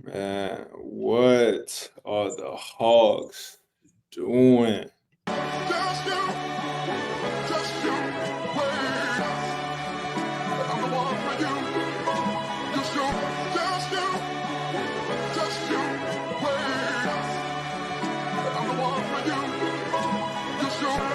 Man, what are the Hogs doing? Just you, just you, wait. I'm the one for you. Just you, just you, just you, wait. I'm the one for you. Just you. Just you,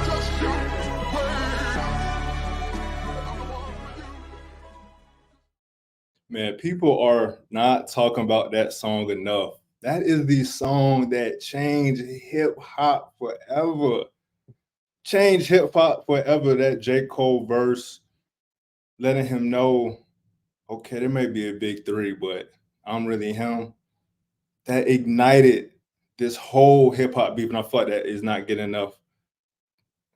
just you, wait. I'm the one for you. Man, people are not talking about that song enough. That is the song that changed hip hop forever. Changed hip hop forever. That J. Cole verse, letting him know, okay, there may be a big three, but I'm really him. That ignited this whole hip hop beef, and I thought that is not getting enough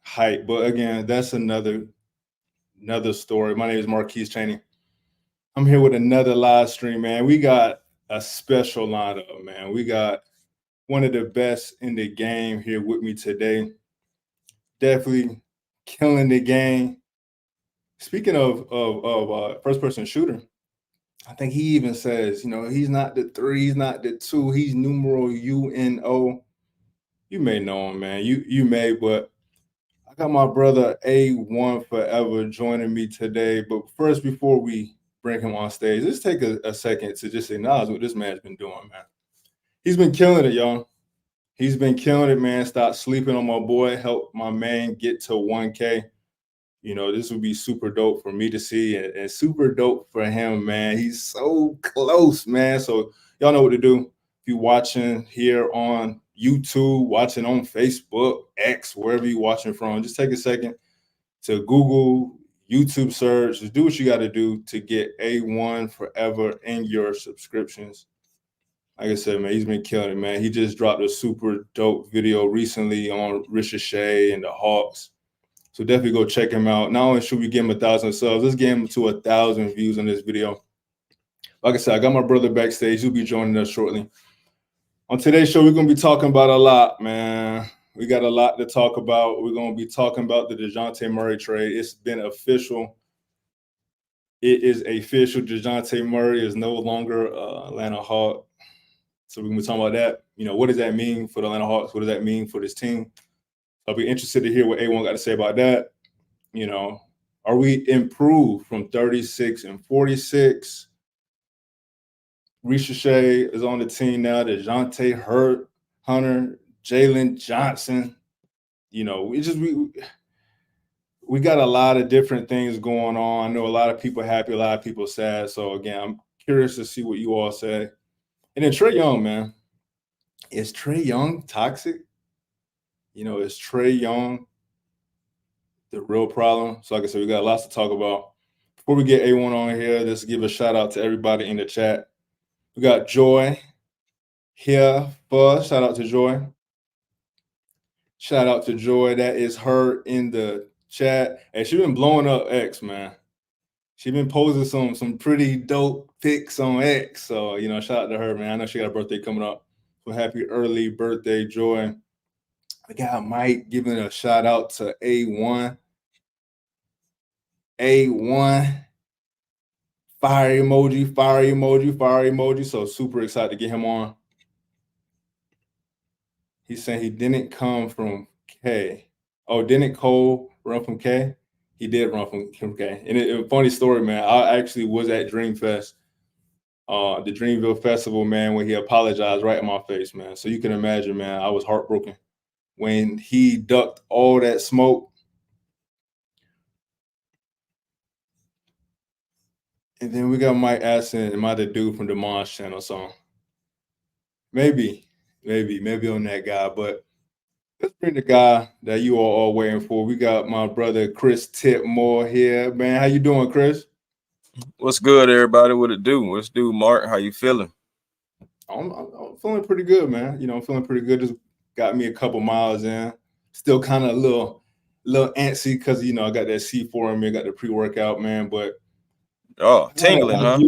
hype. But again, that's another story. My name is Marquise Cheney. I'm here with another live stream, man. We got a special lineup, man. We got one of the best in the game here with me today. Definitely killing the game. Speaking of first person shooter, I think he even says, he's not the three, he's not the two, he's numero UNO. You may know him, man. You may, but I got my brother A1 Forever joining me today. But first, before we bring him on stage, let's take a second to just acknowledge what this man's been doing, man. He's been killing it, y'all. He's been killing it, man. Stop sleeping on my boy. Help my man get to 1K. This would be super dope for me to see and super dope for him, man. He's so close, man. So y'all know what to do. If you're watching here on YouTube, watching on Facebook, X, wherever you're watching from, just take a second to Google, YouTube search. Just do what you got to do to get A1 Forever in your subscriptions. Like I said, man, he's been killing it, man. He just dropped a super dope video recently on Ricochet and the Hawks. So definitely go check him out. Not only should we give him 1,000 subs, let's get him to 1,000 views on this video. Like I said, I got my brother backstage. He'll be joining us shortly. On today's show, we're going to be talking about a lot, man. We got a lot to talk about. We're going to be talking about the Dejounte Murray trade. It's been official. It is official. Dejounte Murray is no longer Atlanta Hawk. So we're going to be talking about that. What does that mean for the Atlanta Hawks? What does that mean for this team? I'll be interested to hear what A1 got to say about that. Are we improved from 36 and 46? Ricochet is on the team now. Dejounte Hunter, Jalen Johnson. We got a lot of different things going on. I know a lot of people happy, a lot of people sad. So again, I'm curious to see what you all say. And then Trey Young, man, is Trey Young toxic? Is Trey Young the real problem? So, like I said, we got lots to talk about. Before we get A1 on here, let's give a shout out to everybody in the chat. We got Joy here for us. Shout out to Joy. Shout out to Joy. That is her in the chat. And she been blowing up X, man. She been posting some pretty dope pics on X. So, shout out to her, man. I know she got a birthday coming up. So happy early birthday, Joy. We got Mike giving a shout out to A1. A1. Fire emoji, fire emoji, fire emoji. So super excited to get him on. He's saying he didn't come from K. Oh, didn't Cole run from K? He did run from K. And a funny story, man. I actually was at Dreamfest, the Dreamville Festival, man, when he apologized right in my face, man. So you can imagine, man, I was heartbroken when he ducked all that smoke. And then we got Mike asking, am I the dude from Demon's channel? So maybe on that guy. But let's bring the guy that you all are waiting for. We got my brother Chris Tipmore here, man. How you doing, Chris? What's good, everybody? What it do? What's do, Mark? How you feeling? I'm feeling pretty good, man. I'm feeling pretty good. Just got me a couple miles in. Still kind of a little antsy because I got that C4 in me, got the pre-workout, man. But tingling, huh?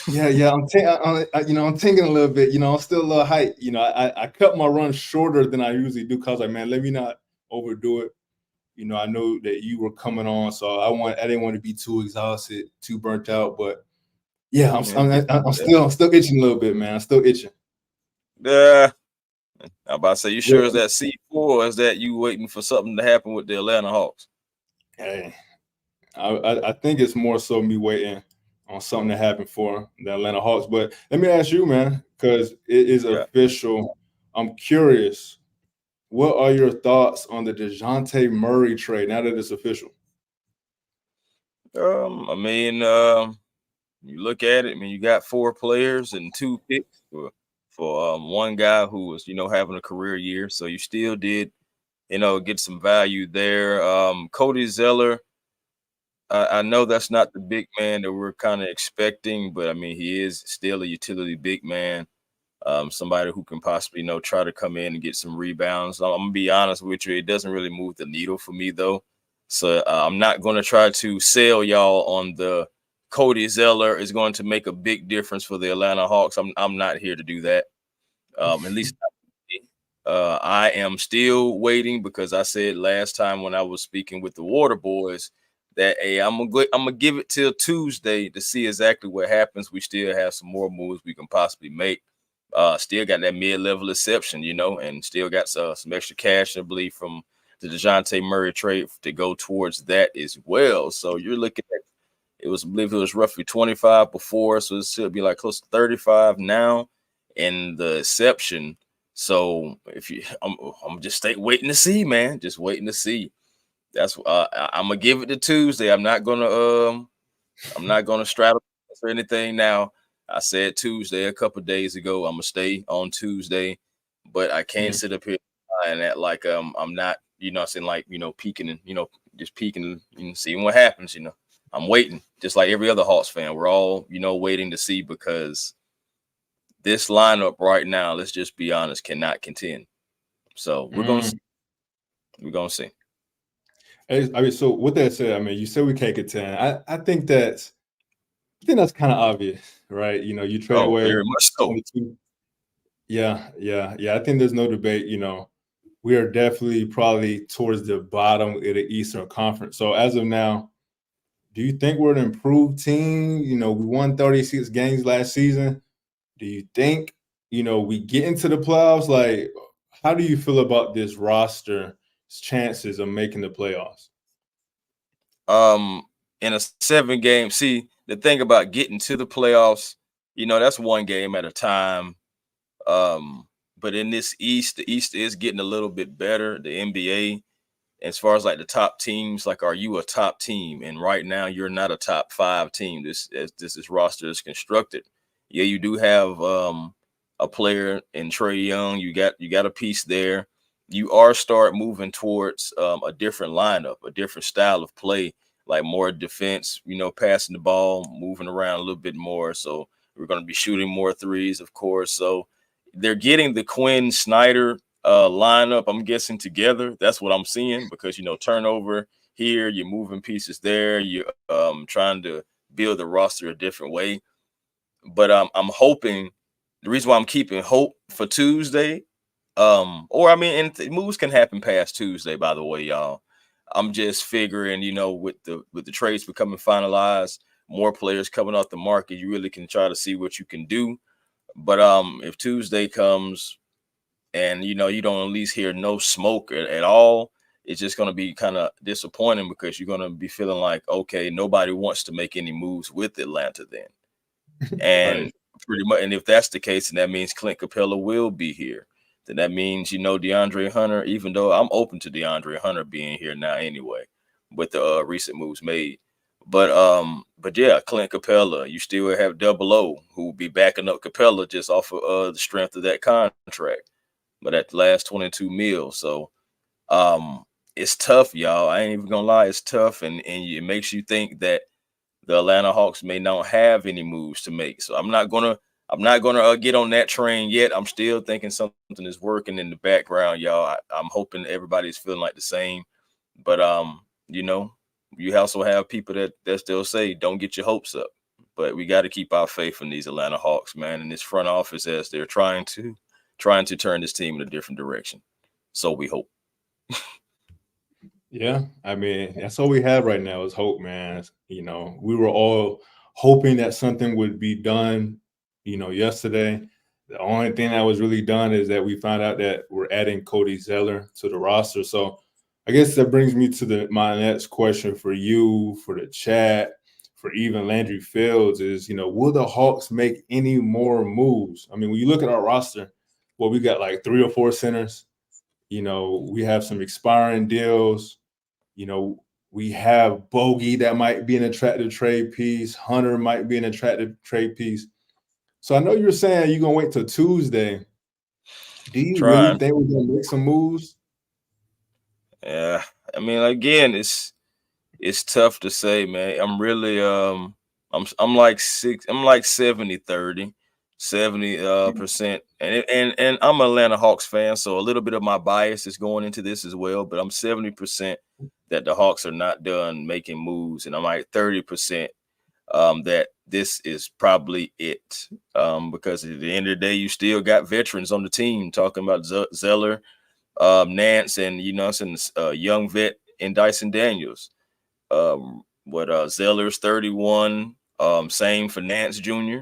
Yeah. I'm tingling a little bit. I'm still a little hype. I cut my run shorter than I usually do because man, let me not overdo it. I know that you were coming on, so I didn't want to be too exhausted, too burnt out. But yeah, I'm still itching a little bit, man. I'm still itching. Yeah. I'm about to say, you sure is that C4, or is that you waiting for something to happen with the Atlanta Hawks? Hey, I think it's more so me waiting on something to happen for the Atlanta Hawks. But let me ask you, man, because it is official. I'm curious. What are your thoughts on the Dejounte Murray trade now that it's official? You look at it. I mean, you got 4 players and 2 picks for one guy who was, having a career year. So you still did, get some value there. Cody Zeller, I know that's not the big man that we're kind of expecting, but I mean, he is still a utility big man. Somebody who can possibly, try to come in and get some rebounds. I'm gonna be honest with you, it doesn't really move the needle for me though. So I'm not going to try to sell y'all on the Cody Zeller is going to make a big difference for the Atlanta Hawks. I'm not here to do that. At least I am still waiting because I said last time when I was speaking with the Water Boys that hey, I'm gonna give it till Tuesday to see exactly what happens. We still have some more moves we can possibly make. Still got that mid-level exception, and still got some extra cash, I believe, from the Dejounte Murray trade to go towards that as well. So you're looking at I believe it was roughly 25 before, so it should be like close to 35 now in the exception. So I'm just waiting to see, man. Just waiting to see. That's I'm gonna give it to Tuesday. I'm not gonna straddle or anything now. I said Tuesday a couple of days ago. I'm gonna stay on Tuesday, but I can't sit up here and act like I'm not, saying like peeking and just peeking and seeing what happens. I'm waiting, just like every other Hawks fan. We're all waiting to see because this lineup right now, let's just be honest, cannot contend. So we're gonna see. We're gonna see. I mean, so with that said, I mean, you said we can't contend. I think that's kind of obvious, right? You trade away very much so. 22. Yeah. I think there's no debate. We are definitely probably towards the bottom of the Eastern Conference. So as of now, do you think we're an improved team? We won 36 games last season. Do you think, we get into the playoffs? Like, how do you feel about this roster's chances of making the playoffs? In a 7-game, see, the thing about getting to the playoffs, that's one game at a time. But in this East, the East is getting a little bit better. The NBA, as far as like the top teams, like, are you a top team? And right now, you're not a top 5 team. This roster is constructed. Yeah, you do have a player in Trey Young. You got a piece there. You are start moving towards a different lineup, a different style of play, like more defense. Passing the ball, moving around a little bit more. So we're going to be shooting more threes, of course. So they're getting the Quinn Snyder lineup, I'm guessing, together. That's what I'm seeing because turnover here, you're moving pieces there, you're trying to build the roster a different way. But I'm hoping the reason why I'm keeping hope for Tuesday, or I mean, and moves can happen past Tuesday, by the way, y'all. I'm just figuring, with the trades becoming finalized, more players coming off the market, you really can try to see what you can do. But if Tuesday comes and you don't at least hear no smoke at all, it's just going to be kind of disappointing because you're going to be feeling like, okay, nobody wants to make any moves with Atlanta then. Right. And pretty much, and if that's the case, then that means Clint Capella will be here. Then that means, DeAndre Hunter, even though I'm open to DeAndre Hunter being here now anyway, with the recent moves made. But yeah, Clint Capella, you still have Double O who will be backing up Capella just off of the strength of that contract. But at the last 22 mil. So it's tough, y'all. I ain't even gonna lie, it's tough, and it makes you think that the Atlanta Hawks may not have any moves to make. So I'm not gonna get on that train yet. I'm still thinking something is working in the background, y'all. I'm hoping everybody's feeling like the same. But you know, you also have people that still say don't get your hopes up. But we got to keep our faith in these Atlanta Hawks, man, and this front office as they're trying to turn this team in a different direction. So we hope. Yeah, I mean, that's all we have right now is hope, man. We were all hoping that something would be done, yesterday. The only thing that was really done is that we found out that we're adding Cody Zeller to the roster. So I guess that brings me to my next question for you, for the chat, for even Landry Fields is, will the Hawks make any more moves? I mean, when you look at our roster, well, we got like 3 or 4 centers. We have some expiring deals. We have Bogey that might be an attractive trade piece. Hunter might be an attractive trade piece. So I know you're saying you're gonna wait till Tuesday. Do you really Trying. think we're gonna make some moves? Yeah. I mean, again, it's tough to say, man. I'm really I'm like 70-30, 70 percent. And I'm an Atlanta Hawks fan, so a little bit of my bias is going into this as well, but I'm 70% that the Hawks are not done making moves, and I'm like 30% that this is probably it. Because at the end of the day, you still got veterans on the team talking about Zeller, Nance, and young vet in Dyson Daniels. Zeller's 31. Same for Nance Jr.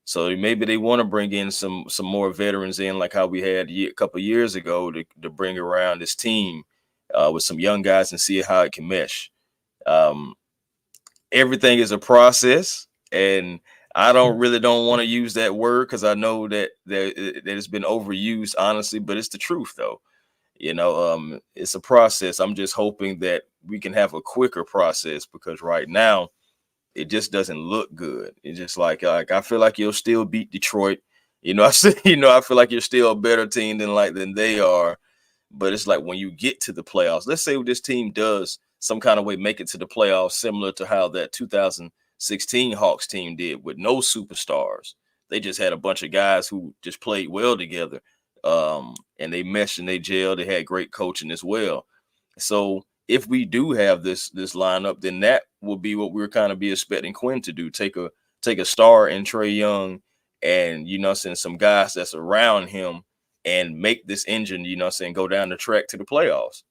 So maybe they want to bring in some more veterans in, like how we had a couple years ago to bring around this team with some young guys and see how it can mesh. Um, Everything is a process, and I don't want to use that word because I know that it's been overused, honestly, but it's the truth though. It's a process. I'm just hoping that we can have a quicker process because right now it just doesn't look good. It's just like I feel like you'll still beat Detroit. I feel like you're still a better team than they are. But it's like when you get to the playoffs, let's say this team does some kind of way make it to the playoffs, similar to how that 2016 Hawks team did with no superstars. They just had a bunch of guys who just played well together, and they meshed and they gelled. They had great coaching as well. So if we do have this lineup, then that will be what we're kind of be expecting Quinn to do. Take a star in Trey Young, and send some guys that's around him and make this engine, go down the track to the playoffs.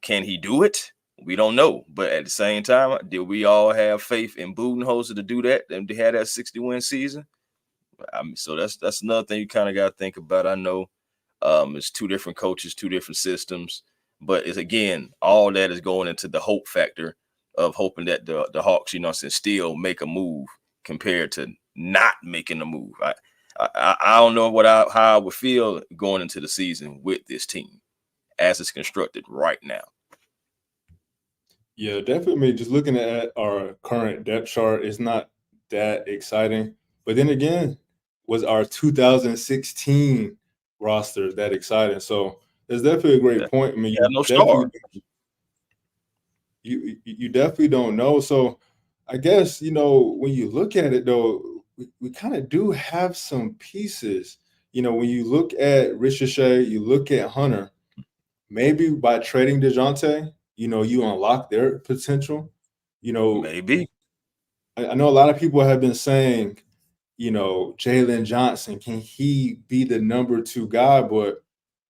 Can he do it? We don't know. But at the same time, did we all have faith in Budenholzer to do that and to have that 60-win season? So that's another thing you kind of got to think about. I know it's two different coaches, two different systems, but it's again all that is going into the hope factor of hoping that the Hawks, still make a move compared to not making a move. I don't know how I would feel going into the season with this team as it's constructed right now. Yeah, definitely. Just looking at our current depth chart, it's not that exciting. But then again, was our 2016 roster that exciting? So it's definitely a Yeah, great point. I mean, have no star. you definitely don't know. So I guess when you look at it though, we kind of do have some pieces. When you look at Ricochet, you look at Hunter. Maybe by trading Dejounte, you unlock their potential. You know, Maybe. I know a lot of people have been saying, Jalen Johnson, can he be the number two guy? But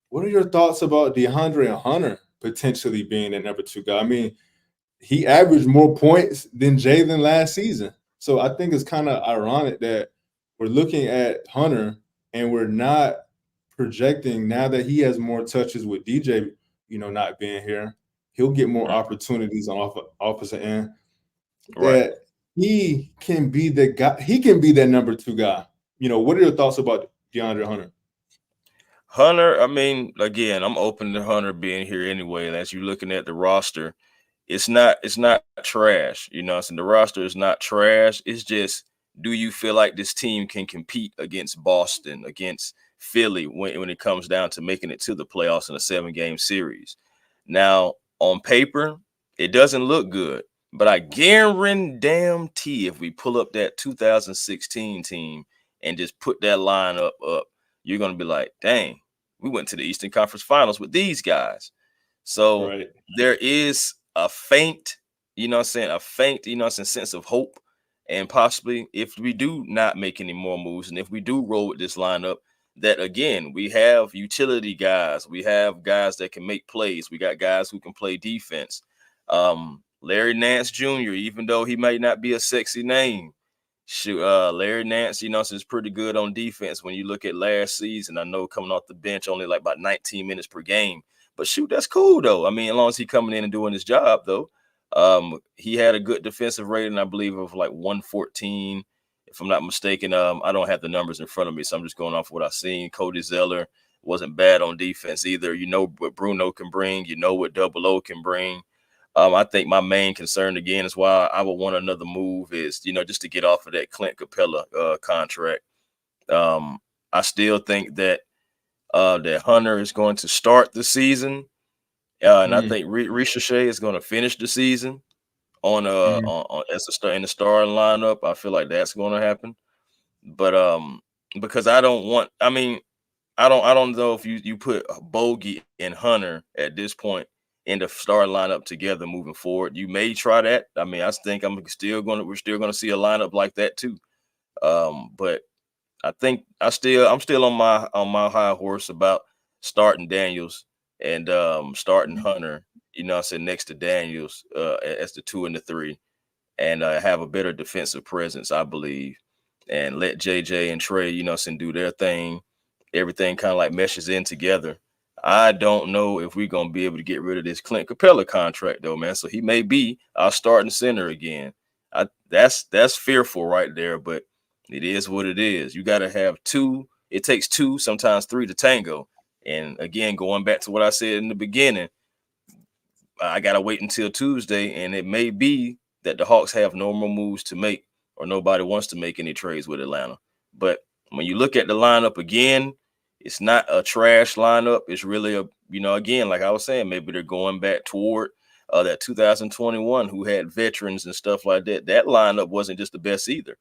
what are your thoughts about DeAndre and Hunter potentially being the number two guy? I mean, he averaged more points than Jalen last season. So I think it's kind of ironic that we're looking at Hunter and we're not projecting now that he has more touches with DJ, not being here. He'll get more Mhm. opportunities on opposite end. Right. That he can be the guy. He can be that number two guy. What are your thoughts about DeAndre Hunter? Hunter, I mean, again, I'm open to Hunter being here anyway. And as you're looking at the roster, it's not trash. So the roster is not trash. It's just, do you feel like this team can compete against Boston, against Philly when it comes down to making it to the playoffs in a 7-game series? Now, on paper, it doesn't look good, but I guarantee if we pull up that 2016 team and just put that lineup up, you're gonna be like, dang, we went to the Eastern Conference Finals with these guys. So Right. there is a faint, a faint, sense of hope. And possibly if we do not make any more moves and if we do roll with this lineup, that again, we have utility guys, we have guys that can make plays, we got guys who can play defense. Larry Nance Jr., even though he might not be a sexy name, shoot, Larry Nance, is pretty good on defense. When you look at last season, I know coming off the bench only like about 19 minutes per game, but shoot, that's cool though. I mean, as long as he coming in and doing his job though. He had a good defensive rating, I believe, of like 114, if I'm not mistaken. I don't have the numbers in front of me, so I'm just going off what I've seen. Cody Zeller wasn't bad on defense either. You know what Bruno can bring. You know what Double O can bring. I think my main concern again is why I would want another move is, just to get off of that Clint Capella contract. Um, I still think that Hunter is going to start the season, and I Mm, think Ricochet is going to finish the season mm, as a star in the starting lineup. I feel like that's going to happen, but because I don't want. I mean, I don't know if you put Bogey and Hunter at this point in the starting lineup together moving forward. You may try that. I mean, I think we're still gonna see a lineup like that too. But I think I'm still on my high horse about starting Daniels and starting Hunter. I said next to Daniels as the 2 and the 3, and have a better defensive presence, I believe, and let JJ and Trey, do their thing. Everything kind of like meshes in together. I don't know if we're gonna be able to get rid of this Clint Capella contract though, man. So he may be our starting center again. That's fearful right there, but it is what it is. You got to have two. It takes two, sometimes three to tango. And again, going back to what I said in the beginning, I gotta wait until Tuesday, and it may be that the Hawks have no more moves to make, or nobody wants to make any trades with Atlanta. But when you look at the lineup again, it's not a trash lineup. It's really again, like I was saying, maybe they're going back toward that 2021 who had veterans and stuff like that. That lineup wasn't just the best either.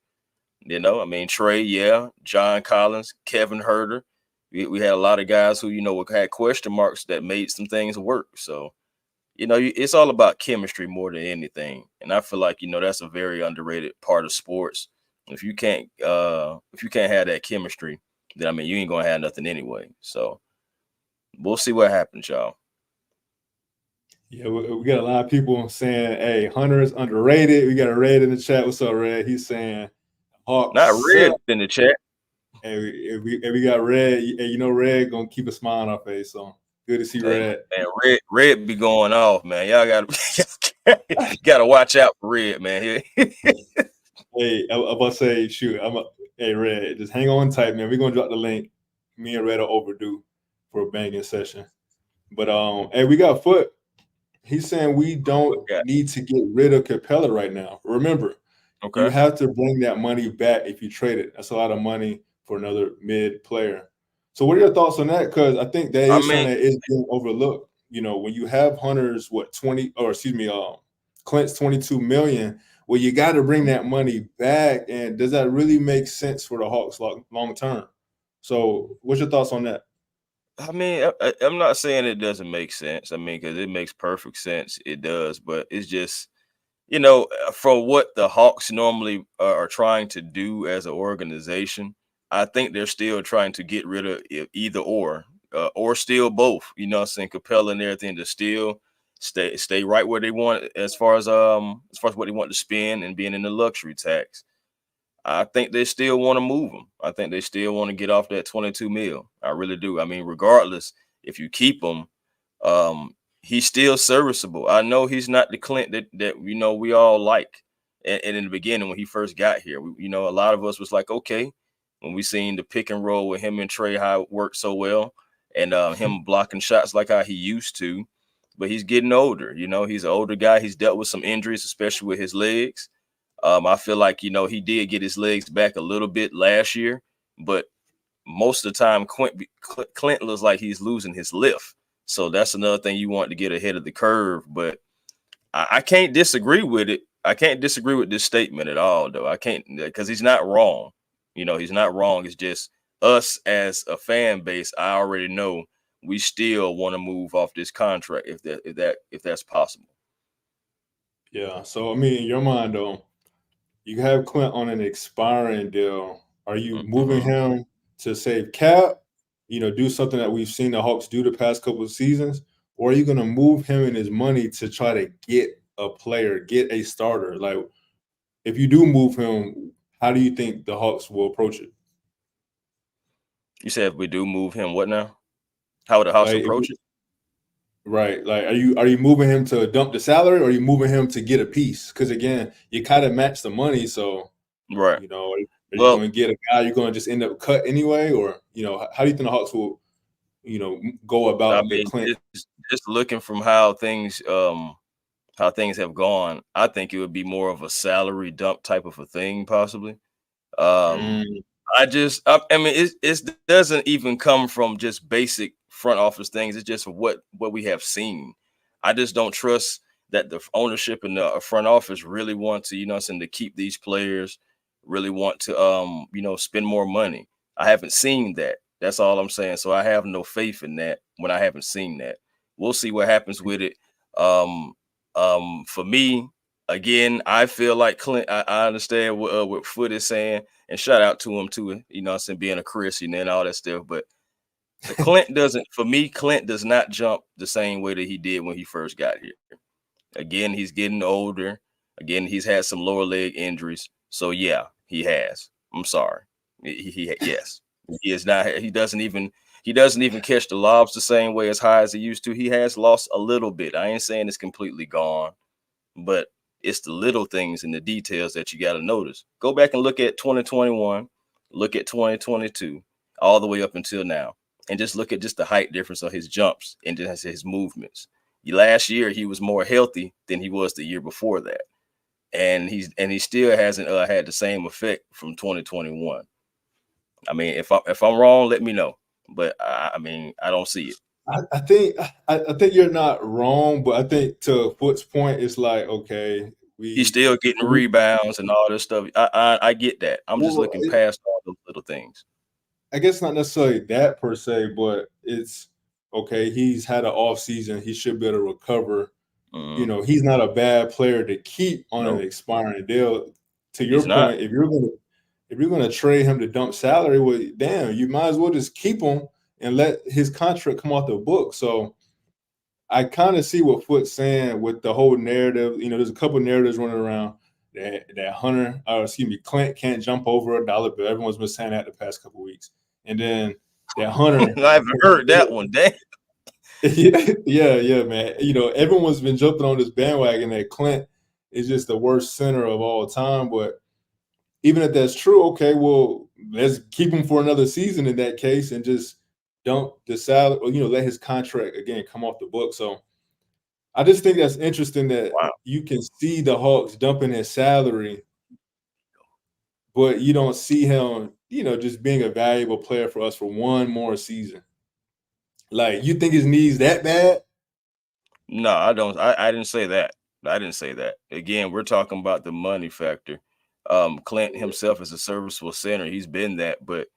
I mean, Trey, yeah, John Collins, Kevin Herter. We had a lot of guys who, had question marks that made some things work. So it's all about chemistry more than anything, and I feel like that's a very underrated part of sports. If you can't have that chemistry, then I mean you ain't gonna have nothing anyway. So we'll see what happens, y'all. yeah, we got a lot of people saying, "Hey, Hunter is underrated." We got a Red in the chat. What's up, Red? He's saying Hawks Not suck. red in the chat. Hey, we got Red. Hey, Red gonna keep a smile on our face. So good to see Hey Red. man, red be going off, man. Y'all gotta watch out for red, man. Hey, I'm about to say, shoot, hey, Red, just hang on tight, man. We're gonna drop the link. Me and Red are overdue for a banging session. But hey, we got Foot. He's saying we don't What got need to get rid of Capella right now. Remember, you Okay. have to bring that money back if you trade it. That's a lot of money for another mid player. So, what are your thoughts on that? Because I think that I is mean, something that is being overlooked. When you have Hunter's what 20, or excuse me, Clint's 22 million. Well, you got to bring that money back, and does that really make sense for the Hawks long term? So, what's your thoughts on that? I'm not saying it doesn't make sense. I mean, because it makes perfect sense. It does, but it's just from what the Hawks normally are trying to do as an organization, I think they're still trying to get rid of either or still both. I'm saying Capella and everything to still stay right where they want as far as what they want to spend and being in the luxury tax. I think they still want to move him. I think they still want to get off that 22 mil. I really do. I mean, regardless, if you keep him, um, he's still serviceable. I know he's not the Clint that we all like. And in the beginning, when he first got here, a lot of us was like, okay, when we seen the pick and roll with him and Trey, how it worked so well, and him blocking shots like how he used to. But he's getting older. He's an older guy. He's dealt with some injuries, especially with his legs. I feel like he did get his legs back a little bit last year, but most of the time Clint looks like he's losing his lift. So that's another thing you want to get ahead of the curve. But I can't disagree with it. I can't disagree with this statement at all, though. I can't, because he's not wrong. He's not wrong. It's just us as a fan base. I already know we still want to move off this contract if that's possible. Yeah. So, I mean, in your mind, though, you have Clint on an expiring deal. Are you moving Mhm. him to save cap? Do something that we've seen the Hawks do the past couple of seasons, or are you going to move him and his money to try to get a player, get a starter? Like, if you do move him, how do you think the Hawks will approach it? You said if we do move him, what now? How would the Hawks Like, approach it? right? Like, are you moving him to dump the salary, or are you moving him to get a piece? Because again, you kind of match the money, so Right. are you Well, going to get a guy you're going to just end up cut anyway, or how do you think the Hawks will go I about the mean, Clint? just looking from how things have gone, I think it would be more of a salary dump type of a thing, possibly. Um, Mm, I mean, it doesn't even come from just basic front office things. It's just what we have seen. I just don't trust that the ownership and the front office really want to, to keep these players, really want to, spend more money. I haven't seen that. That's all I'm saying. So I have no faith in that when I haven't seen that. We'll see what happens with it. Um, for me, again, I feel like Clint. I understand what Foot is saying, and shout out to him too. I'm saying being a Christian and all that stuff. But the Clint doesn't. For me, Clint does not jump the same way that he did when he first got here. Again, he's getting older. Again, he's had some lower leg injuries. So yeah, he has. I'm sorry. Yes, he is not. He doesn't even catch the lobs the same way as high as he used to. He has lost a little bit. I ain't saying it's completely gone, but it's the little things and the details that you got to notice. Go back and look at 2021, look at 2022, all the way up until now, and just look at just the height difference of his jumps and just his movements. Last year he was more healthy than he was the year before that, and he still hasn't had the same effect from 2021. I mean, if I'm wrong, let me know, but I mean I don't see it. I think you're not wrong, but I think to Foot's point, it's like okay, He's we, still getting we rebounds and all this stuff. I get that. I'm just well, looking past all those little things. I guess not necessarily that per se, but it's okay. He's had an off season. He should be able to recover. Mhm. He's not a bad player to keep on an No, expiring deal. To he's your not. point, if you're gonna trade him to dump salary, well, damn, you might as well just keep him and let his contract come off the book. So I kind of see what Foot's saying with the whole narrative. There's a couple narratives running around that Hunter, or excuse me, Clint can't jump over a dollar bill. Everyone's been saying that the past couple weeks, and then that Hunter. I haven't heard that one. Damn. Yeah, yeah, yeah, man. Everyone's been jumping on this bandwagon that Clint is just the worst center of all time. But even if that's true, okay, well, let's keep him for another season in that case and just don't decide, or let his contract again come off the book. So I just think that's interesting that Wow. you can see the Hawks dumping his salary but you don't see him, just being a valuable player for us for one more season. Like, you think his knees that bad? No, I don't. I didn't say that. I didn't say that. Again, we're talking about the money factor. Clint himself is a serviceable center. He's been that, but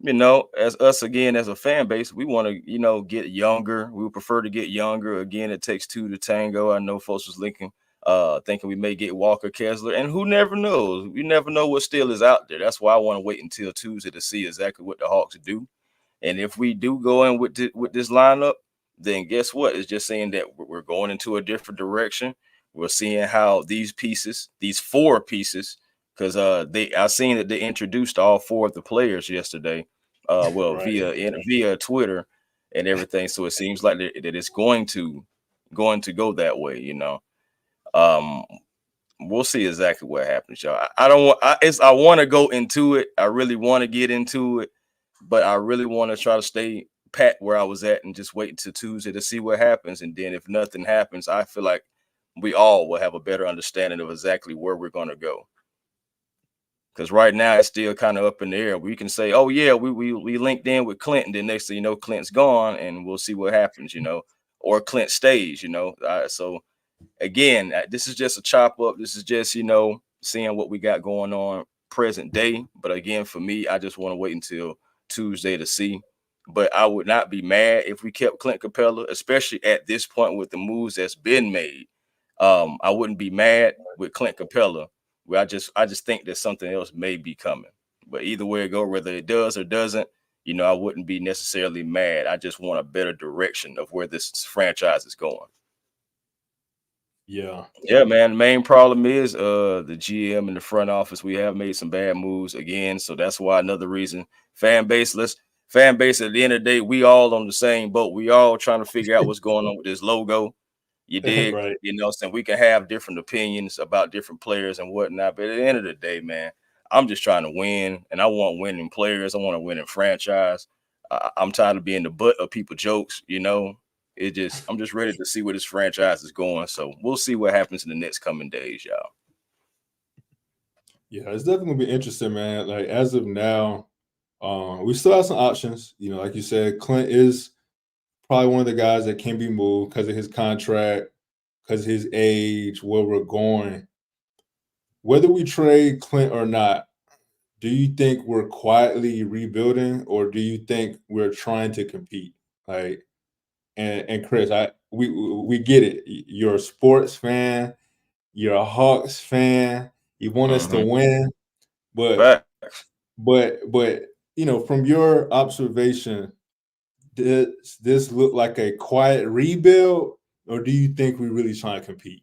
as us again as a fan base, we want to, get younger. We would prefer to get younger. Again, it takes two to tango. I know folks was thinking we may get Walker Kessler, and who never knows? You never know what still is out there. That's why I want to wait until Tuesday to see exactly what the Hawks do. And if we do go in with this lineup, then guess what? It's just saying that we're going into a different direction. We're seeing how these pieces, these four pieces, because I seen that they introduced all four of the players yesterday, Right. via Twitter and everything. So it seems like that it's going to go that way. Um, we'll see exactly what happens, y'all. I don't want. I want to go into it. I really want to get into it, but I really want to try to stay pat where I was at and just wait until Tuesday to see what happens. And then if nothing happens, I feel like we all will have a better understanding of exactly where we're going to go. Because right now it's still kind of up in the air. We can say, "Oh yeah, we linked in with Clinton." Then next thing you know, Clint's gone, and we'll see what happens. Or Clint stays. So again, this is just a chop up. This is just, seeing what we got going on present day. But again, for me, I just want to wait until Tuesday to see. But I would not be mad if we kept Clint Capella, especially at this point with the moves that's been made. I wouldn't be mad with Clint Capella. Where I just think that something else may be coming. But either way it go, whether it does or doesn't, I wouldn't be necessarily mad. I just want a better direction of where this franchise is going. Yeah. Yeah, man. The main problem is the GM and the front office. We have made some bad moves again, so that's why another reason. Fan base. At the end of the day, we all on the same boat. We all trying to figure out what's going on with this logo. You dig? Right. Saying we can have different opinions about different players and whatnot, but at the end of the day, man, I'm just trying to win, and I want winning players. I want a winning franchise. I'm tired of being the butt of people jokes. I'm just ready to see where this franchise is going. So we'll see what happens in the next coming days, y'all. Yeah, it's definitely gonna be interesting, man. Like, as of now, we still have some options. Like you said, Clint is probably one of the guys that can be moved because of his contract, because of his age, where we're going. Whether we trade Clint or not, do you think we're quietly rebuilding, or do you think we're trying to compete? Like, and Chris, we get it. You're a sports fan, you're a Hawks fan, you want us to Mm-hmm. win, but Facts. but from your observation, does this look like a quiet rebuild, or do you think we really trying to compete?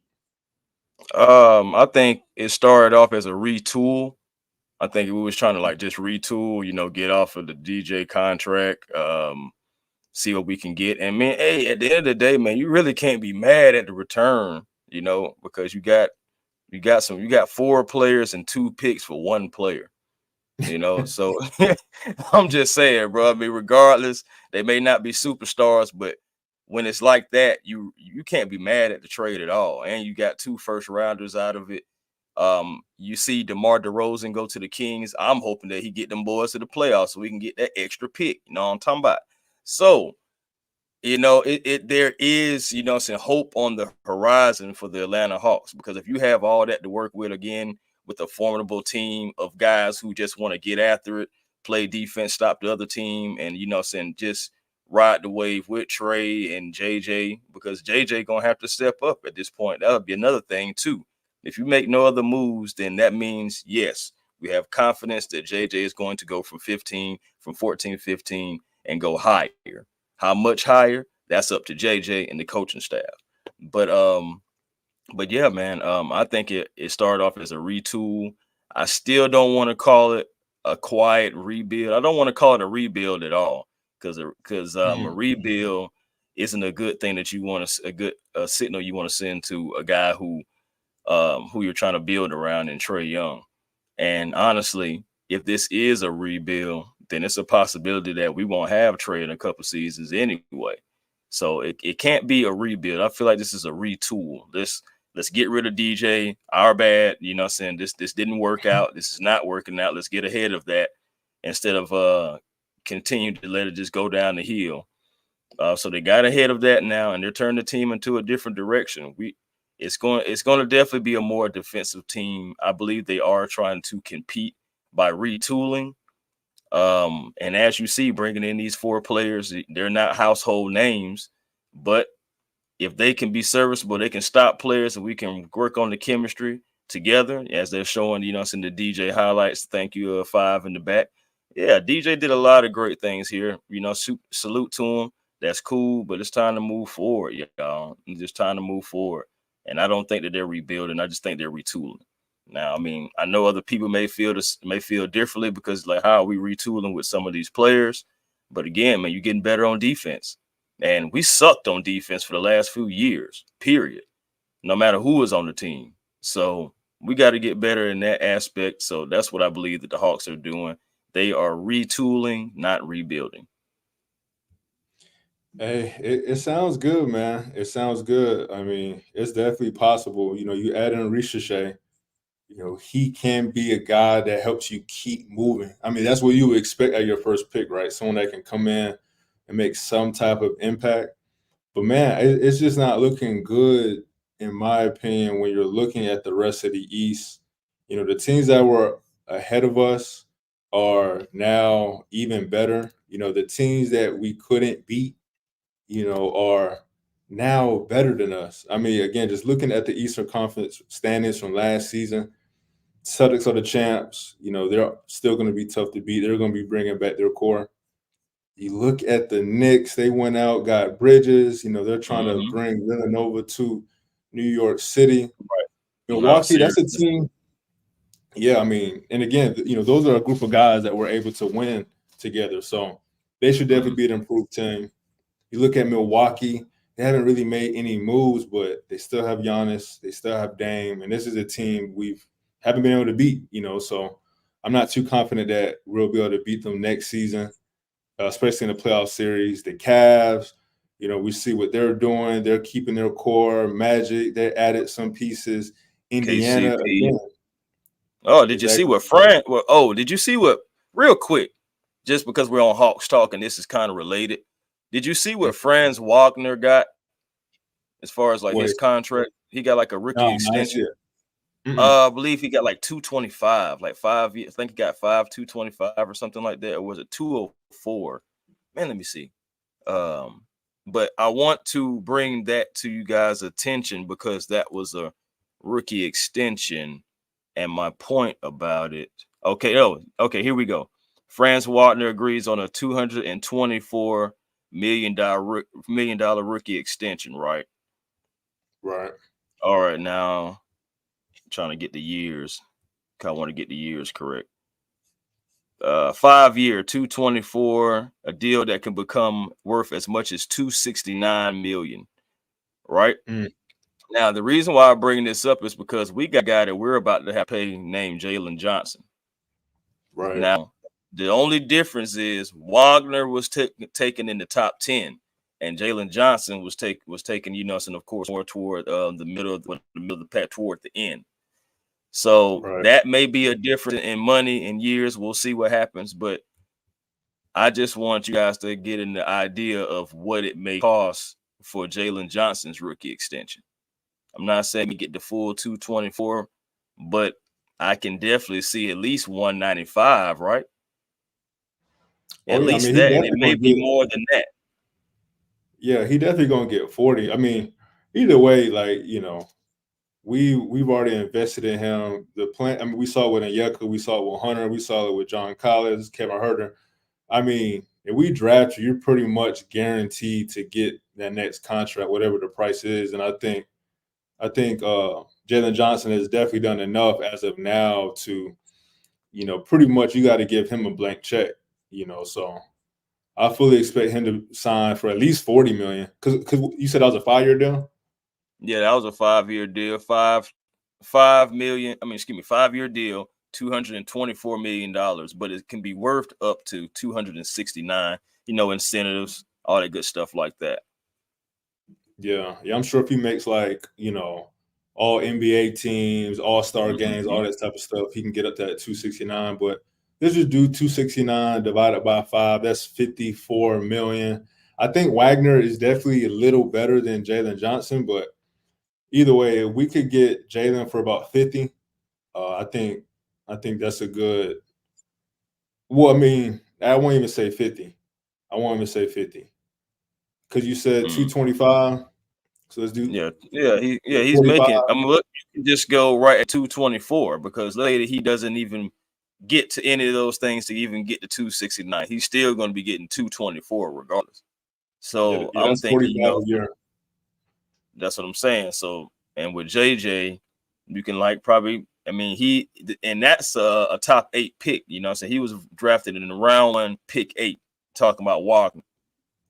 I think it started off as a retool. I think we was trying to like just retool, get off of the DJ contract, see what we can get. And man, hey, at the end of the day, man, you really can't be mad at the return, because you got four players and two picks for one player. So I'm just saying, bro. I mean, regardless, they may not be superstars, but when it's like that, you can't be mad at the trade at all. And you got two first rounders out of it. You see DeMar DeRozan go to the Kings. I'm hoping that he get them boys to the playoffs so we can get that extra pick. You know what I'm talking about? So there is, some hope on the horizon for the Atlanta Hawks, because if you have all that to work with, again, with a formidable team of guys who just want to get after it, play defense, stop the other team, and just ride the wave with Trey and JJ, because JJ gonna have to step up at this point. That would be another thing too. If you make no other moves, then that means yes, we have confidence that JJ is going to go from 14, 15, and go higher. How much higher? That's up to JJ and the coaching staff. But yeah, man. I think it started off as a retool. I still don't want to call it a quiet rebuild. I don't want to call it a rebuild at all, because a Mhm. rebuild isn't a good thing that you want to a good signal you want to send to a guy who you're trying to build around in Trey Young. And honestly, if this is a rebuild, then it's a possibility that we won't have Trey in a couple seasons anyway. So it can't be a rebuild. I feel like this is a retool. let's get rid of DJ. Our bad. You know what I'm saying? This didn't work out. This is not working out. Let's get ahead of that instead of continue to let it just go down the hill. So they got ahead of that now, and they're turning the team into a different direction. It's going to definitely be a more defensive team. I believe they are trying to compete by retooling. And as you see, bringing in these 4 players, they're not household names, but if they can be serviceable, they can stop players, and we can work on the chemistry together, as they're showing, in the DJ highlights. Thank you, 5 in the back. Yeah, DJ did a lot of great things here. Salute to him. That's cool, but it's time to move forward, y'all. It's just time to move forward. And I don't think that they're rebuilding. I just think they're retooling. Now, I mean, I know other people may feel differently, because like, how are we retooling with some of these players? But again, man, you're getting better on defense. And we sucked on defense for the last few years, period, no matter who was on the team. So we got to get better in that aspect. So that's what I believe that the Hawks are doing. They are retooling, not rebuilding. Hey, it sounds good, man. It sounds good. I mean, it's definitely possible. You add in Ricochet, he can be a guy that helps you keep moving. I mean, that's what you would expect at your first pick, right? Someone that can come in and make some type of impact. But man, it's just not looking good, in my opinion, when you're looking at the rest of the East. The teams that were ahead of us are now even better. The teams that we couldn't beat, are now better than us. I mean, again, just looking at the Eastern Conference standings from last season, Celtics are the champs. They're still going to be tough to beat. They're going to be bringing back their core. You look at the Knicks, they went out, got Bridges. They're trying to Mm-hmm. bring Villanova to New York City. Right. No, Milwaukee, that's a seriously. team. Yeah, I mean, and again, those are a group of guys that were able to win together. So they should definitely Mm-hmm. be an improved team. You look at Milwaukee, they haven't really made any moves, but they still have Giannis, they still have Dame, and this is a team we haven't been able to beat. So I'm not too confident that we'll be able to beat them next season, especially in the playoff series. The Cavs, we see what they're doing. They're keeping their core. Magic, they added some pieces. Indiana, KCP. again, Oh, did you see exactly. what Fran? Well, oh, did you see what? Real quick, just because we're on Hawks talk and this is kind of related. Did you see what Franz Wagner got as far as like his Wait, contract? He got like a rookie no, not extension. yet. Mm-mm. I believe he got like 225, like 5 years. I think he got 225 or something like that. Or was it 204? Man, let me see. Um, but I want to bring that to you guys' attention because that was a rookie extension. And my point about it. Okay, okay, here we go. Franz Wagner agrees on a $224 million rookie extension, right? Right. All right, now I'm trying to get the years. I want to get the years correct. 5 year, 224, a deal that can become worth as much as 269 million, right? Mm, Now, the reason why I bring this up is because we got a guy that we're about to have pay named Jalen Johnson. right. Now, the only difference is Wagner was taken in the top 10, and Jalen Johnson was taken, and of course, more toward the middle of the pack, toward the end. So Right. that may be a difference in money and years. We'll see what happens, but I just want you guys to get in the idea of what it may cost for Jalen Johnson's rookie extension. I'm not saying we get the full 224, but I can definitely see at least 195, right? Oh At yeah, I least mean he that, and it definitely may gonna be get. more than that. Yeah, he definitely gonna get 40. I mean, either way, like we've already invested in him. The plan. I mean, we saw it with Onyeka, we saw it with Hunter, we saw it with John Collins, Kevin Herter. I mean, if we draft you, you're pretty much guaranteed to get that next contract, whatever the price is. And I think Jalen Johnson has definitely done enough as of now to, pretty much you got to give him a blank check. So I fully expect him to sign for at least 40 million. Because you said that was a 5 year deal. Yeah, that was a 5 year deal, 5 million. I mean, excuse me, 5 year deal, $224 million, but it can be worth up to 269. Incentives, all that good stuff like that. Yeah, yeah. I'm sure if he makes like all NBA teams, all-star games, Mhm. all that type of stuff. He can get up to that 269, but let's just do 269 divided by 5. That's 54 million. I think Wagner is definitely a little better than Jalen Johnson, but either way, if we could get Jalen for about 50, I think that's a good. Well, I mean, I won't even say 50. I won't even say 50 because you said Mm. 225. So let's do He's 45. making. I mean, look, you can just go right at 224 because later he doesn't even get to any of those things to even get to 269. He's still going to be getting 224 regardless. Yeah, So yeah, I'm that's thinking, 45 a year. that's what I'm saying. So, and with JJ, you can like probably, I mean, and that's a top 8 pick. You know what I'm saying? He was drafted in the round 1, pick 8, talking about Wagner.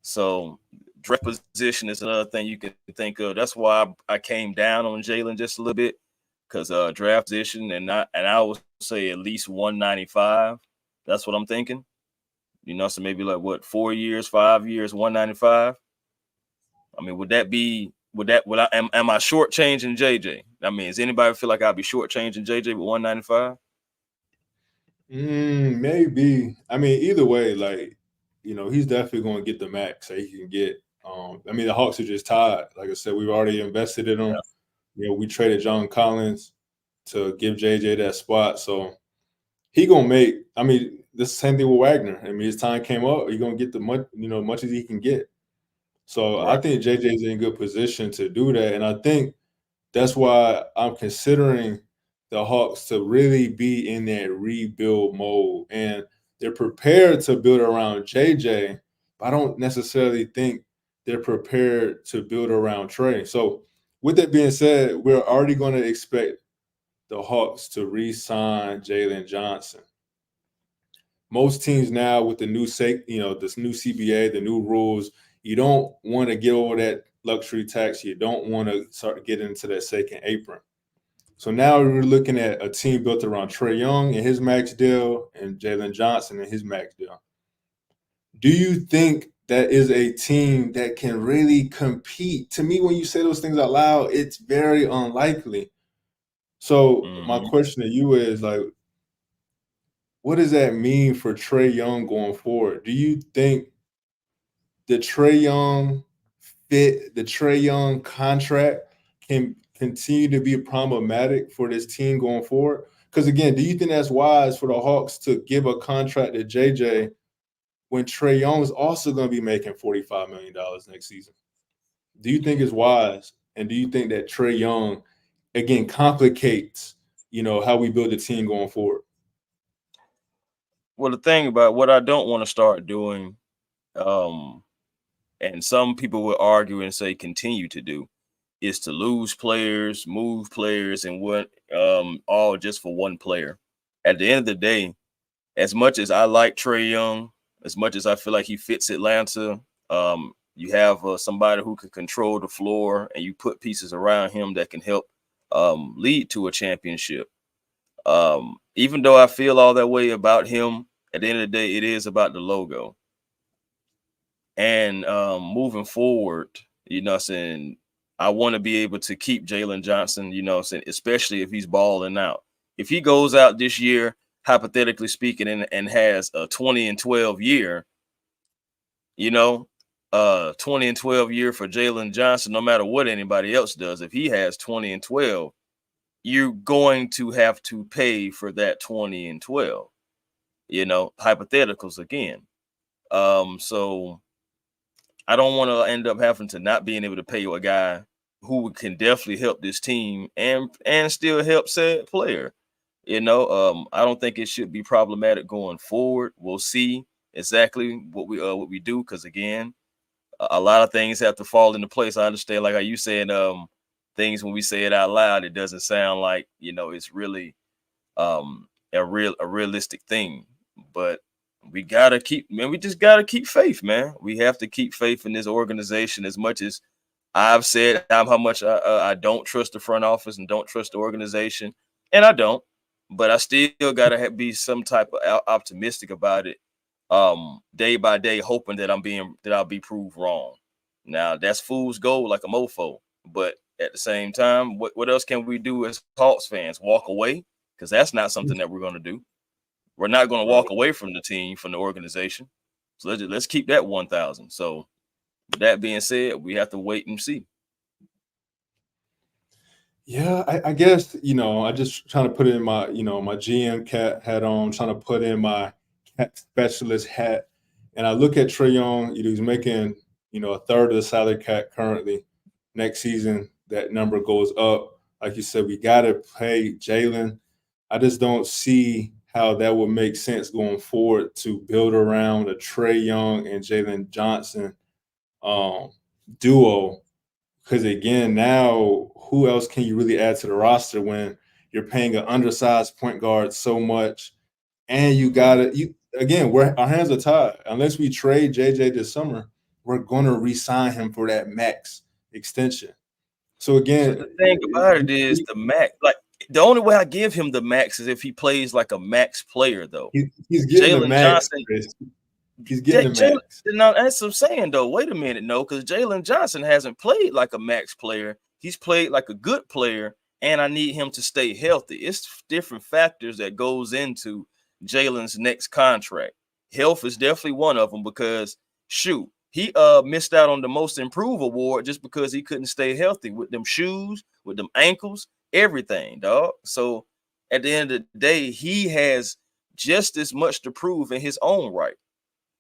So draft position is another thing you can think of. That's why I came down on Jalen just a little bit because draft position and I would say at least 195. That's what I'm thinking. You know, so maybe like what 4 years, 5 years, 195. I mean, would I am I shortchanging JJ? I mean, does anybody feel like I'd be shortchanging JJ with 195? Maybe. I mean, either way, like, he's definitely going to get the max that he can get. I mean, the Hawks are just tied. Like I said, we've already invested in Yeah. him. We traded John Collins to give JJ that spot. So he gonna make. I mean, the same thing with Wagner. I mean, his time came up. He gonna get the much as he can get. So I Right. think JJ's in good position to do that, and I think that's why I'm considering the Hawks to really be in that rebuild mode. And they're prepared to build around JJ, but I don't necessarily think they're prepared to build around Trey. So, with that being said, we're already going to expect the Hawks to re sign Jalen Johnson. Most teams now with the this new CBA, the new rules, you don't want to get over that luxury tax. You don't want to start getting into that second apron. So now we're looking at a team built around Trey Young and his max deal and Jalen Johnson and his max deal. Do you think that is a team that can really compete? To me, when you say those things out loud, it's very unlikely. So my Hmm. question to you is like, what does that mean for Trey Young going forward? Do you think the Trey Young the Trey Young contract can continue to be problematic for this team going forward? Because again, do you think that's wise for the Hawks to give a contract to JJ when Trey Young is also going to be making $45 million next season? Do you think it's wise? And do you think that Trey Young again complicates, how we build a team going forward? Well, the thing about what I don't want to start doing, um, and some people will argue and say continue to do, is to lose players, move players, and what all just for one player. At the end of the day, as much as I like Trey Young, as much as I feel like he fits Atlanta, you have somebody who can control the floor, and you put pieces around him that can help lead to a championship. Even though I feel all that way about him, at the end of the day, it is about the logo. And moving forward, what I'm saying, I want to be able to keep Jalen Johnson, what I'm saying, especially if he's balling out. If he goes out this year, hypothetically speaking, and has a 20-12 year, 20-12 year for Jalen Johnson, no matter what anybody else does, if he has 20-12, you're going to have to pay for that 20-12, hypotheticals again. So I don't want to end up having to not being able to pay a guy who can definitely help this team and still help said player. I don't think it should be problematic going forward. We'll see exactly what we do because again, a lot of things have to fall into place. I understand, like how you said, things when we say it out loud, it doesn't sound like it's really a realistic thing, but we just gotta keep faith, man. We have to keep faith in this organization as much as I've said how much I don't trust the front office and don't trust the organization, and I don't, but I still gotta be some type of optimistic about it, day by day, hoping that I'll be proved wrong. Now that's fool's gold like a mofo, but At the same time, what else can we do as Hawks fans? Walk away? Because that's not something that we're going to do. We're not going to Right. walk away from the team, from the organization. So let's keep that 1,000. So with that being said, we have to wait and see. Yeah, I guess, I just trying to put in my, my GM cat hat on, trying to put in my cat specialist hat. And I look at Trae Young, he's making, a third of the salary cap currently. Next season, that number goes up. Like you said, we got to pay Jalen. I just don't see how that would make sense going forward to build around a Trae Young and Jalen Johnson um, duo. Because again, now who else can you really add to the roster when you're paying an undersized point guard so much, and you got to you again? Our hands are tied. Unless we trade JJ this summer, we're going to re-sign him for that max extension. So But again, the thing about it is the max. Like the only way I give him the max is if he plays like a max player, though. he's getting the Jalen max, Johnson, Chris. He's getting the Jalen. max. Now that's what I'm saying though. Wait a minute, no, because Jalen Johnson hasn't played like a max player. He's played like a good player, and I need him to stay healthy. It's different factors that goes into Jalen's next contract. Health is definitely one of them because shoot, he missed out on the most improved award just because he couldn't stay healthy with them shoes, with them ankles, everything, dog. So at the end of the day, he has just as much to prove in his own right.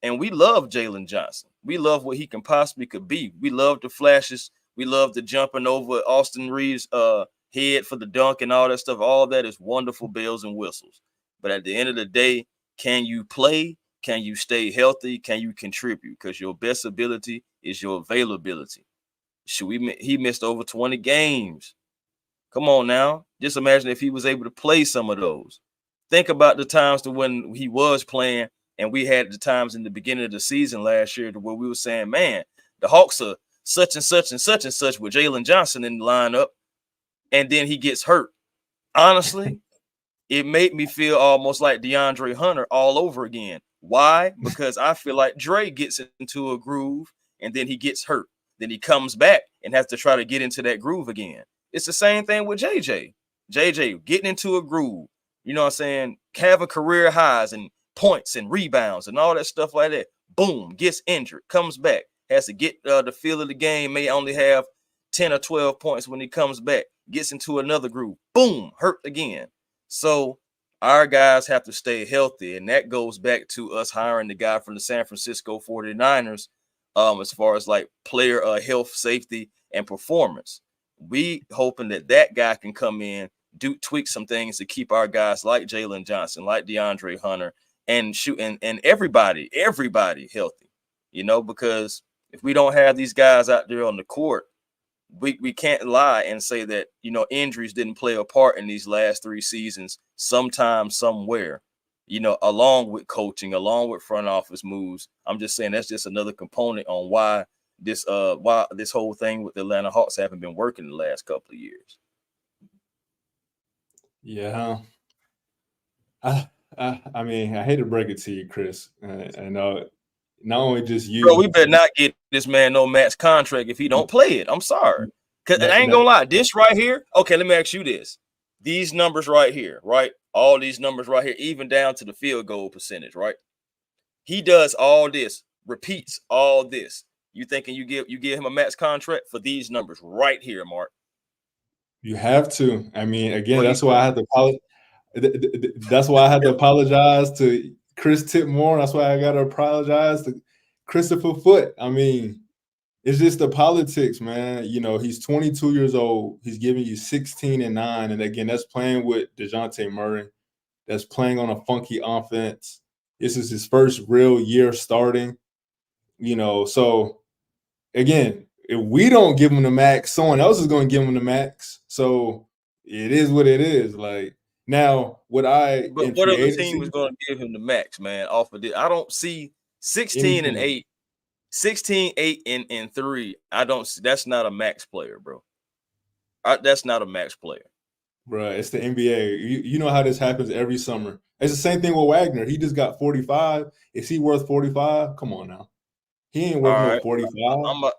And we love Jalen Johnson. We love what he can possibly could be. We love the flashes. We love the jumping over Austin Reeves' head for the dunk and all that stuff. All that is wonderful bells and whistles. But at the end of the day, can you play? Can you stay healthy? Can you contribute? Because your best ability is your availability. He missed over 20 games. Come on now. Just imagine if he was able to play some of those. Think about the times to when he was playing, and we had the times in the beginning of the season last year to where we were saying, man, the Hawks are such and such and such and such with Jalen Johnson in the lineup, and then he gets hurt. Honestly, it made me feel almost like DeAndre Hunter all over again. Why? Because I feel like Dre gets into a groove and then he gets hurt. Then he comes back and has to try to get into that groove again. It's the same thing with JJ. JJ getting into a groove, you know what I'm saying? Having career highs and points and rebounds and all that stuff like that. Boom, gets injured, comes back, has to get the feel of the game, may only have 10 or 12 points when he comes back, gets into another groove. Boom, hurt again. So our guys have to stay healthy, and that goes back to us hiring the guy from the San Francisco 49ers as far as like player health, safety, and performance. We hoping that guy can come in, tweak some things to keep our guys like Jalen Johnson, like DeAndre Hunter, and shoot and everybody healthy, because if we don't have these guys out there on the court, we can't lie and say that, injuries didn't play a part in these last 3 seasons sometime, somewhere, along with coaching, along with front office moves. I'm just saying that's just another component on why this whole thing with the Atlanta Hawks haven't been working the last couple of years. Yeah. I mean, I hate to break it to you, Chris. I know not only just you. Bro, we better not get this man no max contract if he don't play it. I'm sorry. Because I ain't going to lie. This right here, okay, let me ask you this. These numbers right here, right? All these numbers right here, even down to the field goal percentage, right? He does all this, repeats all this. You thinking you give him a max contract for these numbers right here, Mark? You have to. I mean, again, that's why I had to apologize. That's why I had to apologize to Chris Tipmore. That's why I got to apologize to Christopher Foote. I mean, it's just the politics, man. He's 22 years old. He's giving you 16 and 9. And again, that's playing with Dejounte Murray. That's playing on a funky offense. This is his first real year starting. So again, if we don't give him the max, someone else is going to give him the max. So it is what it is. Like, now, what other team was going to give him the max, man, off of this? I don't see 16 and 8. 16, 8, and 3. I don't see. That's not a max player, bro. That's not a max player. Bro, it's the NBA. You know how this happens every summer. It's the same thing with Wagner. He just got 45. Is he worth 45? Come on now. He ain't worth no 45.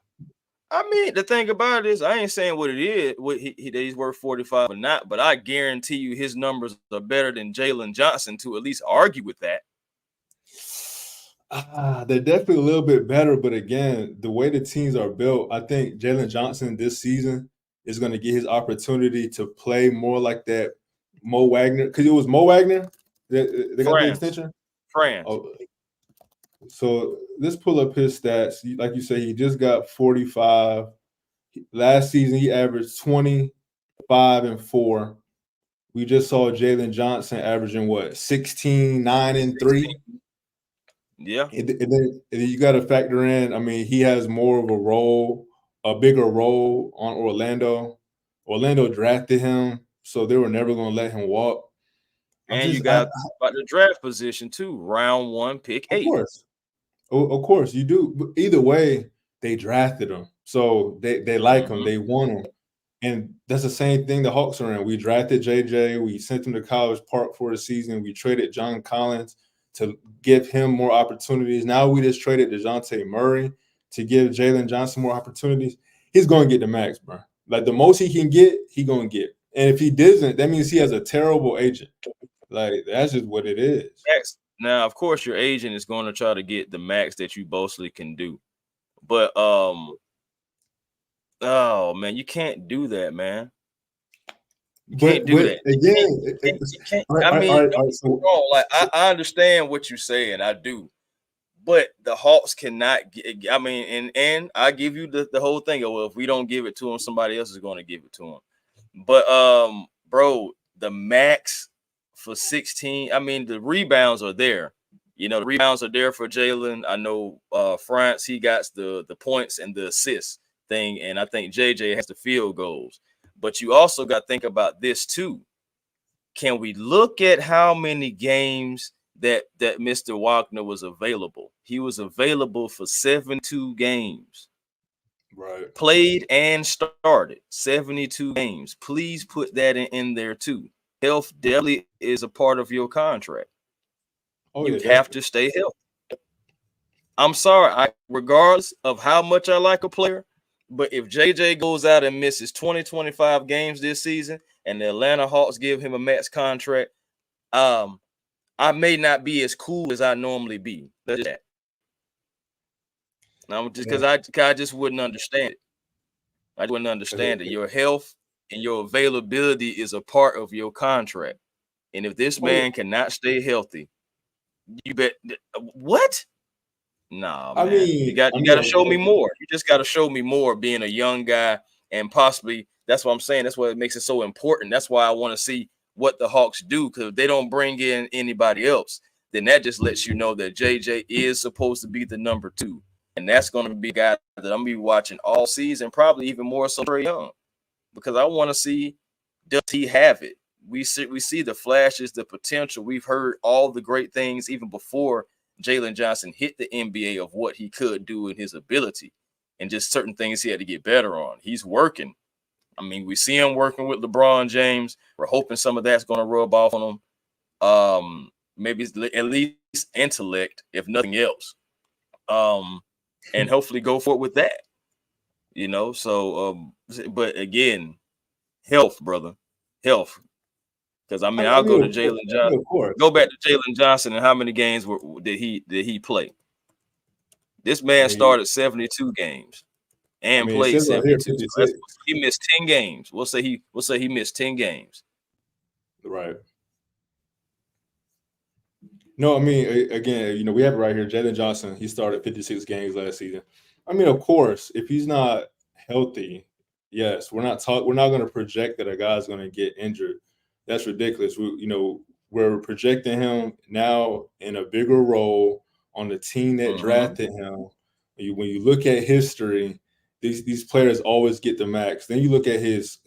I mean, the thing about it is, I ain't saying what it is, what that he's worth 45 or not, but I guarantee you his numbers are better than Jalen Johnson to at least argue with that. They're definitely a little bit better, but again, the way the teams are built, I think Jalen Johnson this season is going to get his opportunity to play more like that Mo Wagner, because it was Mo Wagner that they got the France, extension. France. Oh, so let's pull up his stats. Like you said, he just got 45. Last season, he averaged 25 and 4. We just saw Jalen Johnson averaging what, 16, 9, and 3. Yeah. And then you got to factor in, I mean, he has more of a role, a bigger role on Orlando. Orlando drafted him, so they were never going to let him walk. And you got about the draft position too, round 1, pick 8. Of course, you do. But either way, they drafted him, so they like him, they want him, and that's the same thing the Hawks are in. We drafted JJ, we sent him to College Park for the season. We traded John Collins to give him more opportunities. Now we just traded Dejounte Murray to give Jalen Johnson more opportunities. He's going to get the max, bro. Like the most he can get, he's going to get. And if he doesn't, that means he has a terrible agent. Like that's just what it is. Now, of course, your agent is going to try to get the max that you mostly can do, but oh man, you can't do that, man. You can't do that. Again, you can't. I mean, don't get me wrong. Like I understand what you're saying, I do, but the Hawks cannot get. I mean, and I give you the whole thing. Well, if we don't give it to him, somebody else is going to give it to him. But bro, the max for 16. I mean, the rebounds are there. You know, the rebounds are there for Jalen. I know France, he got the points and the assists thing, and I think JJ has the field goals. But you also got to think about this too. Can we look at how many games that Mr. Wagner was available? He was available for 72 games. Right. Played and started 72 games. Please put that in there too. Health definitely is a part of your contract. You have to stay healthy. I'm sorry, regardless of how much I like a player, but if JJ goes out and misses 20, 25 games this season and the Atlanta Hawks give him a max contract, I may not be as cool as I normally be. That's that. Now, just because I just wouldn't understand it. I wouldn't understand it. Your health and your availability is a part of your contract. And if this man cannot stay healthy, you bet what? Nah, man. I mean, you got to show me more. You just got to show me more being a young guy, and possibly that's what I'm saying. That's what makes it so important. That's why I want to see what the Hawks do, because if they don't bring in anybody else, then that just lets you know that JJ is supposed to be the number 2. And that's going to be a guy that I'm going to be watching all season, probably even more so Trae Young, because I want to see, does he have it? We see the flashes, the potential. We've heard all the great things even before Jalen Johnson hit the NBA of what he could do and his ability, and just certain things he had to get better on. He's working. I mean, we see him working with LeBron James. We're hoping some of that's going to rub off on him. Maybe at least intellect, if nothing else. And hopefully go for it with that. You know, so but again, health, brother. Health. Because I mean, I'll go to Jalen Johnson. Go back to Jalen Johnson and how many games did he play? This man started 72 games and played 72. So he missed 10 games. We'll say he missed 10 games. Right. No, I mean, again, you know, we have it right here. Jalen Johnson, he started 56 games last season. I mean, of course, if he's not healthy, yes, we're not going to project that a guy's going to get injured. That's ridiculous. We're projecting him now in a bigger role on the team that drafted him. When you look at history, these players always get the max. Then you look at his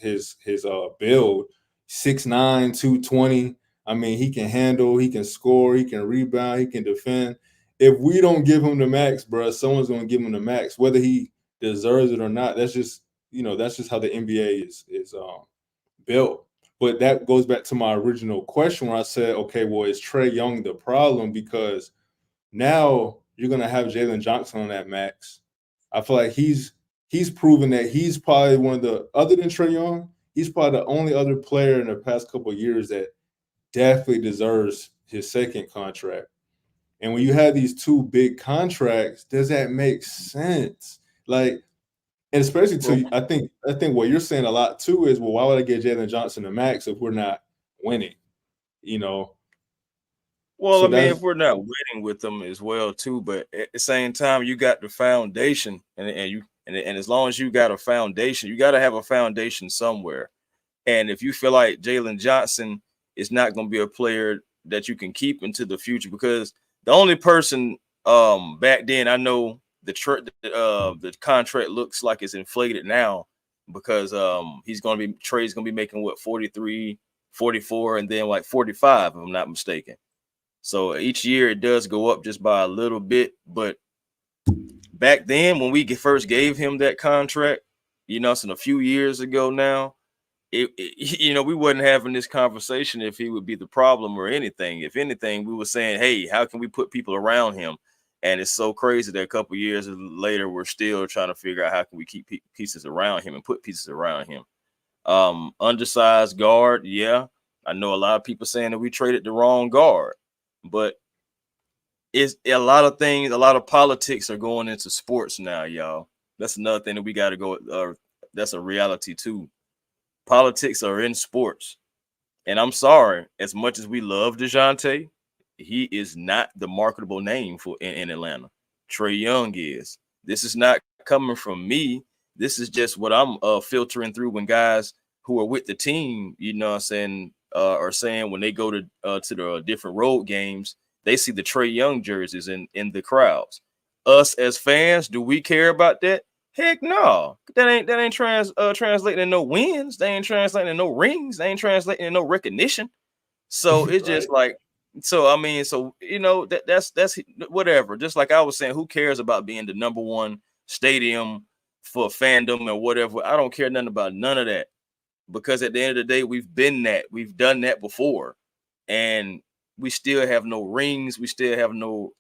build, 6'9", 220. I mean, he can handle, he can score, he can rebound, he can defend. If we don't give him the max, bro, someone's going to give him the max, whether he deserves it or not. That's just how the NBA is built. But that goes back to my original question where I said, okay, well, is Trae Young the problem? Because now you're going to have Jalen Johnson on that max. I feel like he's he's proven that he's probably one of the, other than Trae Young, he's probably the only other player in the past couple of years that definitely deserves his second contract. And when you have these two big contracts, does that make sense? Like, and especially Well, to I think what you're saying a lot too is, well, why would I get Jalen Johnson a max if we're not winning? You know, well, so I mean, if that's we're not winning with them as well, too, but at the same time, you got the foundation, and as long as you got a foundation, you got to have a foundation somewhere. And if you feel like Jalen Johnson is not going to be a player that you can keep into the future, because the only person back then, I know the contract looks like it's inflated now because Trey's going to be making what, 43, 44, and then like 45 if I'm not mistaken. So each year it does go up just by a little bit, but back then when we first gave him that contract, it's in a few years ago now, we wasn't having this conversation if he would be the problem or anything. If anything, we were saying, hey, how can we put people around him? And it's so crazy that a couple years later, we're still trying to figure out how can we keep pieces around him and put pieces around him. Undersized guard, yeah. I know a lot of people saying that we traded the wrong guard, but it's a lot of things, a lot of politics are going into sports now, y'all. That's another thing that we got to go. That's a reality too. Politics are in sports. And I'm sorry, as much as we love Dejounte, he is not the marketable name in Atlanta. Trae Young is. This is not coming from me. This is just what I'm filtering through when guys who are with the team, are saying when they go to the different road games, they see the Trae Young jerseys in the crowds. Us as fans, do we care about that? Heck no. That ain't translating in no wins. They ain't translating in no rings. They ain't translating in no recognition. So it's just right. like, so I mean, so that's whatever. Just like I was saying, who cares about being the number one stadium for fandom or whatever? I don't care nothing about none of that, because at the end of the day, we've done that before, and we still have no rings. We still have no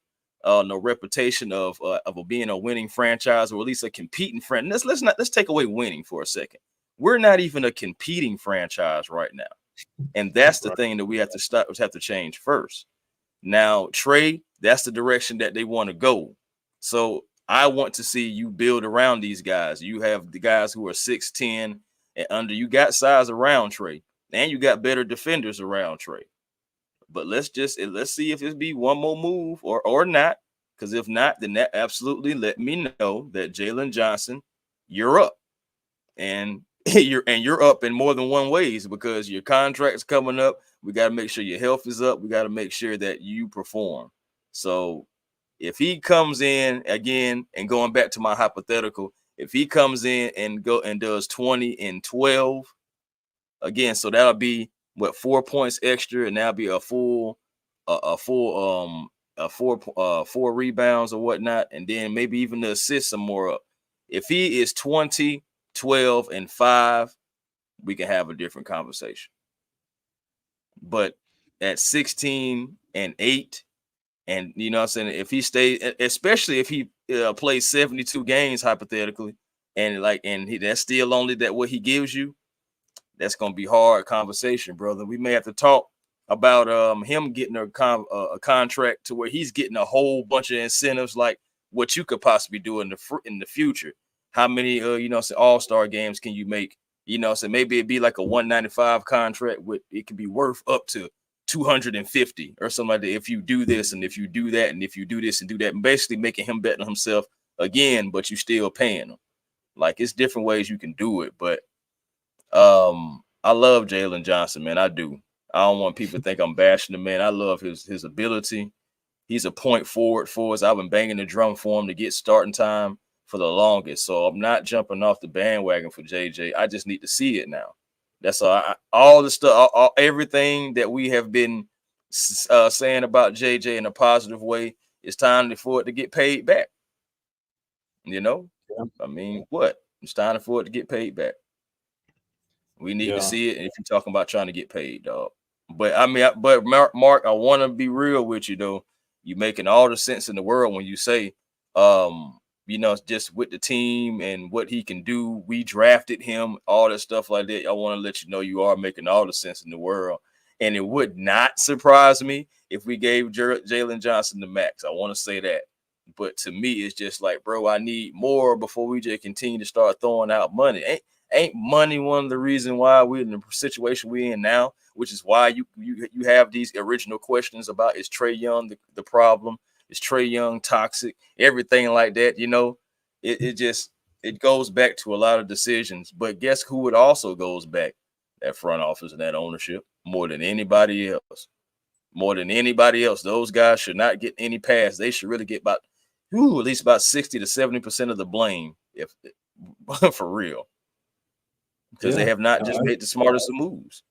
reputation of being a winning franchise, or at least a competing franchise. Let's take away winning for a second. We're not even a competing franchise right now, and that's the Right. thing that we have to change first. Now, Trae, that's the direction that they want to go. So I want to see you build around these guys. You have the guys who are 6'10" and under. You got size around Trae, and you got better defenders around Trae. But let's see if it be one more move or not. Because if not, then that absolutely let me know that Jalen Johnson, you're up. And you're up in more than one ways, because your contract's coming up. We got to make sure your health is up. We got to make sure that you perform. So if he comes in again, and going back to my hypothetical, if he comes in and does 20 and 12 again, so that'll be what, 4 points extra, and that'll be a full four rebounds or whatnot, and then maybe even the assists some more up. If he is 20, 12, and 5, we can have a different conversation. But at 16 and 8, and what I'm saying, if he stays, especially if he plays 72 games hypothetically, and that's still only that what he gives you, that's gonna be hard conversation, brother. We may have to talk about him getting a contract to where he's getting a whole bunch of incentives, like what you could possibly do in the future. How many all-star games can you make? So maybe it'd be like a 195 contract with, it could be worth up to 250 or something like that if you do this and if you do that and if you do this and do that, and basically making him bet on himself again, but you still paying him. Like, it's different ways you can do it, but I love Jalen Johnson, man. I do. I don't want people to think I'm bashing the man. I love his ability. He's a point forward for us. I've been banging the drum for him to get starting time for the longest. So I'm not jumping off the bandwagon for JJ. I just need to see it now. That's all the stuff, everything that we have been saying about JJ in a positive way. It's time for it to get paid back. Yeah. I mean, what? It's time for it to get paid back. We need to Yeah. see it. And if you're talking about trying to get paid, dog. But I mean, but Mark, I want to be real with you though. You making all the sense in the world when you say just with the team and what he can do. We drafted him, all that stuff like that. I want to let you know you are making all the sense in the world. And it would not surprise me if we gave Jalen Johnson the max. I want to say that. But to me, it's just like, bro, I need more before we just continue to start throwing out money. Ain't money one of the reasons why we're in the situation we're in now, which is why you have these original questions about, is Trae Young the problem? Is Trae Young toxic? Everything like that, it goes back to a lot of decisions. But guess who it also goes back? That front office and that ownership more than anybody else. More than anybody else. Those guys should not get any pass. They should really get at least about 60 to 70% of the blame, if for real. Because they have not just made the smartest of moves.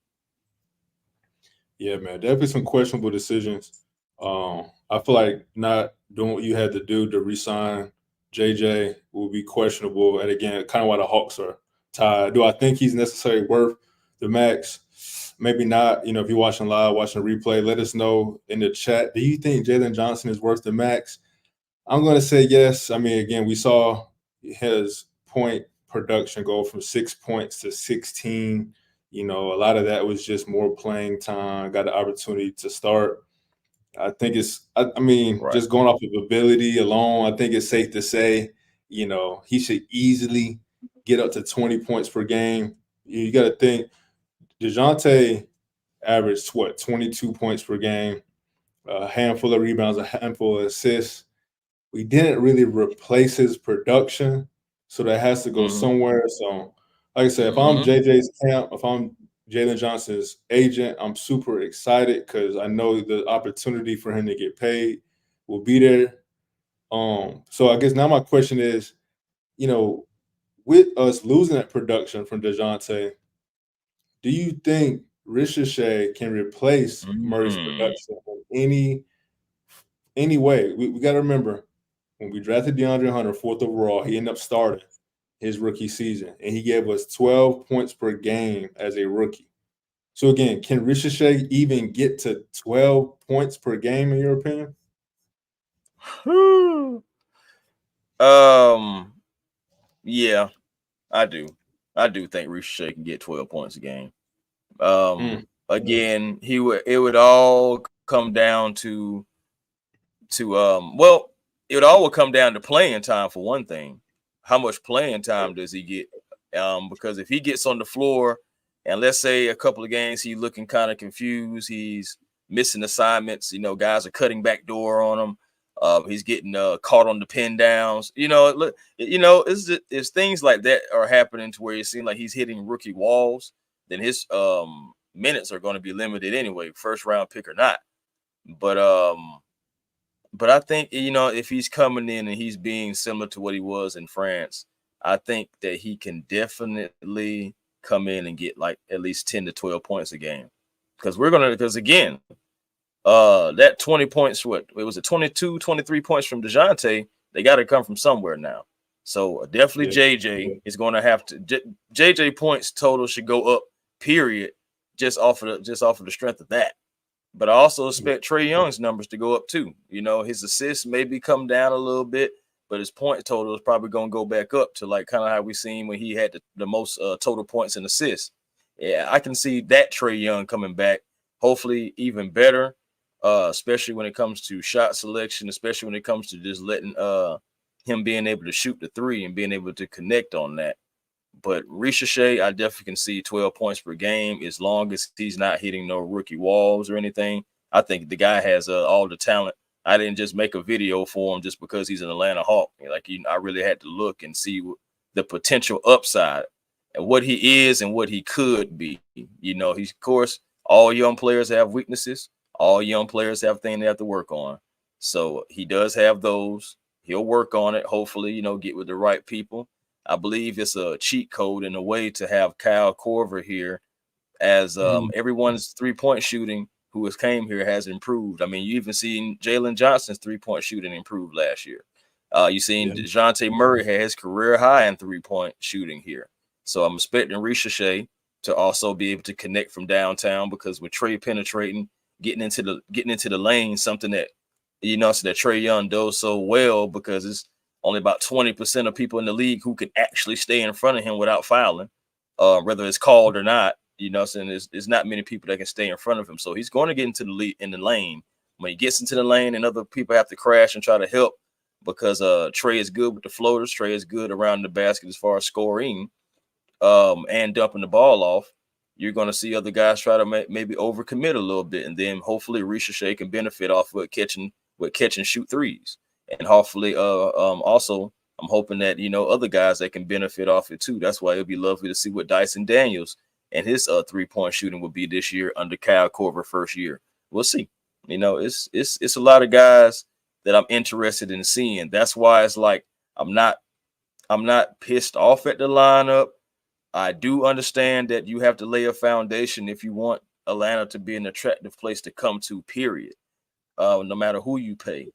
Yeah, man, definitely some questionable decisions. I feel like not doing what you had to do to re-sign JJ will be questionable. And again, kind of why the Hawks are tied. Do I think he's necessarily worth the max? Maybe not. If you're watching live, watching replay, let us know in the chat. Do you think Jalen Johnson is worth the max? I'm going to say yes. I mean, again, we saw his point production go from 6 points to 16. A lot of that was just more playing time, got the opportunity to start. I think Right. just going off of ability alone, I think it's safe to say, he should easily get up to 20 points per game. You got to think Dejounte averaged 22 points per game, a handful of rebounds, a handful of assists. We didn't really replace his production, so that has to go somewhere. So, like I said, if I'm JJ's camp, if I'm Jalen Johnson's agent, I'm super excited because I know the opportunity for him to get paid will be there. So I guess now my question is, with us losing that production from Dejounte, do you think Ricochet can replace Murray's production in any way? We got to remember, when we drafted DeAndre Hunter 4th overall, he ended up starting his rookie season, and he gave us 12 points per game as a rookie. So again, can Ricochet even get to 12 points per game in your opinion? Yeah, I do. I do think Ricochet can get 12 points a game. Again, it would all come down to it would all come down to playing time for one thing. How much playing time does he get? Because if he gets on the floor and let's say a couple of games he's looking kind of confused, he's missing assignments, guys are cutting back door on him. He's getting caught on the pin downs. It's things like that are happening to where it seems like he's hitting rookie walls. Then his minutes are going to be limited anyway, first round pick or not. But I think if he's coming in and he's being similar to what he was in France, I think that he can definitely come in and get like at least 10 to 12 points a game. Because again, that 20 points, it was 22, 23 points from Dejounte, they got to come from somewhere now. So definitely JJ is going to have to JJ points total should go up, period, just off of the strength of that. But I also expect Trae Young's numbers to go up too. His assists maybe come down a little bit, but his point total is probably going to go back up to like kind of how we seen when he had the most total points and assists. Yeah, I can see that Trae Young coming back, hopefully even better, especially when it comes to shot selection, especially when it comes to just letting him being able to shoot the three and being able to connect on that. But Ricochet, I definitely can see 12 points per game as long as he's not hitting no rookie walls or anything. I think the guy has all the talent. I didn't just make a video for him just because he's an Atlanta Hawk. I really had to look and see the potential upside and what he is and what he could be. He's, of course, all young players have weaknesses. All young players have things they have to work on. So he does have those. He'll work on it, hopefully, get with the right people. I believe it's a cheat code in a way to have Kyle Korver here as everyone's 3-point shooting who has came here has improved. I mean, you even seen Jalen Johnson's 3-point shooting improve last year. You seen Dejounte Murray had his career high in 3-point shooting here. So I'm expecting Ricochet to also be able to connect from downtown because with Trae penetrating, getting into the lane, something that so that Trae Young does so well because only about 20% of people in the league who can actually stay in front of him without fouling, whether it's called or not. You know, saying there's not many people that can stay in front of him. So he's going to get into the lead in the lane. When he gets into the lane and other people have to crash and try to help because Trey is good with the floaters. Trey is good around the basket as far as scoring and dumping the ball off. You're going to see other guys try to maybe overcommit a little bit, and then hopefully Ricochet can benefit off of catch and shoot threes, and hopefully also I'm hoping that other guys that can benefit off it too. That's why it'd be lovely to see what Dyson Daniels and his 3-point shooting will be this year under Kyle Korver first year. We'll see. It's a lot of guys that I'm interested in seeing. That's why it's like I'm not pissed off at the lineup. I do understand that you have to lay a foundation if you want Atlanta to be an attractive place to come to, period. No matter who you pay,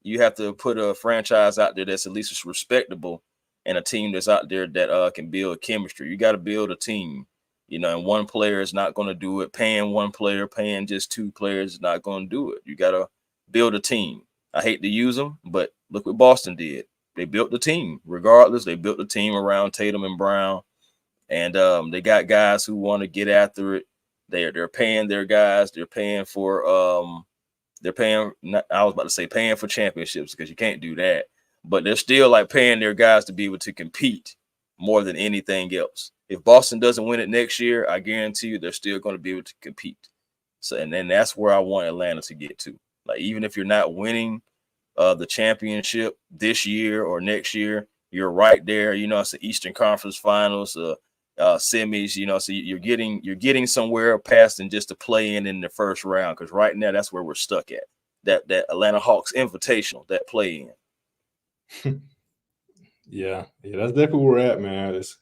you have to put a franchise out there that's at least respectable and a team that's out there that can build chemistry. You got to build a team, and one player is not going to do it. Paying one player, paying just two players is not going to do it. You got to build a team. I hate to use them, but look what Boston did. They built the team. Regardless, they built the team around Tatum and Brown. And they got guys who want to get after it. They're paying their guys. They're paying for I was about to say paying for championships because you can't do that. But they're still like paying their guys to be able to compete more than anything else. If Boston doesn't win it next year, I guarantee you they're still going to be able to compete. So and then that's where I want Atlanta to get to. Like even if you're not winning the championship this year or next year, you're right there. It's the Eastern Conference Finals. Semis, so you're getting somewhere past than just to play in the first round, because right now that's where we're stuck at, that Atlanta Hawks Invitational, that play in. Yeah, that's definitely where we're at, man. It's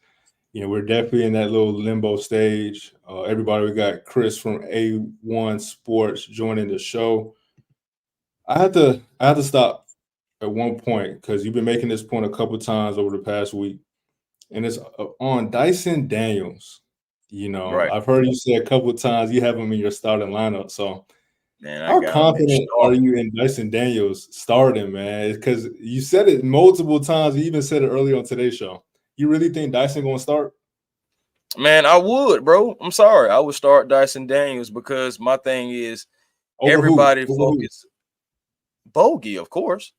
we're definitely in that little limbo stage. Everybody, we got Chris from A1 Sports joining the show. I had to stop at one point because you've been making this point a couple times over the past week. And it's on Dyson Daniels. right. I've heard you say a couple of times you have him in your starting lineup. So, Man, I how got him confident are you in Dyson Daniels starting, man? Because you said it multiple times. You even said it earlier on today's show. You really think Dyson going to start? Man, I would, bro. I'm sorry. I would start Dyson Daniels because my thing is everybody focus. Bogey, of course.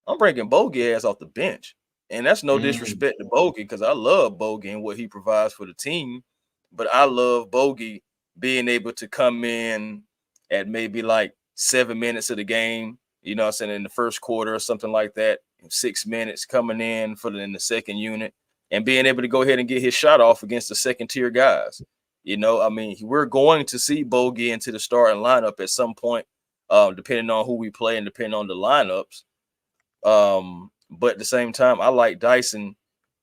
I'm bringing Bogey ass off the bench. And that's no disrespect to Bogey because I love Bogey and what he provides for the team. But I love Bogey being able to come in at maybe like 7 minutes of the game, in the first quarter or something like that, 6 minutes coming in in the second unit and being able to go ahead and get his shot off against the second tier guys. We're going to see Bogey into the starting lineup at some point, depending on who we play and depending on the lineups. But at the same time, I like Dyson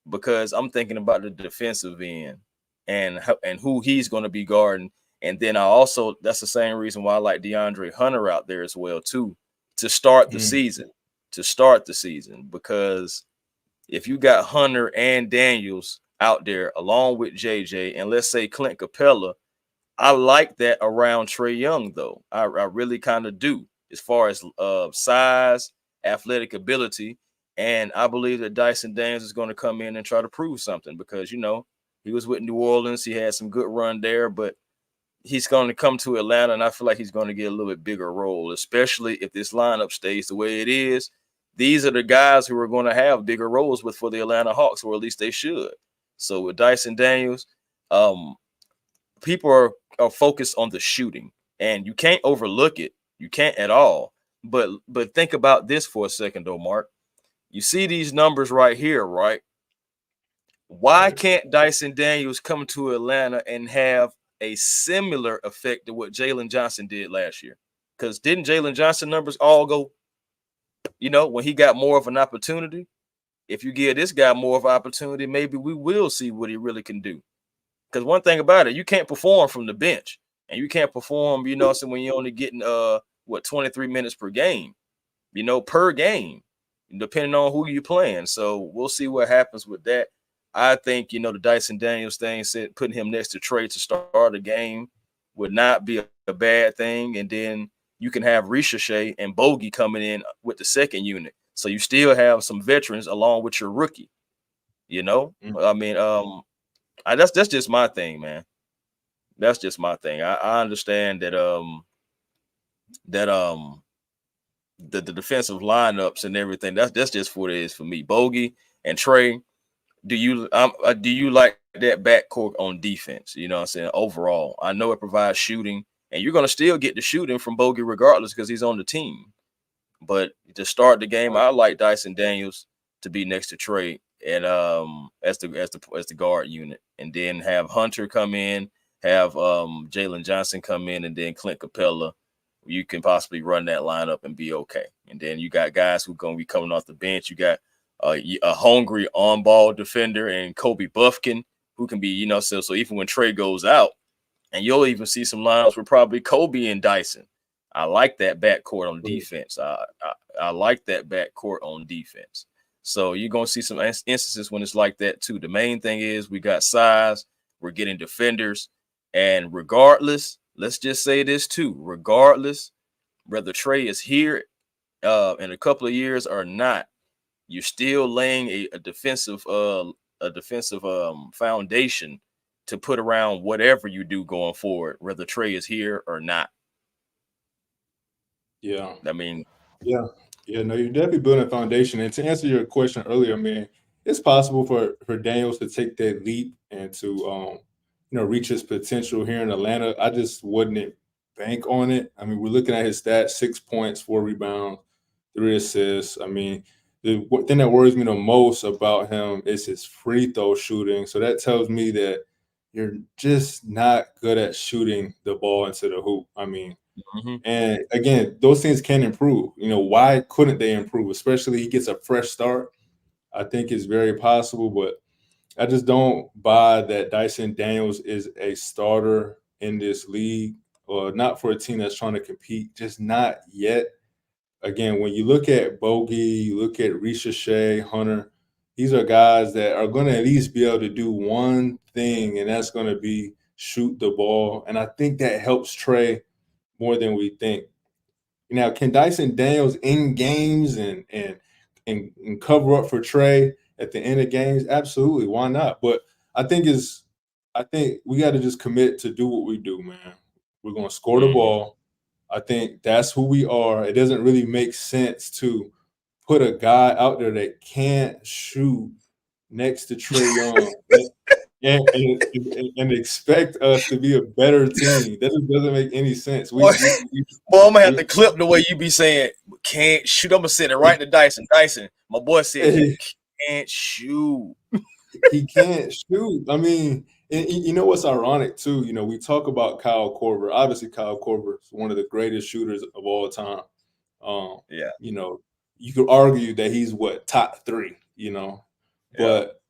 because I'm thinking about the defensive end and who he's going to be guarding. And then that's the same reason why I like DeAndre Hunter out there as well, too, to start the season, because if you got Hunter and Daniels out there along with JJ and let's say Clint Capella, I like that around Trae Young, though. I really kind of do as far as size, athletic ability. And I believe that Dyson Daniels is going to come in and try to prove something because, he was with New Orleans. He had some good run there, but he's going to come to Atlanta, and I feel like he's going to get a little bit bigger role, especially if this lineup stays the way it is. These are the guys who are going to have bigger roles for the Atlanta Hawks, or at least they should. So with Dyson Daniels, people are focused on the shooting, and you can't overlook it. You can't at all. But think about this for a second, though, Mark. You see these numbers right here, right? Why can't Dyson Daniels come to Atlanta and have a similar effect to what Jalen Johnson did last year? Because didn't Jalen Johnson numbers all go, when he got more of an opportunity? If you give this guy more of an opportunity, maybe we will see what he really can do. Because one thing about it, you can't perform from the bench. And you can't perform, when you're only getting 23 minutes per game, per game, depending on who you're playing. So we'll see what happens with that. I think, the Dyson Daniels thing, putting him next to Trey to start a game would not be a bad thing. And then you can have Ricochet and Bogey coming in with the second unit. So you still have some veterans along with your rookie. You know, Mm. I mean, that's just my thing, man. That's just my thing. I understand that the defensive lineups and everything. That's just what it is for me. Bogey and Trey. Do you like that backcourt on defense? You know what I'm saying? Overall, I know it provides shooting, and you're gonna still get the shooting from Bogey regardless because he's on the team. But to start the game, I like Dyson Daniels to be next to Trey and as the guard unit, and then have Hunter come in, have Jalen Johnson come in, and then Clint Capella. You can possibly run that lineup and be okay. And then you got guys who are going to be coming off the bench. You got a hungry on-ball defender and Kobe Buffkin who can be, so even when Trey goes out, and you'll even see some lineups with probably Kobe and Dyson. I like that backcourt on defense. I like that backcourt on defense. So you're going to see some instances when it's like that too. The main thing is we got size, we're getting defenders, and regardless, let's just say this too, regardless whether Trey is here in a couple of years or not, you're still laying a defensive foundation to put around whatever you do going forward, whether Trey is here or not. Yeah. I mean, Yeah. Yeah. No, you're definitely building a foundation. And to answer your question earlier, man, it's possible for Daniels to take that leap and to reach his potential here in Atlanta. I just wouldn't bank on it. I mean, we're looking at his stats: 6 points, 4 rebounds, 3 assists. I mean, the thing that worries me the most about him is his free throw shooting. So that tells me that you're just not good at shooting the ball into the hoop. I mean, mhm. and again, those things can improve. Why couldn't they improve? Especially he gets a fresh start. I think it's very possible, but I just don't buy that Dyson Daniels is a starter in this league, or not for a team that's trying to compete. Just not yet. Again, when you look at Bogey, you look at Risha Shea, Hunter, these are guys that are going to at least be able to do one thing, and that's going to be shoot the ball. And I think that helps Trey more than we think. Now, can Dyson Daniels in games and cover up for Trey at the end of games? Absolutely, why not? But I think we got to just commit to do what we do, man. We're going to score the Mhm. ball. I think that's who we are. It doesn't really make sense to put a guy out there that can't shoot next to Trey Young and expect us to be a better team. That just doesn't make any sense. Boy, boy, I'm gonna have We to clip the way you be saying can't shoot. I'm gonna send it right to Dyson. Dyson, my boy said you can't shoot. he can't shoot. I mean, and you know what's ironic too? We talk about Kyle Korver. Obviously, Kyle Korver is one of the greatest shooters of all time. Um, Yeah, you know, you could argue that he's what, top three. yeah. But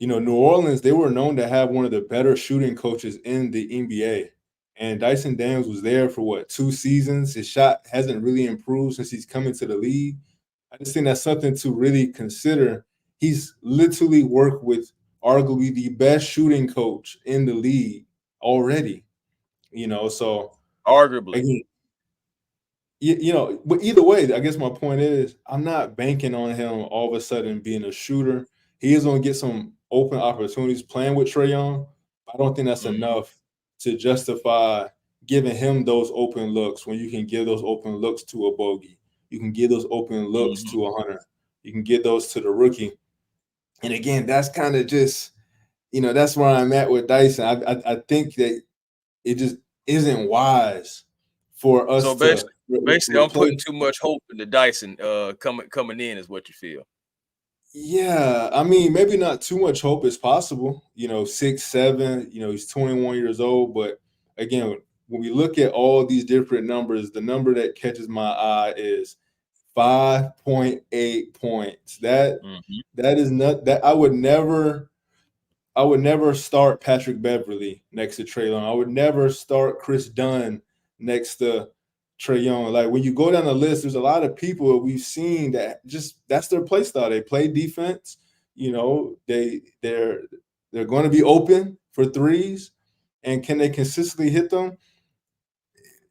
New Orleans, they were known to have one of the better shooting coaches in the NBA. And Dyson Daniels was there for what, 2 seasons? His shot hasn't really improved since he's come into the league. I just think that's something to really consider. He's literally worked with arguably the best shooting coach in the league already. So Arguably. again, but either way, I guess my point is I'm not banking on him all of a sudden being a shooter. He is going to get some open opportunities playing with Trae Young. I don't think that's Mhm. enough to justify giving him those open looks when you can give those open looks to a bogey. You can give those open looks Mhm. to a Hunter. You can get those to the rookie. And again, that's kind of just, that's where I'm at with Dyson. I think that it just isn't wise for So us to basically, I'm putting replace. too much hope in the Dyson coming in, is what you feel. Yeah, I mean, maybe not too much hope is possible. 6'7", he's 21 years old. But again, when we look at all these different numbers, the number that catches my eye is 5.8 points. Mhm. That is not that I would never start Patrick Beverly next to Trae Young. I would never start Chris Dunn next to Trae Young. Like when you go down the list, there's a lot of people that we've seen that just that's their play style. They play defense. They're going to be open for threes, and can they consistently hit them?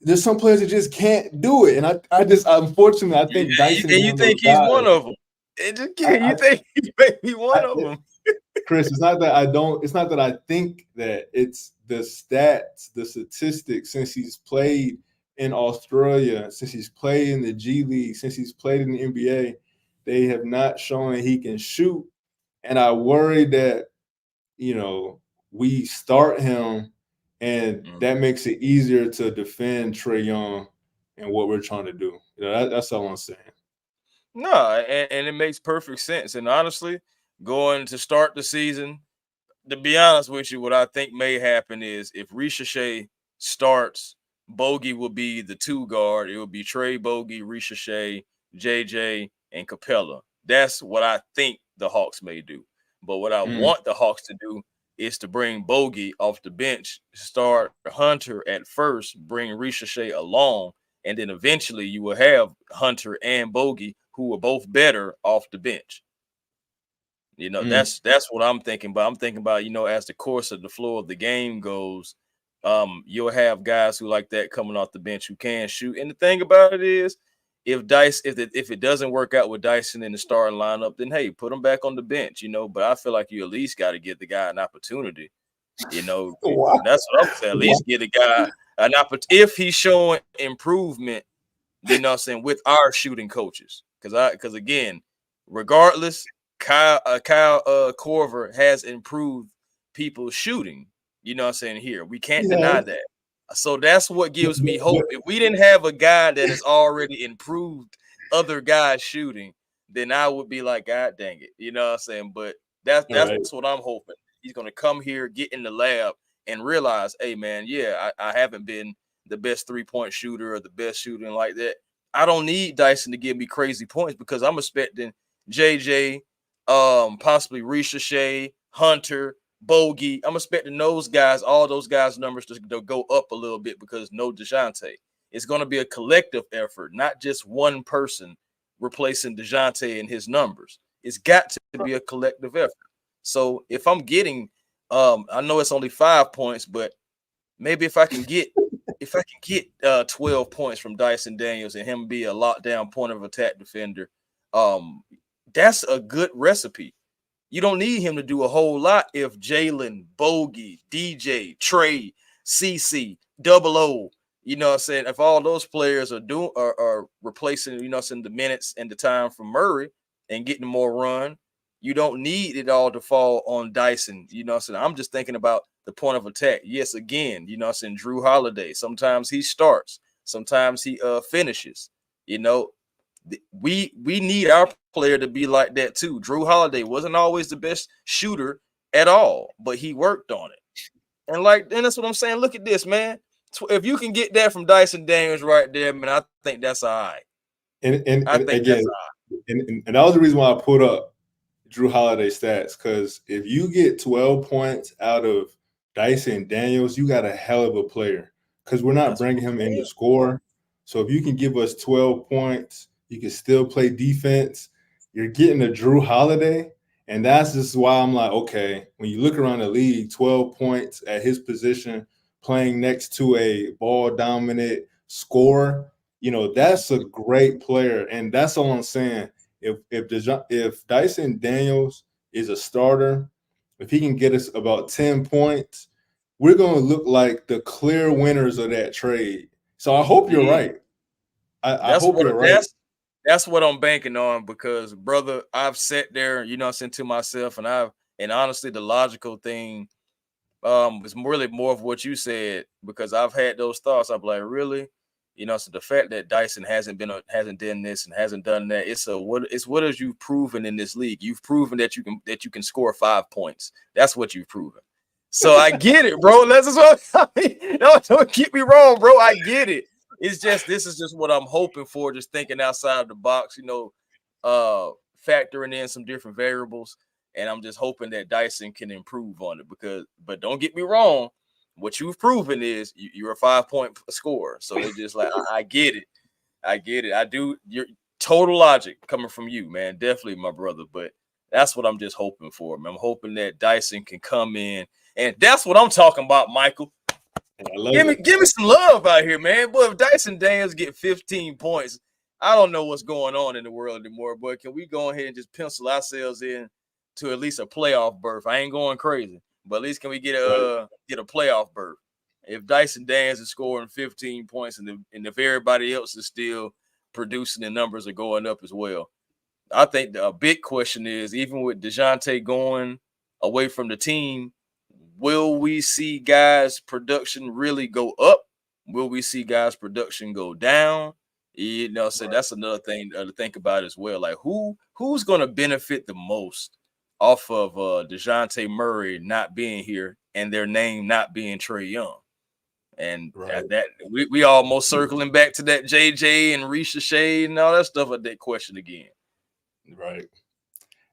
there's some players that just can't do it. And I just unfortunately I think Dyson is And you one of those think he's guys. one of them. And just can't. I, You think he may be one of I, them. Chris, it's not that I don't. It's not that I think that. It's the stats, the statistics. Since he's played in Australia, since he's played in the G League, since he's played in the NBA, they have not shown that he can shoot. And I worry that we start him, and that makes it easier to defend Trae Young and what we're trying to do. That's all I'm saying. No, and it makes perfect sense. And honestly, going to start the season, to be honest with you, what I think may happen is if Ricochet starts, Bogey will be the 2 guard. It will be Trey, Bogey, Ricochet, JJ, and Capella. That's what I think the Hawks may do. But what I want the Hawks to do is to bring Bogey off the bench, start Hunter at first, bring Ricochet along, and then eventually you will have Hunter and Bogey, who are both better off the bench. That's what I'm thinking about. I'm thinking about, as the course of the flow of the game goes, you'll have guys who like that coming off the bench who can shoot. And the thing about it is, if it doesn't work out with Dyson in the starting lineup, then hey, put him back on the bench, But I feel like you at least got to give the guy an opportunity. Wow. That's what I'm saying. At least give the guy an opportunity if he's showing improvement. Then I'm saying with our shooting coaches, because again, regardless, Kyle Korver has improved people's shooting. I'm saying here we can't deny that. So that's what gives me hope. If we didn't have a guy that has already improved other guys shooting, then I would be like, God dang it. You know what I'm saying? But that's what I'm hoping. He's going to come here, get in the lab, and realize, hey, man, yeah, I haven't been the best 3-point shooter or the best shooting like that. I don't need Dyson to give me crazy points because I'm expecting JJ, possibly Ricochet, Hunter, Bogey. I'm expecting those guys, all those guys' numbers to go up a little bit because no Dejounte. It's going to be a collective effort, not just one person replacing Dejounte and his numbers. It's got to be a collective effort. So if I'm getting, I know it's only 5 points, but maybe if I can get 12 points from Dyson Daniels and him be a lockdown point of attack defender, that's a good recipe. You don't need him to do a whole lot if Jalen, Bogey, DJ, Trey, CC, Double O, what I'm saying, if all those players are replacing, the minutes and the time from Murray and getting more run, you don't need it all to fall on Dyson. I'm just thinking about the point of attack. Yes, again, Drew Holiday. Sometimes he starts, sometimes he finishes. We need our player to be like that too. Drew Holiday wasn't always the best shooter at all, but he worked on it. And that's what I'm saying. Look at this, man. If you can get that from Dyson Daniels right there, man, I think that's all right. And again, and that was the reason why I put up Drew Holiday stats, because if you get 12 points out of Dyson Daniels, you got a hell of a player, because we're not bringing him in to score. So if you can give us 12 points, you can still play defense. You're getting a Drew Holiday, and that's just why I'm like, okay, when you look around the league, 12 points at his position, playing next to a ball-dominant scorer, that's a great player, and that's all I'm saying. If Dyson Daniels is a starter, if he can get us about 10 points, we're going to look like the clear winners of that trade. So I hope you're right. I hope you're right. That's what I'm banking on, because, brother, I've sat there, saying to myself, and honestly, the logical thing is really more of what you said, because I've had those thoughts. I'm like, really? So the fact that Dyson hasn't done this and hasn't done that, it's what have you proven in this league? You've proven that you can score 5 points. That's what you've proven. So I get it, bro. That's what I mean. Don't get me wrong, bro. I get it. It's just, this is just what I'm hoping for, just thinking outside of the box, factoring in some different variables. And I'm just hoping that Dyson can improve on it, but don't get me wrong, what you've proven is you're a 5-point scorer. So it's just like, I get it. I do. Your total logic coming from you, man. Definitely, my brother. But that's what I'm just hoping for, man. I'm hoping that Dyson can come in, and that's what I'm talking about, Michael. I love Give it. me some love out here, man. Boy, if Dyson Daniels get 15 points, I don't know what's going on in the world anymore. But can we go ahead and just pencil ourselves in to at least a playoff berth? I ain't going crazy, but at least can we get a playoff berth? If Dyson Daniels is scoring 15 points and if everybody else is still producing, the numbers are going up as well. I think the big question is, even with Dejounte going away from the team, will we see guys' production really go up? Will we see guys' production go down? You know, so that's another thing to think about as well. Like who's going to benefit the most off of Dejounte Murray not being here and their name not being Trae Young? And that we almost circling back to that JJ and Risha Shade and all that stuff at that question again. Right.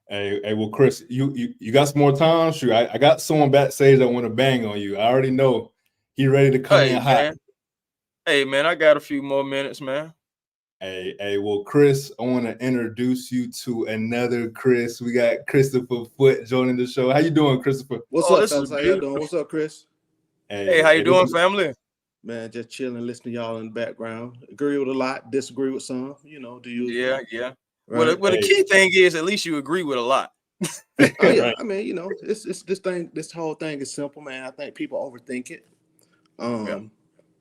Hey, well, Chris, you got some more time? Shoot, I got someone backstage that want to bang on you. I already know he ready to come in hot. Hey, man, I got a few more minutes, man. Hey, well, Chris, I want to introduce you to another Chris. We got Christopher Foote joining the show. How you doing, Christopher? What's up, fellas? How y'all doing? What's up, Chris? Hey, how you doing, family? Man, just chilling, listening to y'all in the background. Agree with a lot, disagree with some. You know, do you? Yeah. Right? Well, the key thing is at least you agree with a lot. Oh, yeah. Right. I mean, you know, it's this whole thing is simple, man. I think people overthink it.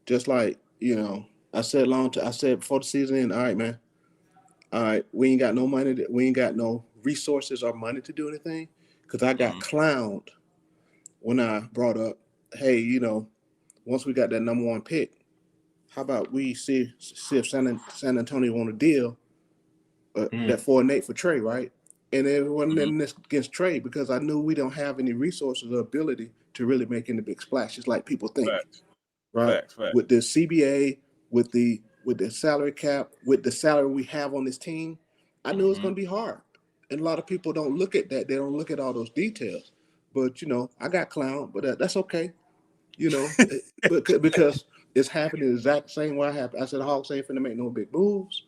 Just like, you know, I said before the season ended, all right, man. All right, we ain't got no money. We ain't got no resources or money to do anything. Because I got clowned when I brought up, hey, you know, once we got that number 1 pick, how about we see if San Antonio want a deal that 4 and 8 for Trae, right? And it wasn't against Trae because I knew we don't have any resources or ability to really make any big splashes like people think, right? Facts. With the CBA, with the salary cap, with the salary we have on this team, I knew it was going to be hard. And a lot of people don't look at that. They don't look at all those details. But, you know, I got clowned, but that's okay. You know, because it's happening the exact same way I happened. I said the Hawks ain't finna make no big moves.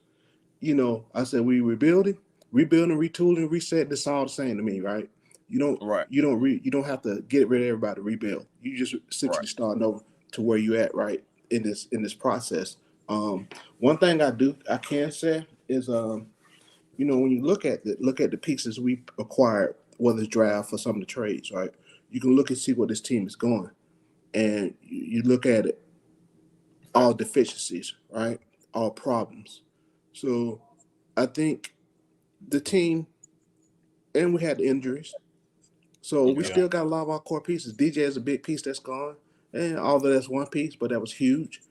You know, I said we rebuilding, retooling, reset. This all the same to me, right? You don't have to get rid of everybody to rebuild. You just essentially starting over to where you at, right? In this process. One thing I can say is you know, when you look at the pieces we acquired, whether it's draft or some of the trades, right? You can look and see where this team is going. And you look at it, all deficiencies, right? All problems. So I think the team, and we had the injuries. So we still got a lot of our core pieces. DJ is a big piece that's gone. And although that's one piece, but that was huge.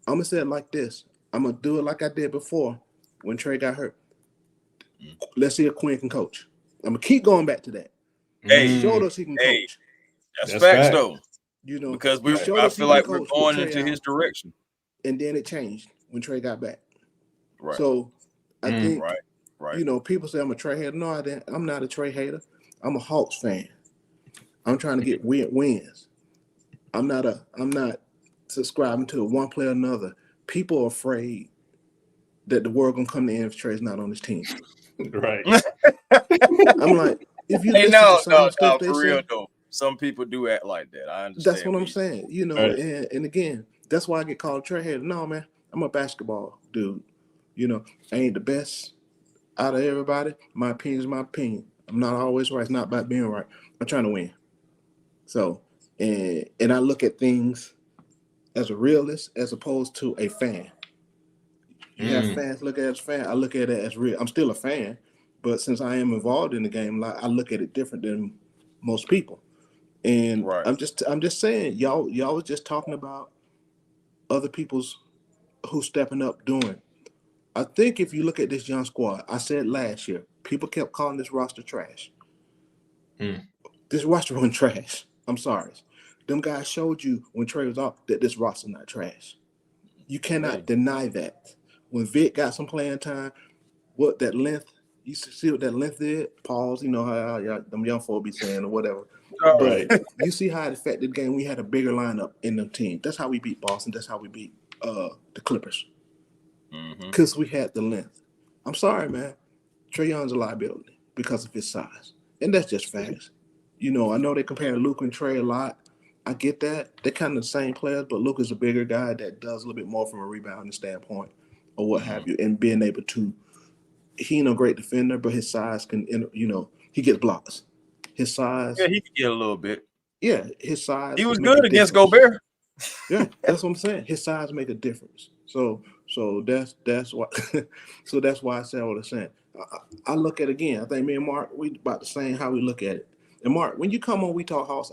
I'm going to say it like this. I'm going to do it like I did before when Trae got hurt. Let's see if Quinn can coach. I'm going to keep going back to that. He showed us he can coach. That's facts, though. You know, because I feel like we're going into his direction. And then it changed when Trae got back. Right. So I think, you know, people say I'm a Trae hater. No, I'm not a Trae hater. I'm a Hawks fan. I'm trying to get wins. I'm not subscribing to one player or another. People are afraid that the world gonna come to end if Trae's not on this team. Right. I'm like, if you listen to some stuff they for say, real though. Some people do act like that. I understand. That's what I'm saying. You know, and again, that's why I get called a Trae hater. No, man, I'm a basketball dude. You know, I ain't the best out of everybody. My opinion is my opinion. I'm not always right. It's not about being right. I'm trying to win. So, and I look at things as a realist as opposed to a fan. You have fans look at it as fan. I look at it as real. I'm still a fan, but since I am involved in the game, I look at it different than most people. And I'm just saying, y'all was just talking about other people's who's stepping up doing. I think if you look at this young squad, I said last year, people kept calling this roster trash. This roster wasn't trash. I'm sorry. Them guys showed you when Trae was off that this roster not trash. You cannot deny that. When Vic got some playing time, what that length, you see what that length did? Pause, you know how them young folk be saying or whatever. But you see how it affected the game. We had a bigger lineup in the team. That's how we beat Boston. That's how we beat the Clippers. Because we had the length. I'm sorry, man. Trae Young's a liability because of his size. And that's just facts. You know, I know they compare Luke and Trae a lot. I get that. They're kind of the same players, but Luka's a bigger guy that does a little bit more from a rebounding standpoint or what have you, and being able to. He ain't a great defender, but his size can, he gets blocks. His size, Yeah, he could get a little bit. yeah, his size. He was make good a against difference. Gobert. Yeah, that's what I'm saying. His size make a difference. So that's why. So that's why I said what I'm saying. I look at it again. I think me and Mark we about the same how we look at it. And Mark, when you come on, we talk Hawks.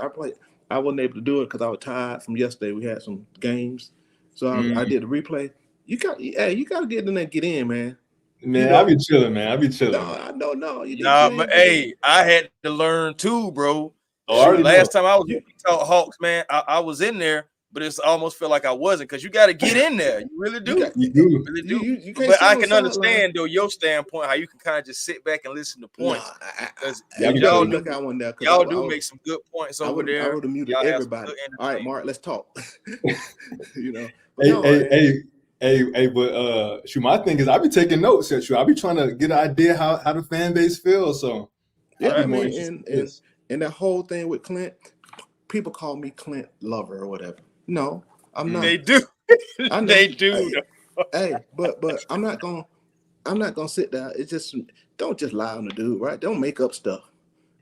I wasn't able to do it because I was tired from yesterday. We had some games, so I did the replay. You got to get in there, get in, man. Man, I be chilling, man. I be chilling. No. You But hey, I had to learn too, bro. Last time I was we talk Hawks, man, I was in there, but it's almost feel like I wasn't because you got to get in there. You really do. You do. You really do. You can't but sit I on the can sideline. understand though your standpoint how you can kind of just sit back and listen to points. Y'all look at one there. Y'all do make some good points over there. I would have muted everybody. All right, Mark, let's talk. But shoot, my thing is I be taking notes. Shoot, I be trying to get an idea how the fan base feels. So yeah, I mean, and that whole thing with Clint, people call me Clint lover or whatever. No, I'm not. They do. I know. They do. But I'm not gonna sit there. It's just don't just lie on the dude, right? Don't make up stuff.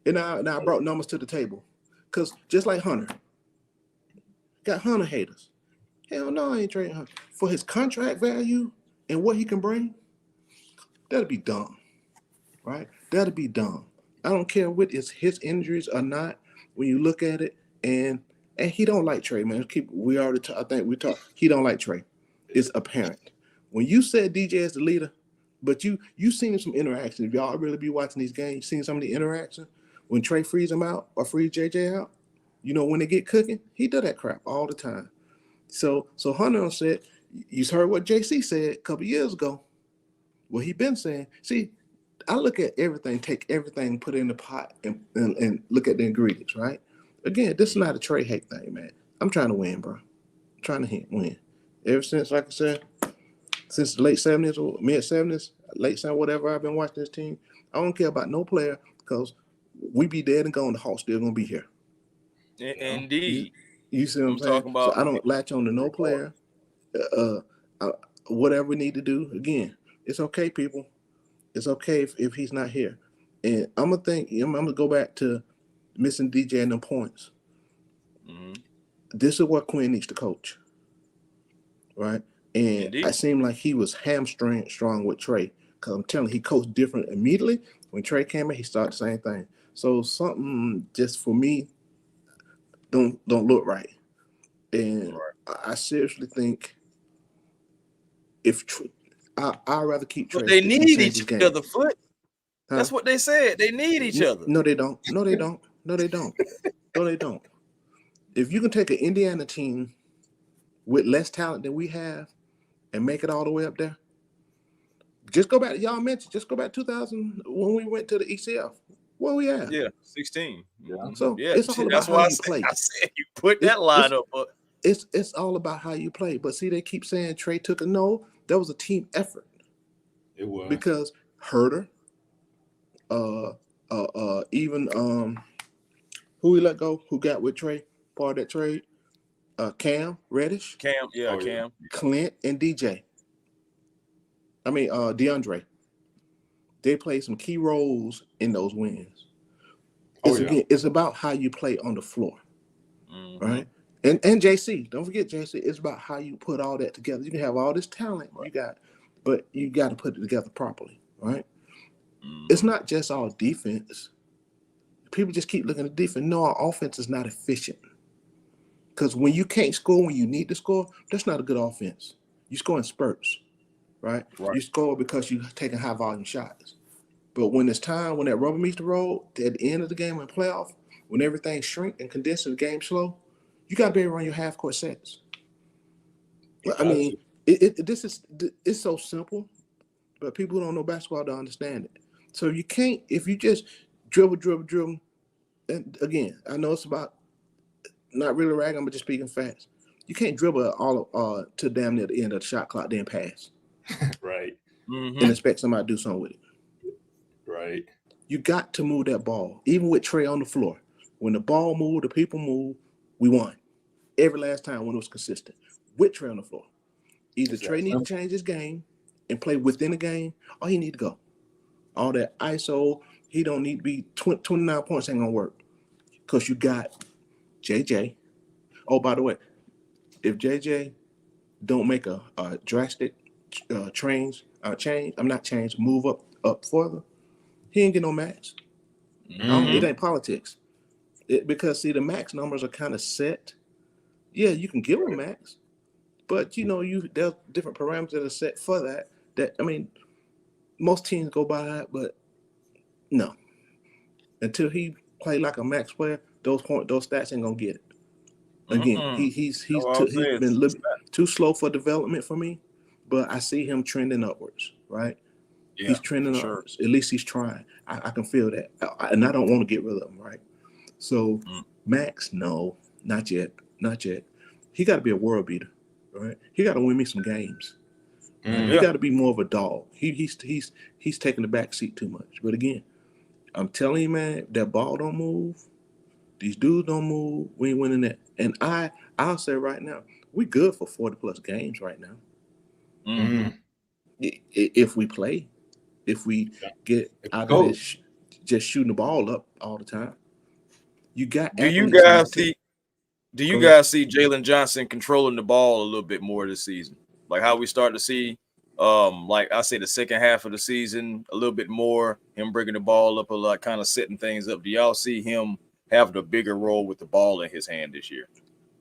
And I brought numbers to the table, cause just like Hunter, got Hunter haters. Hell no, I ain't trading Hunter for his contract value and what he can bring. That'd be dumb, right? That'd be dumb. I don't care what is his injuries or not. When you look at it, and he don't like Trey, man. I think we talked. He don't like Trey. It's apparent. When you said DJ is the leader, but you seen some interactions. If y'all really be watching these games, you seen some of the interactions when Trey frees him out or frees JJ out. You know when they get cooking, he do that crap all the time. So Hunter said, you heard what JC said a couple years ago. What he been saying. See, I look at everything, take everything, put it in the pot, and look at the ingredients, right? Again, this is not a Trey hate thing, man. I'm trying to win, bro. I'm trying to win. Ever since, like I said, since the late 70s or mid 70s, late 70s, whatever, I've been watching this team. I don't care about no player because we be dead and gone. The Hawks still gonna be here. Indeed. You see what I'm saying? So I don't latch on to no player. Whatever we need to do, again, it's okay, people. It's okay if he's not here. And I'm gonna go back to missing DJ and them points. Mm-hmm. This is what Quinn needs to coach, right? And Indeed. It seemed like he was hamstring strong with Trey because I'm telling you, he coached different immediately. When Trey came in, he started the same thing. So something just for me don't look right. And I seriously think I'd rather keep Trey. But they need each other, Foot. Huh? That's what they said. They need each other. No, they don't. No, they don't. No, they don't. No, they don't. If you can take an Indiana team with less talent than we have and make it all the way up there, just go back. Y'all mentioned, just go back 2000 when we went to the ECF. What we have? Yeah, 16. Yeah. So it's all about how you play. I said you put that line up. It's all about how you play. But see, they keep saying Trey took a no. That was a team effort. It was because Herter, even who we let go, who got with Trey, part of that trade, Cam Reddish, Cam, Clint, and DJ. I mean DeAndre. They played some key roles in those wins. Again, it's about how you play on the floor, right? And JC, don't forget JC. It's about how you put all that together. You can have all this talent you got, but you got to put it together properly, right? It's not just all defense. People just keep looking at defense. No, our offense is not efficient. Because when you can't score when you need to score, that's not a good offense. You score in spurts, right? You score because you're taking high volume shots. But when it's time, when that rubber meets the road, at the end of the game in playoff, when everything shrink and condense and the game slow, you got to be able to run your half court sets. I mean, it's so simple, but people who don't know basketball don't understand it. So you can't, if you just dribble, and again, I know it's about not really ragging, but just speaking facts. You can't dribble all to damn near the end of the shot clock, then pass. Right. And expect somebody to do something with it. Right. You got to move that ball, even with Trey on the floor. When the ball moved, the people move, we won. every last time when it was consistent with Trey on the floor. Either It's that Trey need to simple. change his game and play within the game, or he need to go. All that ISO, he don't need to be 29 points ain't gonna work. Because you got JJ. Oh, by the way, if JJ don't make a drastic change, move up further, he ain't get no max. It ain't politics. Because see, the max numbers are kind of set. Yeah, you can give them max, but there's different parameters that are set for that. That I mean, most teams go by that, but no, until he play like a max player, those stats ain't gonna get it. Again, he's been a little bit too slow for development for me, but I see him trending upwards. Right, Yeah, he's trending upwards. At least he's trying. I can feel that, and I don't want to get rid of him. Right, so Max, no, not yet, not yet. He got to be a world beater. Right, he got to win me some games. Right? He got to be more of a dog. He's taking the back seat too much. But again, I'm telling you, man, that ball don't move. These dudes don't move. We ain't winning that. And I'll say right now, we good for 40 plus games right now. If we play, if we get out of this just shooting the ball up all the time. You got Do you athletes on guys that team. see? Do you guys see Jalen Johnson controlling the ball a little bit more this season? Like how we start to see, like I say, the second half of the season a little bit more. Him bringing the ball up a lot, kind of setting things up. Do y'all see him having a bigger role with the ball in his hand this year?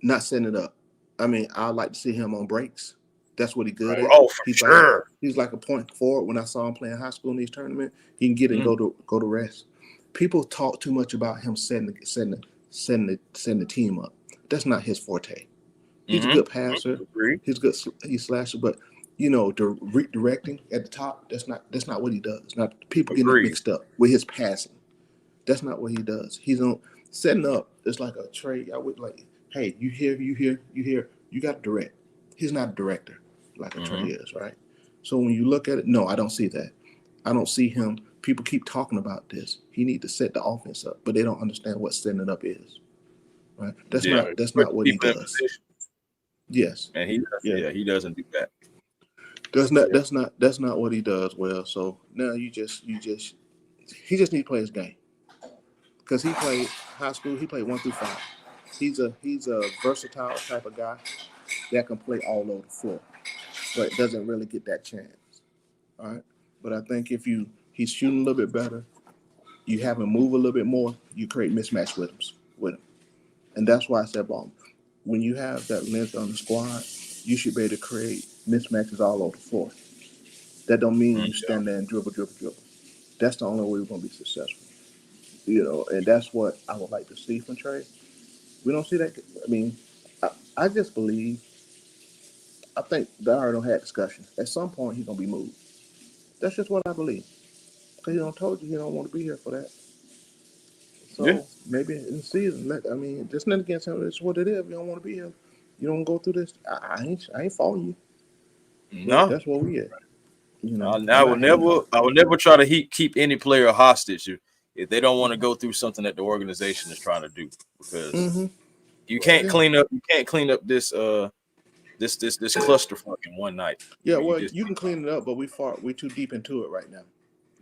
Not setting it up. I mean, I'd like to see him on breaks. That's what he's good at. Oh, for sure. He's like a point forward. When I saw him playing high school in these tournaments, he can get and go to rest. People talk too much about him setting the team up. That's not his forte. He's a good passer. He's good. He's slasher, but directing at the top. That's not what he does. Not people getting it mixed up with his passing. That's not what he does. He's on setting up. It's like a trade. I would like, hey, you hear. You got to direct. He's not a director like a Trey is, right? So when you look at it, no, I don't see that. I don't see him. People keep talking about this. He need to set the offense up, but they don't understand what setting it up is. Right? That's not what he does. Yes. And he doesn't do that. That's not what he does well. So now he just need to play his game. Because he played high school, he played 1 through 5. He's a versatile type of guy that can play all over the floor, but doesn't really get that chance. All right. But I think if he's shooting a little bit better, you have him move a little bit more, you create mismatch with him. And that's why I said, when you have that length on the squad, you should be able to create mismatches all over the floor. That don't mean you stand there and dribble. That's the only way we're going to be successful. And that's what I would like to see from Trey. We don't see that. I mean, I just believe, I think they already had discussions. At some point, he's going to be moved. That's just what I believe. Because he told you he don't want to be here for that. So maybe in the season, just nothing against him. It's what it is. If you don't want to be here, you don't go through this. I ain't following you. No, that's what we at. I will never try to keep any player hostage if they don't want to go through something that the organization is trying to do, because you can't clean up this this clusterfuck in one night. Yeah, you can clean it up, but we're too deep into it right now.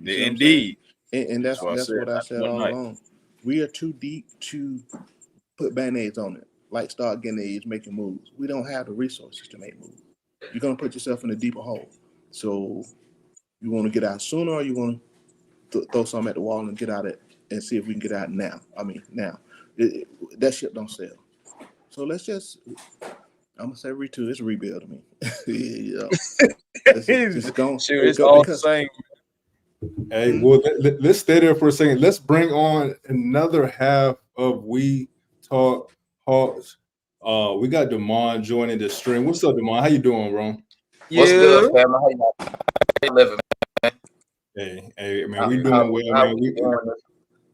Indeed, and that's what I said all along. We are too deep to put band-aids on it, like start getting aids, making moves. We don't have the resources to make moves. You're gonna put yourself in a deeper hole. So you want to get out sooner, or you want to throw something at the wall and get out it and see if we can get out now. Now that ship don't sell. So let's just. I'm gonna say it's a rebuild to me. It's all the same. Hey, well, let's stay there for a second. Let's bring on another half of We Talk Hawks. We got Damon joining the stream. What's up, Damon? How you doing, bro? What's good, fam? How you living, man? Hey, man, we doing well, man. We doing this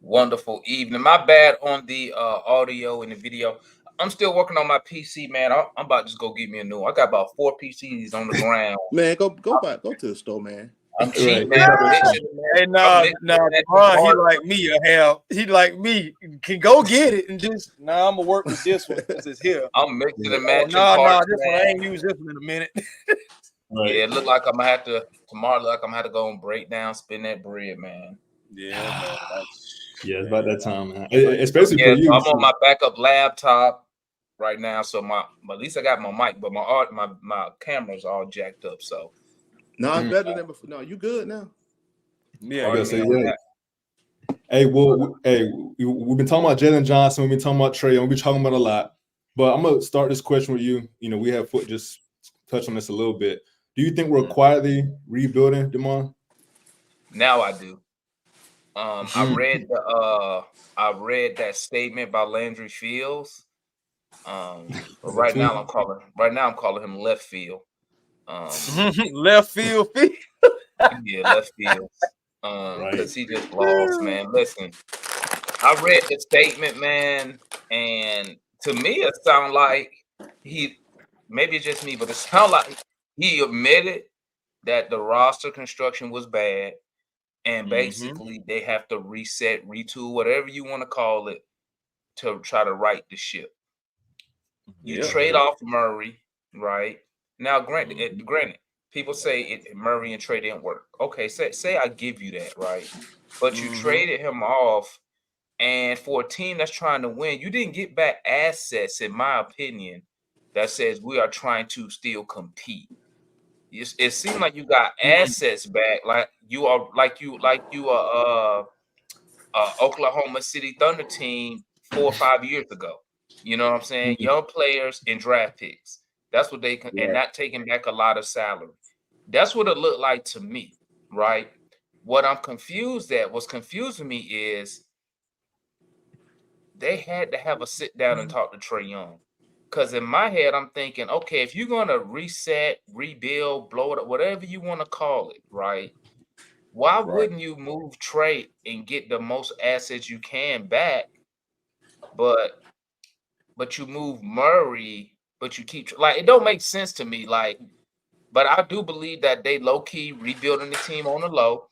wonderful evening. My bad on the audio and the video. I'm still working on my PC, man. I'm about to just go get me a new one. I got about 4 PCs on the ground. Man, go to the store, man. I'm cheap, Right. man. I'm mixing the Hey, match. I'm nah, mixing nah, the match Devon, he hard. like me, he like me, can go get it and just, I'm gonna work with this one since it's here. I'm mixing and Oh, matching parts, this one, I man. ain't used this one in a minute. Right. Yeah, it look like I'm gonna have to tomorrow. Look like I'm gonna have to go and break down, spin that bread, man. Yeah, man. Yeah, it's about that time, man. Especially for Yeah, so you. I'm on my backup laptop right now. So at least I got my mic, but my camera's all jacked up. So No, it's better than before. No, you good now. Yeah, I gotta say, on yeah. that. Hey, we've been talking about Jalen Johnson. We've been talking about Trey. We've been talking about a lot. But I'm gonna start this question with you. You know, we have just touch on this a little bit. Do you think we're quietly rebuilding, Demar? Now I do. I read that statement by Landry Fields. But right now I'm calling him left field. left field. Yeah, left field. Right. Because he just lost, man. Listen, I read the statement, man, and to me it sounded like maybe it's just me, but it sounded like he admitted that the roster construction was bad, and basically they have to reset, retool, whatever you want to call it, to try to right the ship. You trade off Murray, right? Now, granted, people say Murray and Trey didn't work. Okay, say I give you that, right? But you traded him off, and for a team that's trying to win, you didn't get back assets, in my opinion, that says we are trying to still compete. It seemed like you got assets back, like you are Oklahoma City Thunder team 4 or 5 years ago. You know what I'm saying? Young players and draft picks. That's what they can, and not taking back a lot of salary. That's what it looked like to me, right? What what's confusing me is they had to have a sit down and talk to Trey Young. Because in my head, I'm thinking, okay, if you're going to reset, rebuild, blow it up, whatever you want to call it, right? Why wouldn't you move Trey and get the most assets you can back, but you move Murray, but you keep it don't make sense to me. But I do believe that they low key rebuilding the team on the low.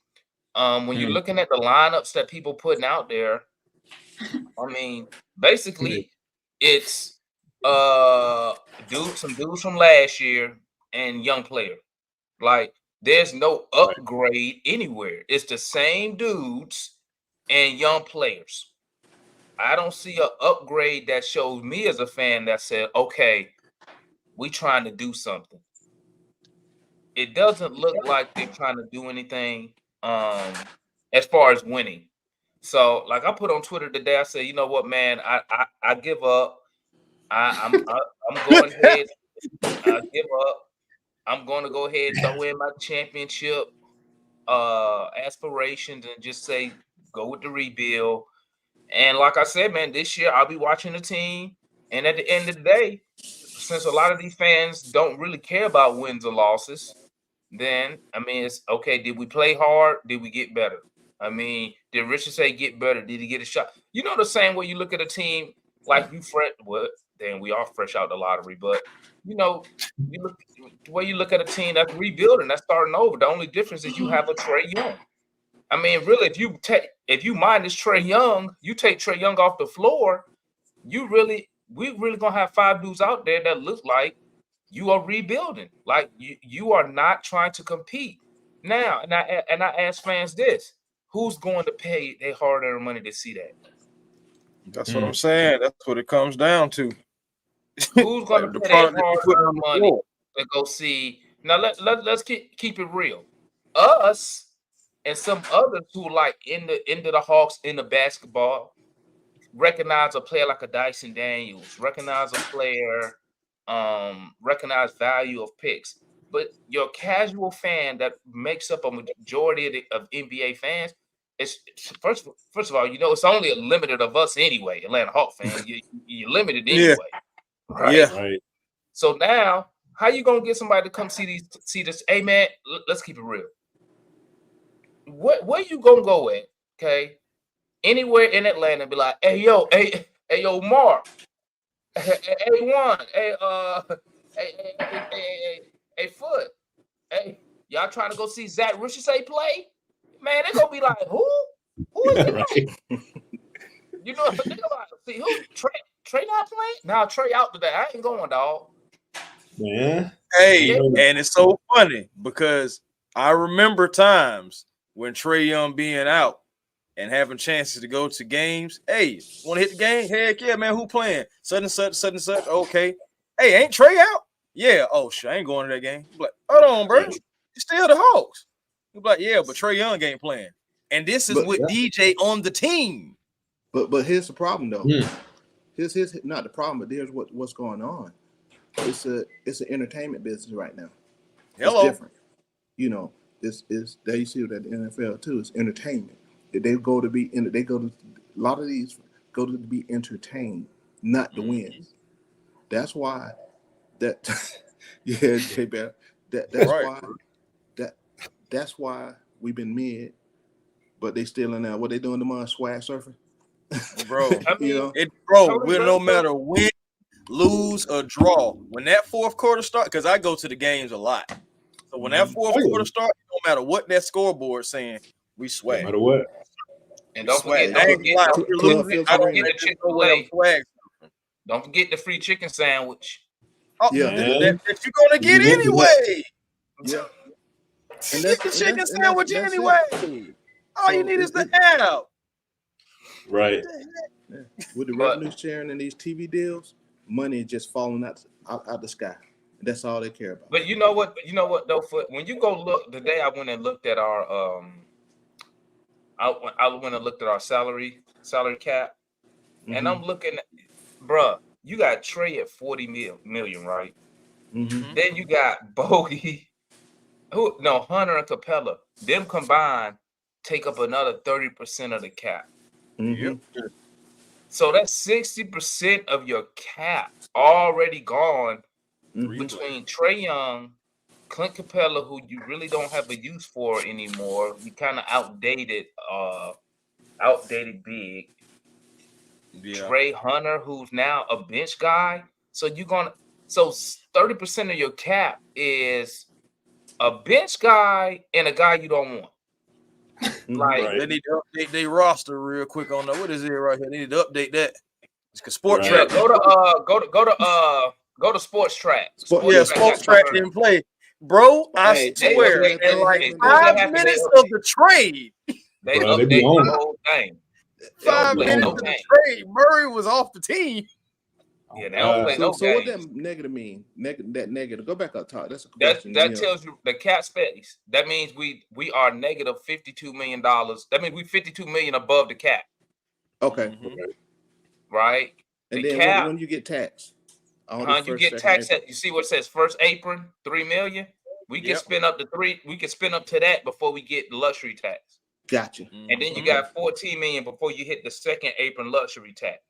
When you're looking at the lineups that people putting out there, I mean, basically it's some dudes from last year and young player. Like there's no upgrade anywhere. It's the same dudes and young players. I don't see an upgrade that shows me as a fan that said, okay, we trying to do something. It doesn't look like they're trying to do anything as far as winning. So, like I put on Twitter today, I said, you know what, man, I give up. I'm going ahead. I give up. I'm going to go ahead and throw in my championship aspirations and just say go with the rebuild. And like I said, man, this year I'll be watching the team. And at the end of the day, since a lot of these fans don't really care about wins or losses, then I mean it's okay. Did we play hard? Did we get better? I mean, did Richard say get better? Did he get a shot? You know, the same way you look at a team like you fresh. Well, then we are fresh out the lottery, but you know, you look the way you look at a team that's rebuilding, that's starting over. The only difference is you have a Trey Young. I mean, really, if you minus Trey Young, you take Trey Young off the floor, we really gonna have 5 dudes out there that look like you are rebuilding. Like you are not trying to compete. Now, and I ask fans this: who's going to pay their hard-earned money to see that? That's what I'm saying. That's what it comes down to. Who's going to the pay their product that you put on hard-earned the money floor. to go see? Now let's keep it real. Us and some others who like into the Hawks in the basketball recognize a player like a Dyson Daniels, recognize a player, recognize value of picks. But your casual fan that makes up a majority of NBA fans, first of all, you know, it's only a limited of us anyway, Atlanta Hawk fans. You're limited anyway, right? Yeah. Right. So now, how you gonna get somebody to come see this? Hey man, let's keep it real. Where you gonna go at? Okay, anywhere in Atlanta, be like, hey yo, Mark, hey Juan, hey Foot, hey Y'all trying to go see Zach Richardson play? Man, they're gonna be like, who? Who is this? Right. You know, they're gonna see who? Trey not playing? Now Trey out today. I ain't going, dog. Man. Hey, Yeah. and it's so funny because I remember times when Trey Young being out and having chances to go to games. Hey, want to hit the game? Heck yeah, man. Who playing? Such and such, such and such. Okay. Hey, ain't Trey out? Yeah. Oh, shit. I ain't going to that game. Like, hold on, bro. You still the Hawks. You're like, yeah, but Trey Young ain't playing. And this is with DJ on the team. But here's the problem though. Mm. Here's not the problem, but there's what's going on. It's an entertainment business right now. Hello. It's different. You know, this is they see it at the NFL too. It's entertainment. They go to be in. They go to a lot of these go to be entertained, not to win. That's why that. Yeah, J-Bear. That's Right. why that's why we've been mid, but they still in there. What they doing tomorrow? Swag surfing, Bro. I mean, you know. Bro, we're no matter win, lose, or draw. When that fourth quarter starts, because I go to the games a lot. So when that fourth quarter starts, no matter what that scoreboard saying, we No swag. matter what. and don't Swag. forget, I ain't lie. Club We're losing. feels I don't arena. think there's no way I'm swag. Don't forget the free chicken sandwich. Oh, Yeah. that you're gonna get You went to anyway. Yeah, and Get the chicken sandwich that's anyway. it. All you So need is the it- app. Right. Yeah. With the But- revenue sharing and these TV deals, money is just falling out the sky. That's all they care about. But you know what? Though, when you go look, the day I went and looked at our I went and looked at our salary cap, and I'm looking at, bruh, you got Trey at 40 million, right? Mm-hmm. Then you got Bogey, Hunter and Capella. Them combined take up another 30% of the cap. Mm-hmm. So that's 60% of your cap already gone Mm-hmm. between Trey Young, Clint Capella, who you really don't have a use for anymore. You kind of outdated big. Yeah. Trey Hunter, who's now a bench guy. So 30% of your cap is a bench guy and a guy you don't want. Like, Right. They need to update their roster real quick on that. What is it right here? They need to update that. It's Sports Right. Track. go to Sports Track. Sports Track didn't play. Bro, I swear, in like 5 minutes of the trade, They Bro, they update be on the it. whole thing. 5 play minutes no of the game. trade, Murray was off the team. Yeah, they don't play no So what games. that negative mean? That negative. Go back up top. That's a That question. tells you the cap space. That means we are negative $52 million. That means we 52 million above the cap, Okay. right? And The then cap, when you get taxed, you get taxed at. You see what it says? First apron, 3 million. We can Yep. spin up to 3. We can spin up to that before we get the luxury tax, Gotcha. and then you got 14 million before you hit the second apron luxury tax.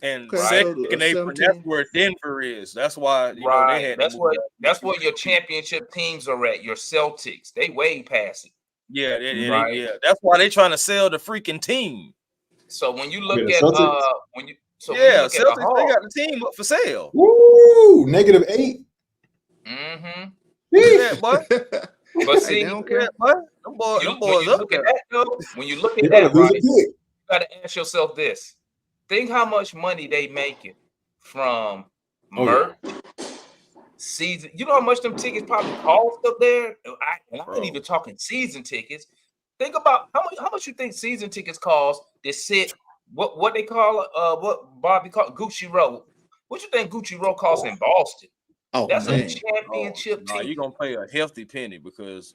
And Okay, second so, apron, 17. that's where Denver is. That's why they had. That's where your championship teams are at. Your Celtics, they way past it. Yeah, Right. yeah. That's why they trying to sell the freaking team. So when you look the at Celtics? when you look Celtics, at the they Hawks, got the team up for sale. Woo! -8. mm-hmm. Yeah, boy. But see, Hey, they don't care. Yeah, boy. Them boys when you up look there. at that though, when you look They at gotta that, lose right, a pick. you got to ask yourself this: think how much money they making from merch, season. You know how much them tickets probably cost up there. I ain't even talking season tickets. Think about how much you think season tickets cost to sit. What they call what Bobby called Gucci Row. What you think Gucci Row costs in Boston? Oh, That's man. a championship Nah, ticket. you're gonna pay a hefty penny because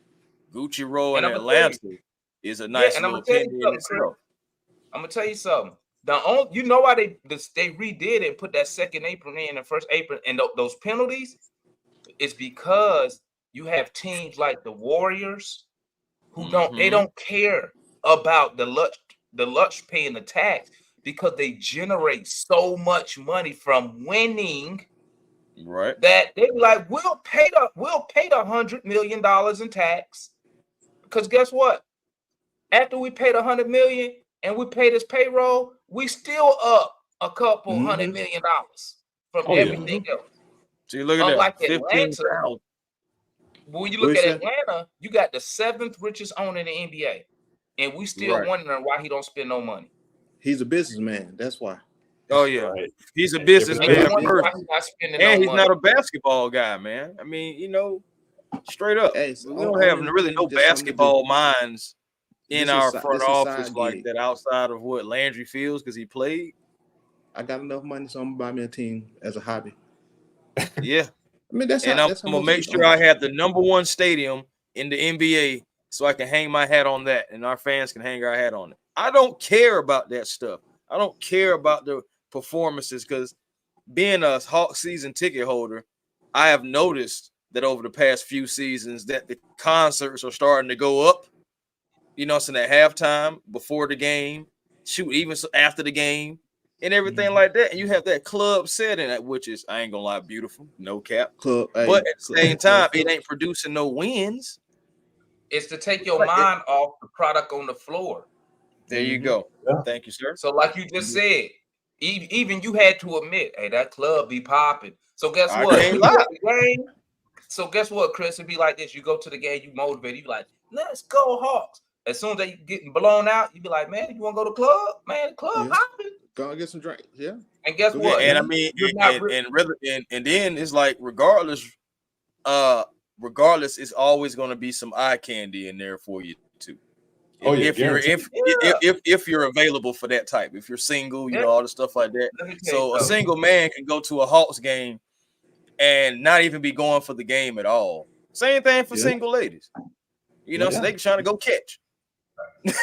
Gucci Row in And I'ma tell Atlanta you- is a nice and I'm little gonna tell you penny in something, itself. I'm gonna tell you something. You know why they redid it and put that second apron in the first apron and those penalties? It's because you have teams like the Warriors who don't care about the Lutz paying the tax because they generate so much money from winning. Right. That they be like, we'll pay the $100 million in tax. Because guess what? After we pay the $100 million and we pay this payroll, we still up a couple $100 million from everything else. So you look at Unlike that, Atlanta, 15,000. when you What look you at say? Atlanta, you got the 7th richest owner in the NBA, and we still Right. wondering why he don't spend no money. He's a businessman. That's why. Oh yeah, Right. he's a And every And you businessman wonder Everything. why first, he's not spending and no he's money. not a basketball guy, man. I mean, you know, straight up, Hey, we don't have owning the really team no is just something to do. basketball minds in our front This is office side like gig. that outside of what Landry feels because he played. I got enough money, so I'm gonna buy me a team as a hobby. Yeah, I mean, that's and how I'm gonna most of make these sure I owners. have the #1 stadium in the NBA so I can hang my hat on that, and our fans can hang our hat on it. I don't care about that stuff. I don't care about the performances because being a Hawk season ticket holder, I have noticed that over the past few seasons that the concerts are starting to go up. You know, so at halftime, before the game, shoot, even after the game, and everything like that. And you have that club setting, which is, I ain't gonna lie, beautiful, no cap. Club, But hey, at the same club time, it foot. ain't producing no wins. It's to take your Like mind off the product on the floor. there you Mhm. go. Yeah. Thank you, sir. So, like you just said, even you had to admit, hey, that club be popping. So guess I what? can't When you lie. at the game, so guess what, Chris? It'd be like this. You go to the game, you motivated, you be like, let's go, Hawks. As soon as they getting blown out, you be like, man, you want to go to the club? Man, the club Yeah. hopping. Go and get some drinks. Yeah. And guess Go Yeah, get what? and I down. mean, You're not and then it's like regardless, regardless, it's always going to be some eye candy in there for you too. Oh yeah, If you're guaranteed. if you're available for that type, if you're single, you Yeah. know, all the stuff like that. Let me tell you So a something. single man can go to a Hawks game and not even be going for the game at all. Same thing for Yeah. single ladies. You know, so Yeah. they trying to go catch.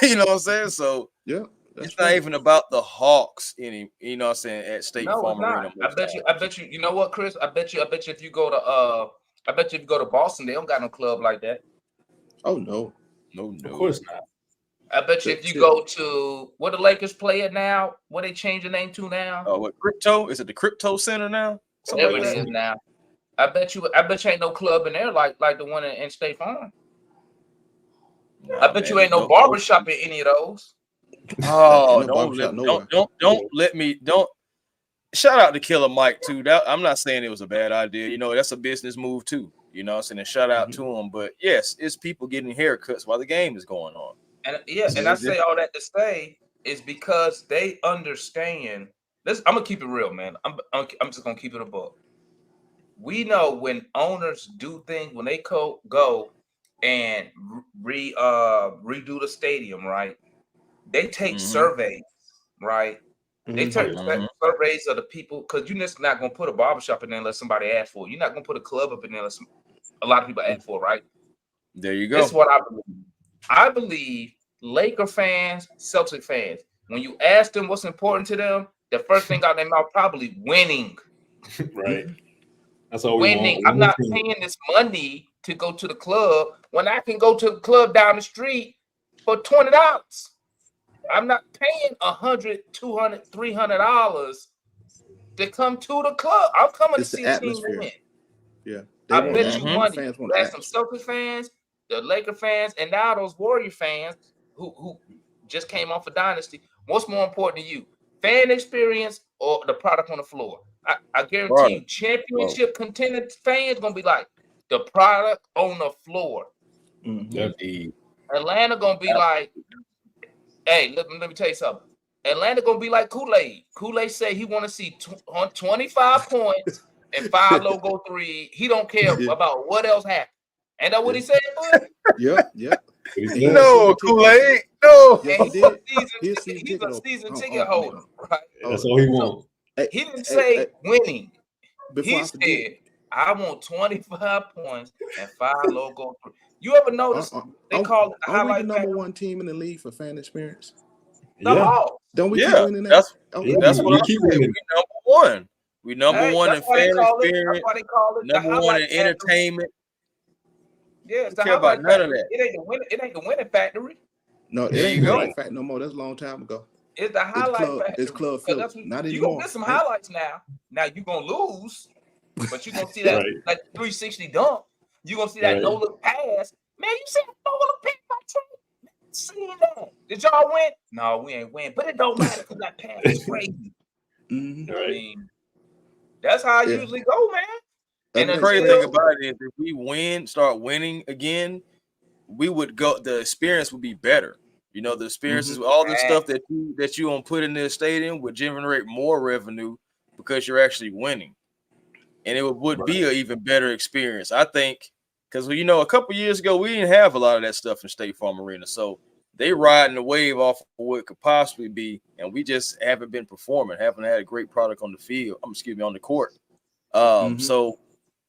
You know what I'm saying? So Yeah. That's it's not right. even about the Hawks you know what I'm saying, at State No, Farm it's Arena. not. I bet you, you know what, Chris? I bet you if you go to I bet you if you go to Boston, they don't got no club like that. Oh no. No. Of course not. I bet you if you go to where the Lakers play it now, what they change the name to now, What crypto? Is it the Crypto Center now? Something whatever like it that. is now. I bet you ain't no club in there like the one in State Farm. Nah, I bet you man, ain't no barbershop in any of those. Oh, Ain't no barbershop nowhere. don't let me don't shout out to Killer Mike too. That I'm not saying it was a bad idea. You know, that's a business move too. You know what I'm saying? And shout out to him. But yes, it's people getting haircuts while the game is going on. And yeah, So and I it's say all that to say is because they understand. This I'm gonna keep it real, man. I'm just gonna keep it a book. We know when owners do things when they go and redo the stadium, right? They take surveys, right? They Mhm. take Mhm. surveys of the people because you're just not gonna put a barbershop in there unless somebody asks for it. You're not gonna put a club up in there unless a lot of people ask for it, right? There you This is go. what I believe. I believe Laker fans, Celtic fans, when you ask them what's important to them, the first thing out of their mouth probably winning. Right. That's all we Winning. want. I'm not paying this money to go to the club when I can go to the club down the street for $20. I'm not paying $100, $200, $300 to come to the club. I'm coming to It's see the a team atmosphere. win. Yeah. I want bet you atmosphere. money. Fans want There's some atmosphere. Celtics fans, the Laker fans, and now those Warrior fans who just came off a dynasty. What's more important to you, fan experience or the product on the floor? I guarantee you, championship contender fans gonna be like the product on the floor. Mhm. Indeed. Atlanta gonna be like, hey, let me tell you something. Atlanta gonna be like Kool-Aid. Kool-Aid say he want to see 25 points and 5 logo 3. He don't care Yeah. about what else happened. Ain't that what he said, bud? Yep. No, Kool-Aid. No. Yes, And he did. he's a season ticket holder, right? That's all he wants. He didn't say winning. Before He I forget, said, I want 25 points and 5 logo 3. You ever notice they call it the are we the highlight number factor? 1 team in the league for fan experience? The Hawks. Don't we keep Yeah, winning that? that's what I said. We number one. We number one in that's why they fan call it. experience. That's why they call it the Number one highlight in factory. entertainment. Yeah, it's We the care about highlight none of factory. that. It ain't the winning factory. No, it There ain't you go. highlight fact no more. That's a long time ago. It's the highlight factory. It's club 'Cause Philly. that's what- Not you anymore. gonna get some highlights now. Now you gonna lose, but you gonna see that Right. like 360 dunk. You gonna see that Right. no look pass. Man, you see that no look pass by Trey? Seen that? Did y'all win? No, we ain't win. But it don't matter because that pass is crazy. Mhm. I Right. mean, that's how I Yeah. usually go, man. And the makes crazy sense. thing about it is, if we start winning again, we would go. The experience would be better. You know, the experiences, all the stuff that you gonna put in the stadium would generate more revenue because you're actually winning, and it would be an even better experience, I think. Because a couple years ago we didn't have a lot of that stuff in State Farm Arena, so they riding the wave off of what could possibly be, and we just haven't been performing, haven't had a great product on the field. On the court. So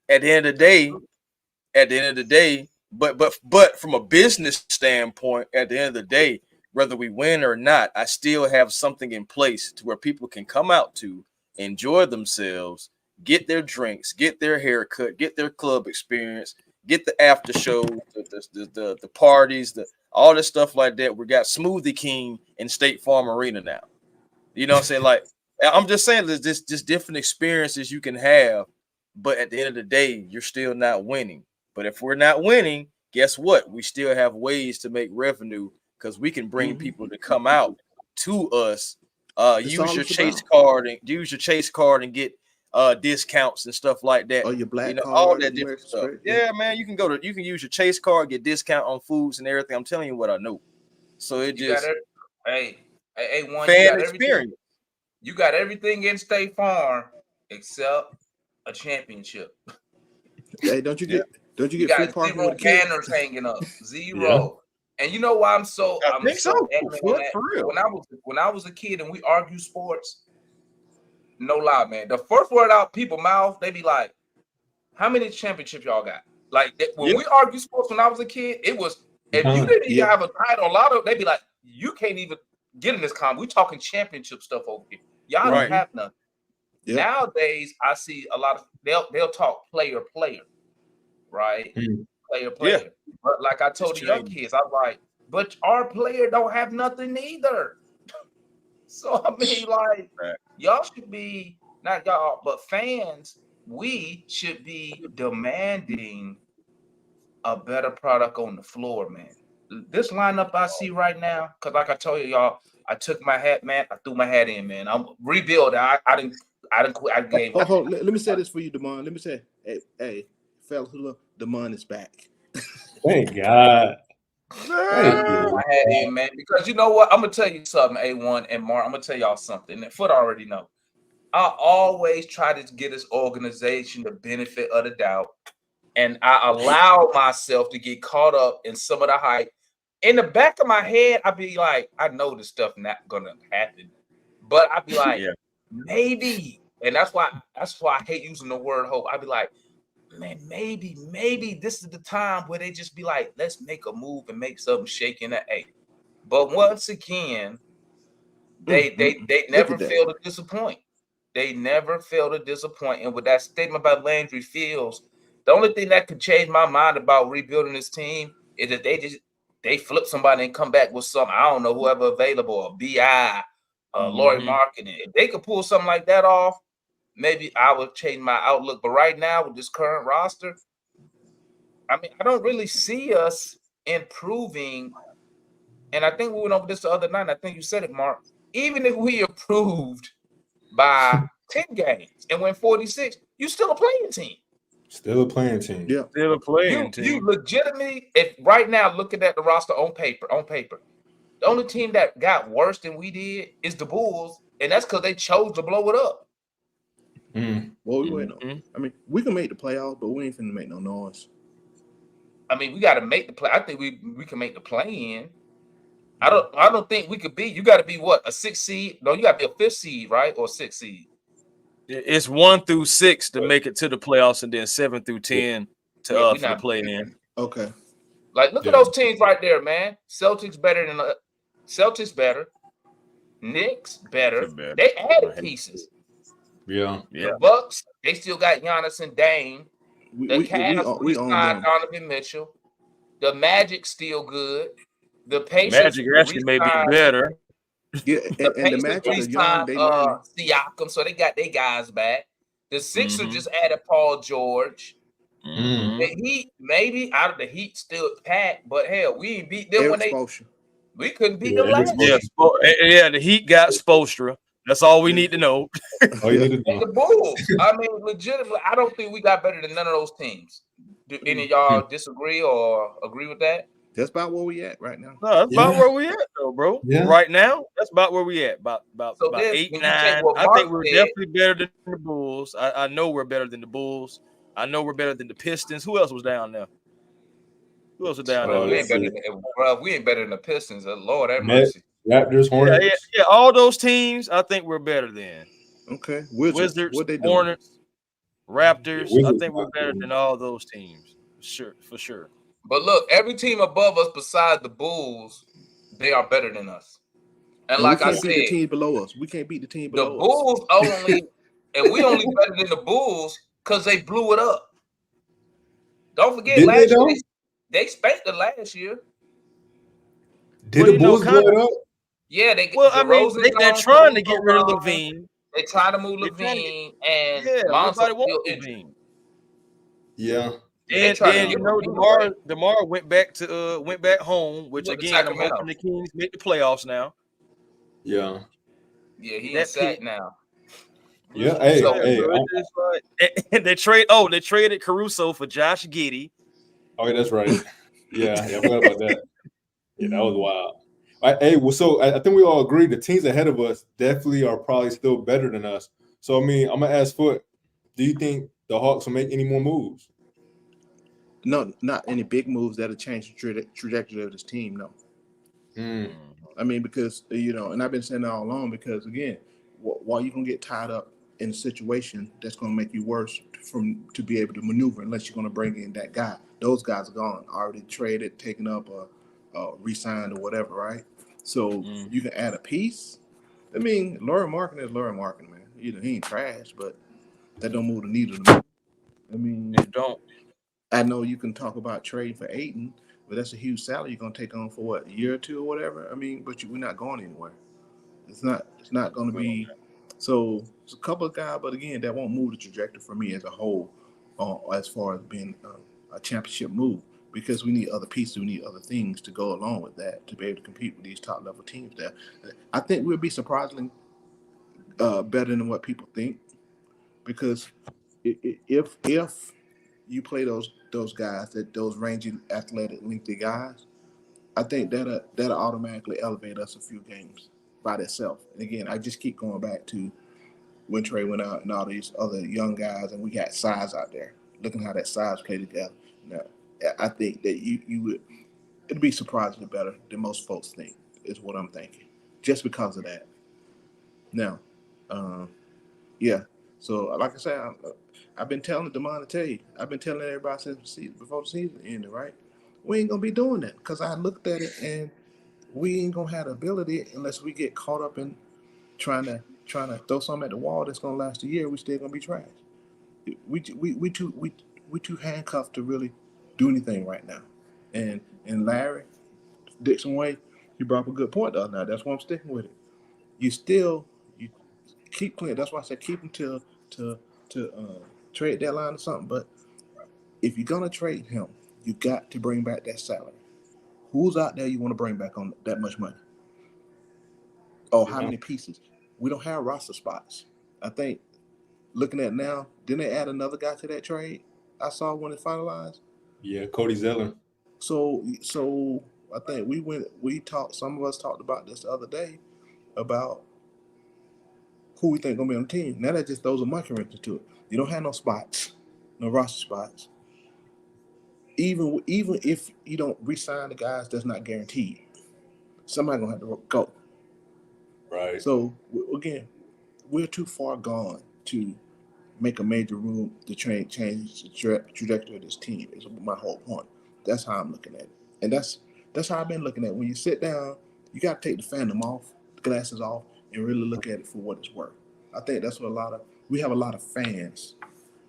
at the end of the day, but from a business standpoint, at the end of the day, whether we win or not, I still have something in place to where people can come out to enjoy themselves, get their drinks, get their haircut, get their club experience, get the after show, the parties, all this stuff like that. We got Smoothie King in State Farm Arena now. You know what I'm saying? Like, I'm just saying there's just different experiences you can have, but at the end of the day, you're still not winning. But if we're not winning, guess what? We still have ways to make revenue because we can bring people to come out to us. Use your Chase card and get discounts and stuff like that. Or your black All card, that different stuff. Yeah, man, you can use your Chase card, get discount on foods and everything. I'm telling you what I know. So it just hey, one, fan you got experience. You got everything in State Farm except a championship. Hey, don't you get free parking zero with a kid? banners hanging up? Zero. And you know why I'm so adamant that when I was a kid and we argue sports, no lie, man. The first word out people's mouth, they be like, "How many championships y'all got?" Like when we argue sports when I was a kid, it was if you didn't even have a title, a lot of they be like, "You can't even get in this con. We talking championship stuff over here. Y'all don't have nothing." Yep. Nowadays, I see a lot of they'll talk player, right? Player. Yeah. But like I told the young kids, I'm like, but our player don't have nothing either. So I mean, like, y'all should be not y'all, but fans. We should be demanding a better product on the floor, man. This lineup I see right now, because like I told you, y'all, I took my hat, man. I threw my hat in, man. I'm rebuilding. I didn't quit. I gave. Let me say this for you, Damon. Let me say, hey, fellas, Damon is back. Thank God. Thank you. My hat in, man. Because you know what? I'm gonna tell you something, A1 and Mark. I'm gonna tell y'all something. And Foot already know. I always try to get this organization the benefit of the doubt, and I allow myself to get caught up in some of the hype. In the back of my head, I'd be like, I know this stuff not gonna happen, but I'd be like, maybe, and that's why I hate using the word hope. I'd be like, man, maybe this is the time where they just be like, let's make a move and make something shake in the A. But once again, they never fail to disappoint. They never fail to disappoint. And with that statement by Landry Fields, the only thing that could change my mind about rebuilding this team is that they flip somebody and come back with some, I don't know, whoever available, a BI, Lori Marketing. If they could pull something like that off, maybe I would change my outlook. But right now, with this current roster, I mean, I don't really see us improving. And I think we went over this the other night. I think you said it, Mark. Even if we improved by 10 games and win 46, you still a playing team. Still a playing team. Yeah. Still a playing team. You legitimately, if right now looking at the roster on paper, the only team that got worse than we did is the Bulls, and that's because they chose to blow it up. Well, we wait on. I mean, we can make the playoffs, but we ain't finna make no noise. I mean, we got to make the play. I think we can make the play in. I don't think we could be. You got to be what, a 6th seed? No, you got to be a 5th seed, right, or 6th seed. It's 1 through 6 to make it to the playoffs, and then 7 through 10 for the play in. Okay. Like, look at those teams right there, man. Celtics better. Knicks better. They added pieces. Yeah. The Bucks, they still got Giannis and Dame. The Cavs, we signed Donovan Mitchell. The Magic still good. The Pacers Magic actually may be better. Yeah, and the Magic are young. They Siakam, so they got their guys back. The Sixers just added Paul George. The Heat, maybe out of the Heat still packed, but hell, we ain't beat them we couldn't beat them last year. Yeah, the Heat got Spoelstra. That's all we need to know. All you need to And the know. Bulls. I mean, legitimately, I don't think we got better than none of those teams. Do any of y'all disagree or agree with that? That's about where we at right now. No, that's about where we at, though, bro. Yeah. Right now, that's about where we at. About So then, 8, when you take 9. what I Mark think we're said, definitely better than the Bulls. I know we're better than the Bulls. I know we're better than the Pistons. Who else was down there? Who else was down there? we let's ain't better see. than bro. We ain't better than the Pistons. Lord have Nets, mercy. Raptors, Hornets. Yeah. All those teams, I think we're better than Okay, Wizards, Wizards, what they doing? Hornets, Yeah, Raptors. I Wizards think we're not better cool. than all those teams. For sure. But look, every team above us besides the Bulls, they are better than us. And And we like I can't beat the said, team below us. We can't beat the team the below us. Bulls only, and we only better than the Bulls because they blew it up. Don't forget, Did they last year though? they spanked the last year. Did Well, the Bulls blow kind of. it up? Yeah, Well, I mean, DeRozan they're gone, trying to get Caruso rid of gone. Levine. They trying to move They're trying to get. Levine, and Yeah, Lonzo's everybody still wants injured. Levine. Yeah. Yeah, they And trying to then give Levine away. DeMar went back home, He which went to again I'm Sacramento. hoping the Kings make the playoffs now. Yeah. Yeah, he in That Sac pick, now. Yeah. yeah, Hey, So hey. so it's just like they traded Caruso for Josh Giddey. Oh, yeah, that's right. Yeah, I forgot about that. Yeah, that was wild. Hey, well, so I think we all agree the teams ahead of us definitely are probably still better than us. So I mean, I'm gonna ask Foot, do you think the Hawks will make any more moves? No, not any big moves that'll change the trajectory of this team. No, Mm, I mean because and I've been saying that all along. Because again, while you gonna get tied up in a situation that's gonna make you worse to be able to maneuver, unless you're gonna bring in that guy. Those guys are gone, already traded, taken up, or re-signed or whatever, right? So you can add a piece. I mean, Laurie Markin is Laurie Markin, man. He ain't trash, but that don't move the needle to me. I mean, It don't. I know you can talk about trading for Aiton, but that's a huge salary you're gonna take on for what, a year or two or whatever. I mean, but we're not going anywhere. It's not going to be. So it's a couple of guys, but again, that won't move the trajectory for me as a whole, as far as being a championship move. Because we need other pieces, we need other things to go along with that to be able to compete with these top level teams. There, I think we'll be surprisingly better than what people think. Because if you play those guys, those rangy, athletic, lengthy guys, I think that'll automatically elevate us a few games by itself. And again, I just keep going back to when Trey went out and all these other young guys, and we got size out there. Looking how that size play together. Now, I think that you would it'd be surprisingly better than most folks think. Is what I'm thinking, just because of that. Now, um, yeah. So, like I said, I've been telling Demond to tell you. I've been telling everybody since the season, before the season ended, right? We ain't gonna be doing that because I looked at it and we ain't gonna have the ability unless we get caught up in trying to throw something at the wall that's gonna last a year. We still gonna be trash. We too handcuffed to really do anything right now. And Larry Dixon Way, he brought up a good point the other night. That's why I'm sticking with it. You keep playing. That's why I said keep him to trade deadline or something. But if you're gonna trade him, you got to bring back that salary. Who's out there you want to bring back on that much money? Oh, how yeah. many pieces? We don't have roster spots. I think looking at now, didn't they add another guy to that trade? I saw when it finalized. Yeah, Cody Zeller. So I think we talked. Some of us talked about this the other day about who we think gonna be on the team. Now that just throws a monkey wrench into it. You don't have no spots, no roster spots. Even if you don't re-sign the guys, that's not guaranteed. Somebody gonna have to go. Right. So again, we're too far gone to make a major move to change the trajectory of this team. Is my whole point. That's how I'm looking at it, and that's how I've been looking at it. When you sit down, you got to take the fandom off, the glasses off, and really look at it for what it's worth. I think that's what we have a lot of fans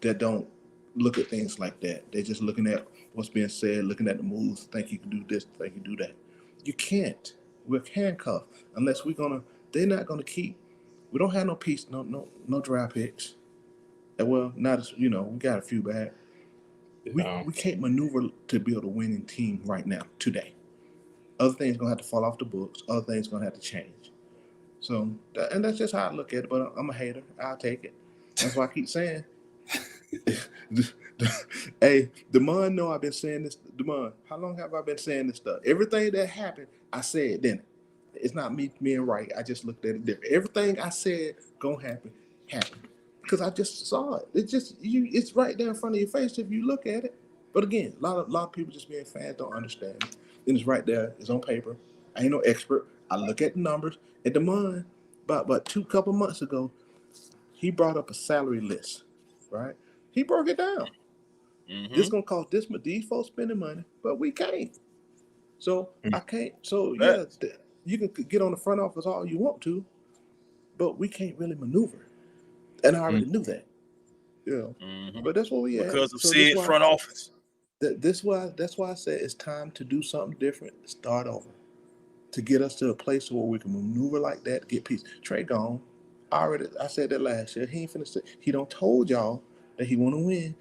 that don't look at things like that. They're just looking at what's being said, looking at the moves, think you can do this, think you can do that. You can't. We're handcuffed unless we're gonna. They're not gonna keep. We don't have no piece, no draft picks. Well, not as we got a few back. We can't maneuver to build a winning team right now today. Other things gonna have to fall off the books. Other things gonna have to change. So, and that's just how I look at it. But I'm a hater. I'll take it. That's why I keep saying, hey, Demond, know I've been saying this. Demond, how long have I been saying this stuff? Everything that happened, I said, didn't it? It's not me being right. I just looked at it different. Everything I said gonna happen, happened. Because I just saw it. It's just it's right there in front of your face if you look at it. But again, a lot of people just being fans don't understand it. And it's right there. It's on paper. I ain't no expert. I look at the numbers. And Demond, about two couple months ago, he brought up a salary list, right? He broke it down. This gonna cost this much. These folks spending money, but we can't. So I can't. So yeah, you can get on the front office all you want to, but we can't really maneuver. And I already knew that. You know. But that's where we at. Because of So that's said why front office. that's why I said it's time to do something different. Start over. To get us to a place where we can maneuver like that, get peace. Trey gone. I said that last year. He ain't finna say he don't told y'all that he wanna win.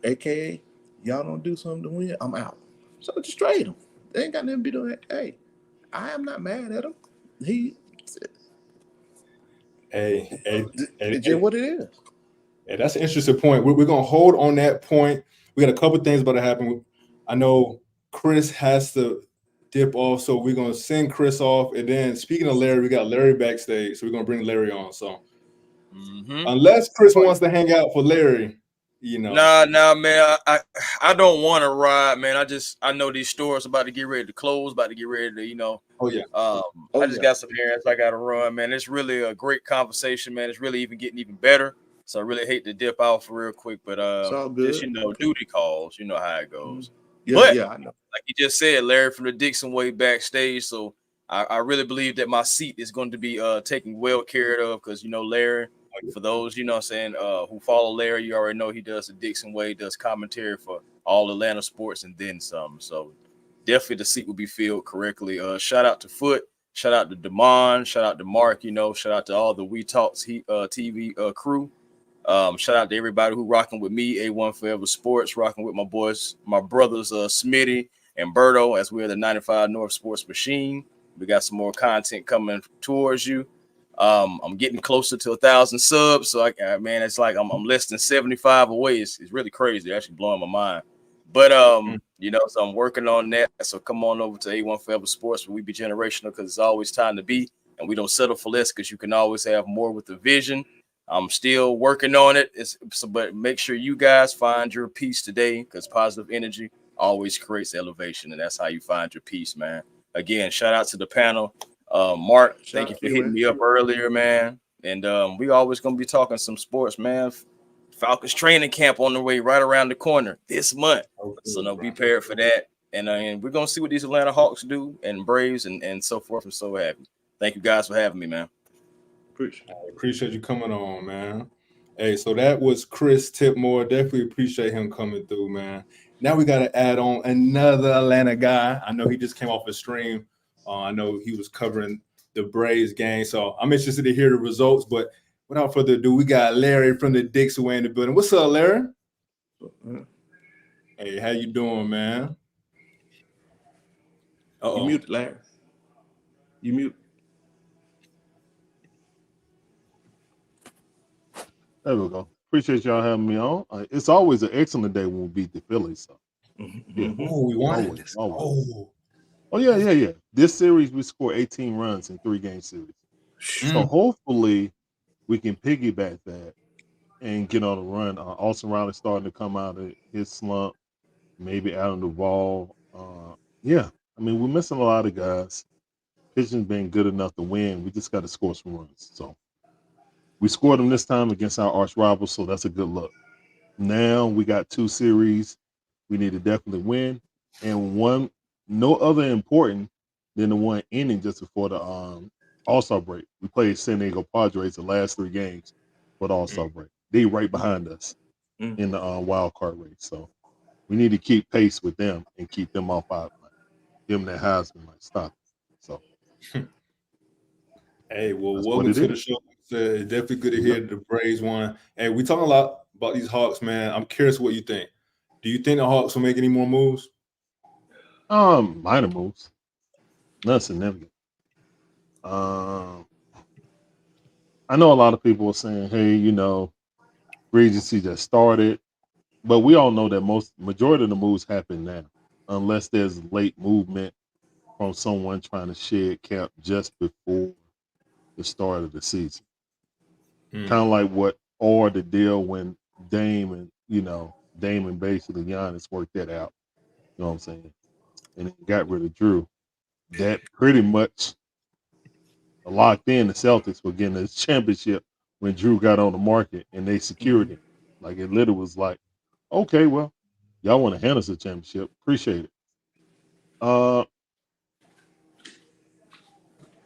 AKA, y'all don't do something to win, I'm out. So just trade him. They ain't got nothing to be doing. Hey, I am not mad at him. He Hey, hey, hey, it's just hey, what it is. hey, that's an interesting point. We're gonna hold on that point. We got a couple things about to happen. I know Chris has to dip off, so we're gonna send Chris off. And then speaking of Larry, we got Larry backstage, so we're gonna bring Larry on. So unless Chris wants to hang out for Larry, Nah, man. I don't want to ride, man. I know these stores about to get ready to close, about to get ready to, Oh yeah. I just got some errands I got to run, man. It's really a great conversation, man. It's really even getting even better. So I really hate to dip out for real quick, but It's all just good. duty calls. You know how it goes. Yeah, But I know. like you just said, Larry from the Dixon Way backstage. So I really believe that my seat is going to be taken well care of because Larry. For those, what I'm saying, who follow Larry, you already know he does the Dixon Way, does commentary for all Atlanta sports and then some. So definitely the seat will be filled correctly. Shout out to Foot, shout out to Damon, shout out to Mark, shout out to all the We Talks TV crew. Shout out to everybody who rocking with me, A1 Forever Sports, rocking with my boys, my brothers, Smitty and Berto, as we're the 95 North Sports Machine. We got some more content coming towards you. I'm getting closer to 1,000 subs, so man, it's like I'm less than 75 away. It's really crazy, actually blowing my mind. But so I'm working on that. So come on over to A1 Forever Sports, where we be generational because it's always time to be, and we don't settle for less because you can always have more with the vision. I'm still working on it. But make sure you guys find your peace today because positive energy always creates elevation, and that's how you find your peace, man. Again, shout out to the panel. Mark, Shout thank you out for to you, hitting man. me up earlier, man. And we always gonna be talking some sports, man. Falcons training camp on the way right around the corner this month. So no, be prepared for that. And we're gonna see what these Atlanta Hawks do and Braves and so forth and so happy. Thank you guys for having me, man. Appreciate you coming on, man. Hey, so that was Chris Tipmore. Definitely appreciate him coming through, man. Now we got to add on another Atlanta guy. I know he just came off a stream. I know he was covering the Braves game, so I'm interested to hear the results. But without further ado, we got Larry from the Dixon Way in the building. What's up, Larry? Hey, how you doing, man? You mute, Larry. You mute. There we go. Appreciate y'all having me on. It's always an excellent day when we beat the Phillies. So yeah, Oh, we won. always. Oh yeah. This series we scored 18 runs in 3-game series. So hopefully we can piggyback that and get on a run. Austin Riley starting to come out of his slump. Maybe Adam Duvall. Yeah, I mean we're missing a lot of guys. Pitching's been good enough to win. We just got to score some runs. So we scored them this time against our arch rivals, so that's a good look. Now we got 2 series we need to definitely win, and one no other important than the one inning just before the All-Star break. We played San Diego Padres the last 3 games for the All-Star break. They right behind us in the wild card race, so we need to keep pace with them and keep them off our give them that Heisman stop. So hey, well, that's what welcome it to the is. show. It's definitely good to hear the Braves won. Hey, we talking a lot about these Hawks, man. I'm curious what you think. Do you think the Hawks will make any more moves? Minor moves, not significant. I know a lot of people are saying, hey, free agency just started, but we all know that majority of the moves happen now, unless there's late movement from someone trying to shed cap just before the start of the season. Mm. Kind of like what or the deal when Dame and Dame and basically Giannis worked that out. You know what I'm saying? And then got rid of Drew. That pretty much locked in the Celtics for getting the championship when Drew got on the market and they secured him. Like it literally was like, okay, well, y'all want to hand us a championship. Appreciate it. Uh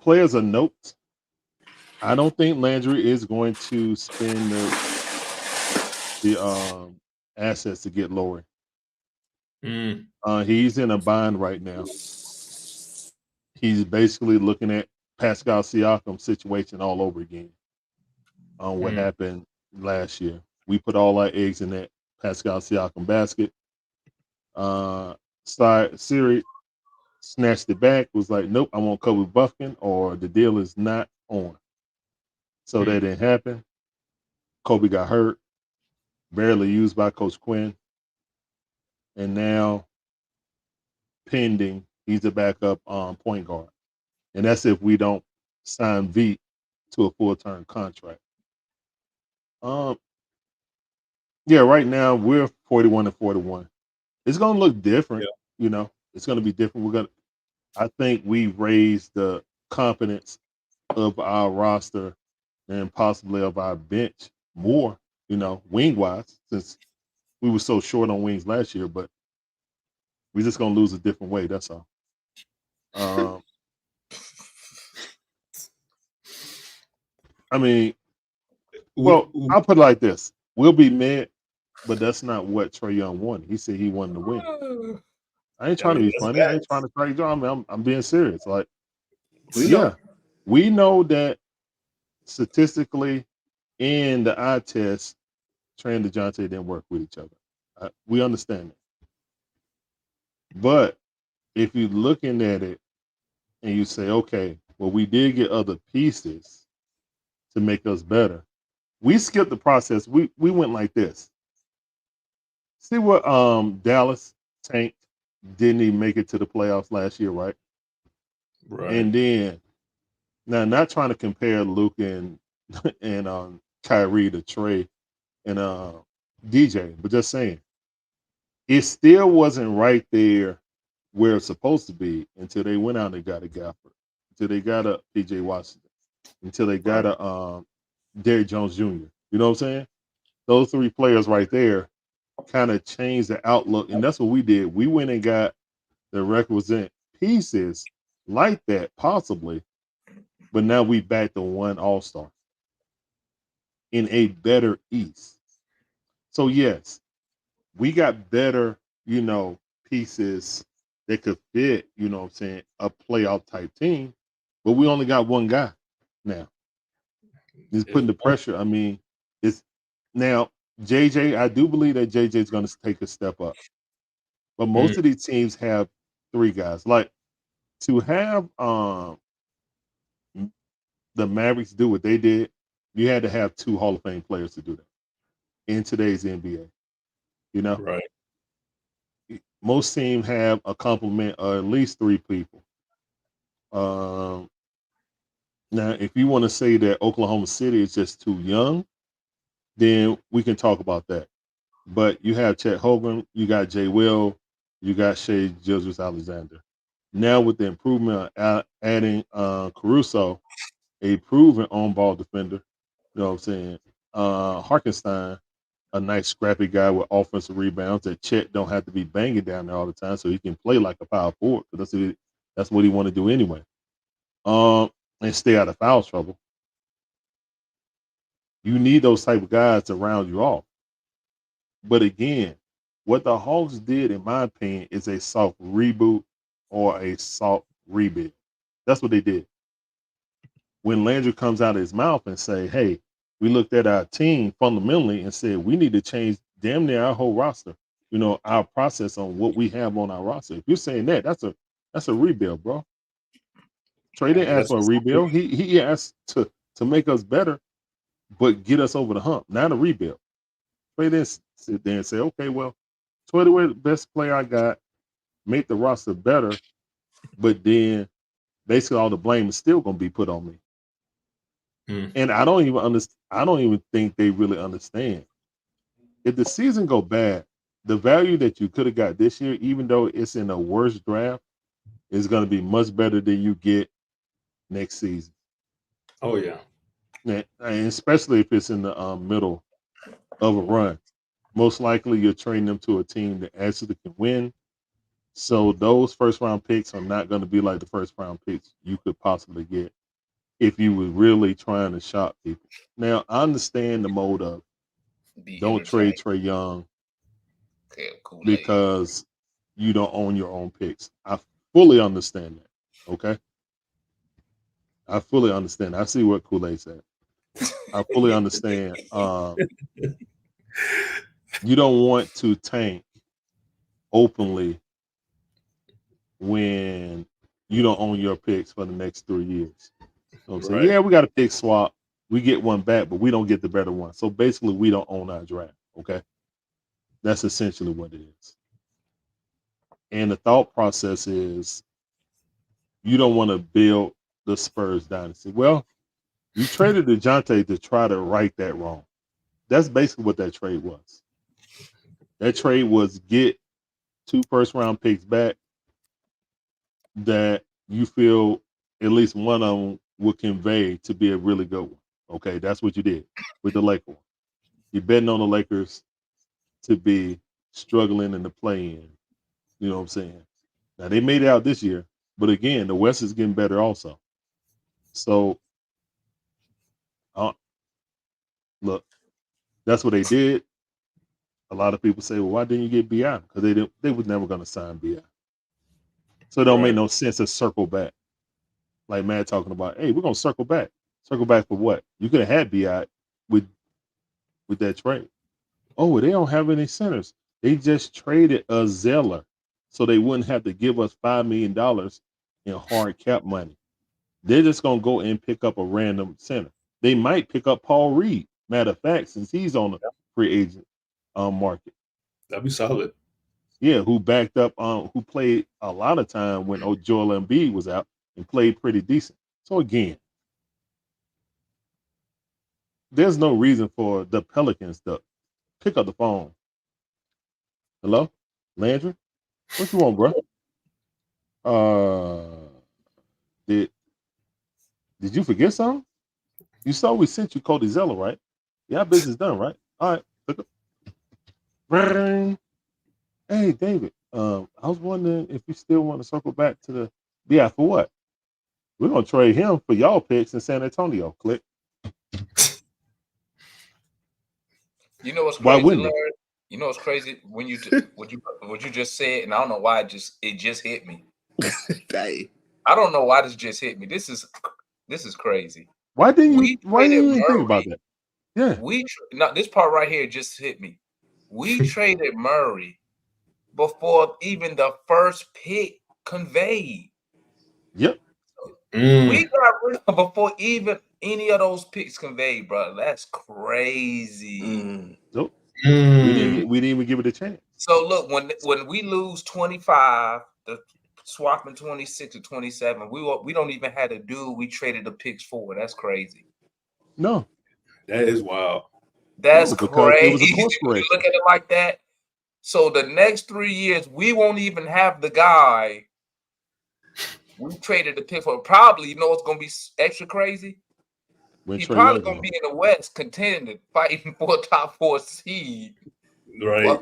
Players of note. I don't think Landry is going to spend the assets to get Lowry. Mm. He's in a bind right now. He's basically looking at Pascal Siakam situation all over again on what Mm. happened last year. We put all our eggs in that Pascal Siakam basket. Siri snatched it back, was like, nope, I want Kobe Buffkin or the deal is not on. So that Mm. didn't happen. Kobe got hurt, barely used by Coach Quinn. And now pending, he's a backup point guard. And that's if we don't sign V to a full term contract. Um, yeah, right now we're 41-41. It's gonna look different, Yeah. It's gonna be different. I think we've raised the confidence of our roster and possibly of our bench more, wing wise, since we were so short on wings last year, but we're just gonna lose a different way. That's all. Um, I mean, well, I'll put it like this: we'll be mid, but that's not what Trae Young wanted. He said he wanted to win. I ain't I trying to mean, be that's funny. I ain't trying facts. to crack you. I'm being serious. Like, We know. yeah, we know that statistically in the eye test, Trey and Dejounte didn't work with each other. We understand it. But if you're looking at it and you say, okay, well, we did get other pieces to make us better. We skipped the process. We went like this. See what Dallas tanked, didn't even make it to the playoffs last year, right? Right. And then now not trying to compare Luke and and Kyrie to Trey and DJ, but just saying it still wasn't right there where it's supposed to be until they went out and got a Gafford, until they got a PJ Washington, until they got Right. a Derrick Jones Jr. You know what I'm saying? Those three players right there kind of changed the outlook, and that's what we did. We went and got the requisite pieces like that, possibly, but now we back to one All Star in a better East. So yes, we got better, pieces that could fit, what I'm saying, a playoff type team, but we only got one guy now. He's It's putting the pressure. I mean, it's now JJ. I do believe that JJ is going to take a step up, but mm. most of these teams have three guys. Like to have the Mavericks do what they did, you had to have two Hall of Fame players to do that in today's NBA. You know, Right. most teams have a complement of at least three people. Um, Now, if you want to say that Oklahoma City is just too young, then we can talk about that. But you have Chet Hogan, you got Jay Will, you got Shea Gilgeous Alexander. Now with the improvement of adding Caruso, a proven on-ball defender, you know what I'm saying? Harkenstein, a nice scrappy guy with offensive rebounds that Chet don't have to be banging down there all the time, so he can play like a power forward. Because that's what he want to do anyway. And stay out of foul trouble. You need those type of guys to round you off. But again, what the Hawks did, in my opinion, is a soft reboot or a soft rebuild. That's what they did. When Landry comes out of his mouth and say, "Hey, we looked at our team fundamentally and said we need to change damn near our whole roster. Our process on what we have on our roster." If you're saying that, that's a rebuild, bro. Trey Yeah, didn't ask that's for a rebuild. He asked to make us better. but get us over the hump, not a rebuild. Trey then sit there and say, okay, well, trade away the best player I got, make the roster better, but then basically all the blame is still going to be put on me. And I don't even understand. I don't even think they really understand. If the season go bad, the value that you could have got this year, even though it's in a worse draft, is going to be much better than you get next season. Oh yeah. And especially if it's in the middle of a run. Most likely you're trading them to a team that actually can win. So those first round picks are not going to be like the first round picks you could possibly get if you were really trying to shock people. Now, I understand the mode of Be don't trade entertained. Trey Young Okay, Kool-Aid. because you don't own your own picks. I fully understand that. Okay. I fully understand. I see what Kool-Aid said. I fully understand. You don't want to tank openly when you don't own your picks for the next 3 years. You know what I'm saying? Right. Yeah, we got a pick swap. We get one back, but we don't get the better one. So basically, we don't own our draft. Okay. That's essentially what it is. And the thought process is you don't want to build the Spurs dynasty. Well, you traded Dejounte to try to right that wrong. That's basically what that trade was. That trade was get 2 first round picks back that you feel at least one of them would convey to be a really good one. Okay, that's what you did with the Lakers. You're betting on the Lakers to be struggling in the play-in. You know what I'm saying? Now they made it out this year, but again, the West is getting better also. So, uh, look, that's what they did. A lot of people say, "Well, why didn't you get Bi?" Because they didn't. They was never going to sign Bi. So it don't make Right. no sense to circle back. Like Matt talking about, hey, we're gonna circle back. Circle back for what? You could have had Bi with that trade. Oh, they don't have any centers. They just traded a Zeller, so they wouldn't have to give us $5 million in hard cap money. They're just gonna go and pick up a random center. They might pick up Paul Reed. Matter of fact, since he's on the free agent market, That'd be solid. yeah, who backed up, who played a lot of time when Joel Embiid was out and played pretty decent. So again, there's no reason for the Pelicans to pick up the phone. Hello, Landry, what you want, bro? Uh, did did you forget something? You saw we sent you Cody Zeller, right? Yeah, business done, right? All right. Pick up. Ring. Hey, David. I was wondering if you still want to circle back to the yeah for what? We're gonna trade him for y'all picks in San Antonio. Click. You know what's Why crazy, wouldn't Larry? they? You know what's crazy when what you just said, and I don't know why it just hit me. Hey, I don't know why this just hit me. This is crazy. Why didn't you? We Why didn't traded you even think about Murray. that? Yeah. Now this part right here just hit me. We traded Murray before even the first pick conveyed. Yep. We got rid of before even any of those picks conveyed, bro. That's crazy. Nope. We didn't. We didn't even give it a chance. So look, when we lose 25, the swapping 26 to 27, we don't even have to do. We traded the picks for. That's crazy. No. That is wild. That's No, because it was a crazy course when you correction. look at it like that. So the next 3 years, we won't even have the guy we traded the pick for. Probably, you know what's gonna be extra crazy? When He Trey probably Young gonna gone. be in the West contending, fighting for a top 4 seed. Right.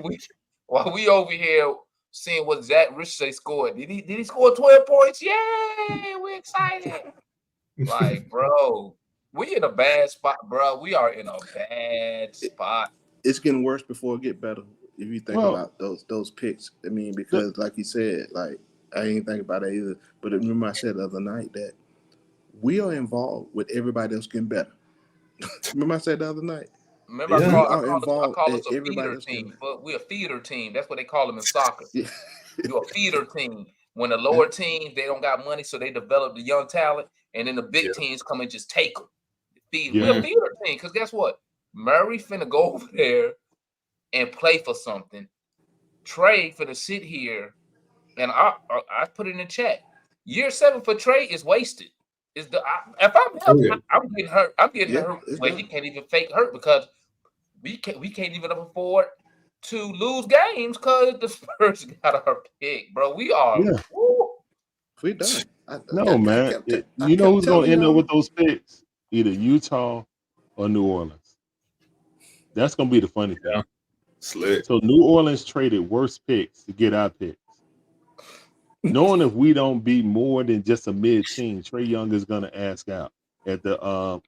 While we over here seeing what Zach Richey scored. Did he score 12 points? Yay! We're excited. Like, bro, we in a bad spot, bro. We are in a bad spot. it's getting worse before it get better. If you think Well, about those picks, I mean, because like you said, like I ain't think about it either. But remember, I said the other night that we are involved with everybody else getting better. Remember, I said the other night Remember, Yeah. we I are involved call in us a everybody feeder else getting team, better. but we're a feeder team. That's what they call them in soccer. Yeah. You're a feeder team. When the lower teams, they don't got money, so they develop the young talent, and then the big Yeah. teams come and just take them. We'll Yeah. feed our team. Because guess what? Murray finna go over there and play for something. Trey finna sit here, and I put it in the chat. Year 7 for Trey is wasted. If I'm Oh, him, yeah. I'm getting hurt. I'm getting Yeah, hurt. it's Well, done. he can't even fake hurt because we can't even afford to lose games because the Spurs got our pick, bro. We are. Yeah. Woo. We done. No, man. I You know kept who's going telling to end up y'all. with those picks? Either Utah or New Orleans. That's going to be the funny thing. Yeah. Slick. So New Orleans traded worse picks to get our picks. Knowing if we don't be more than just a mid-team, Trey Young is going to ask out at the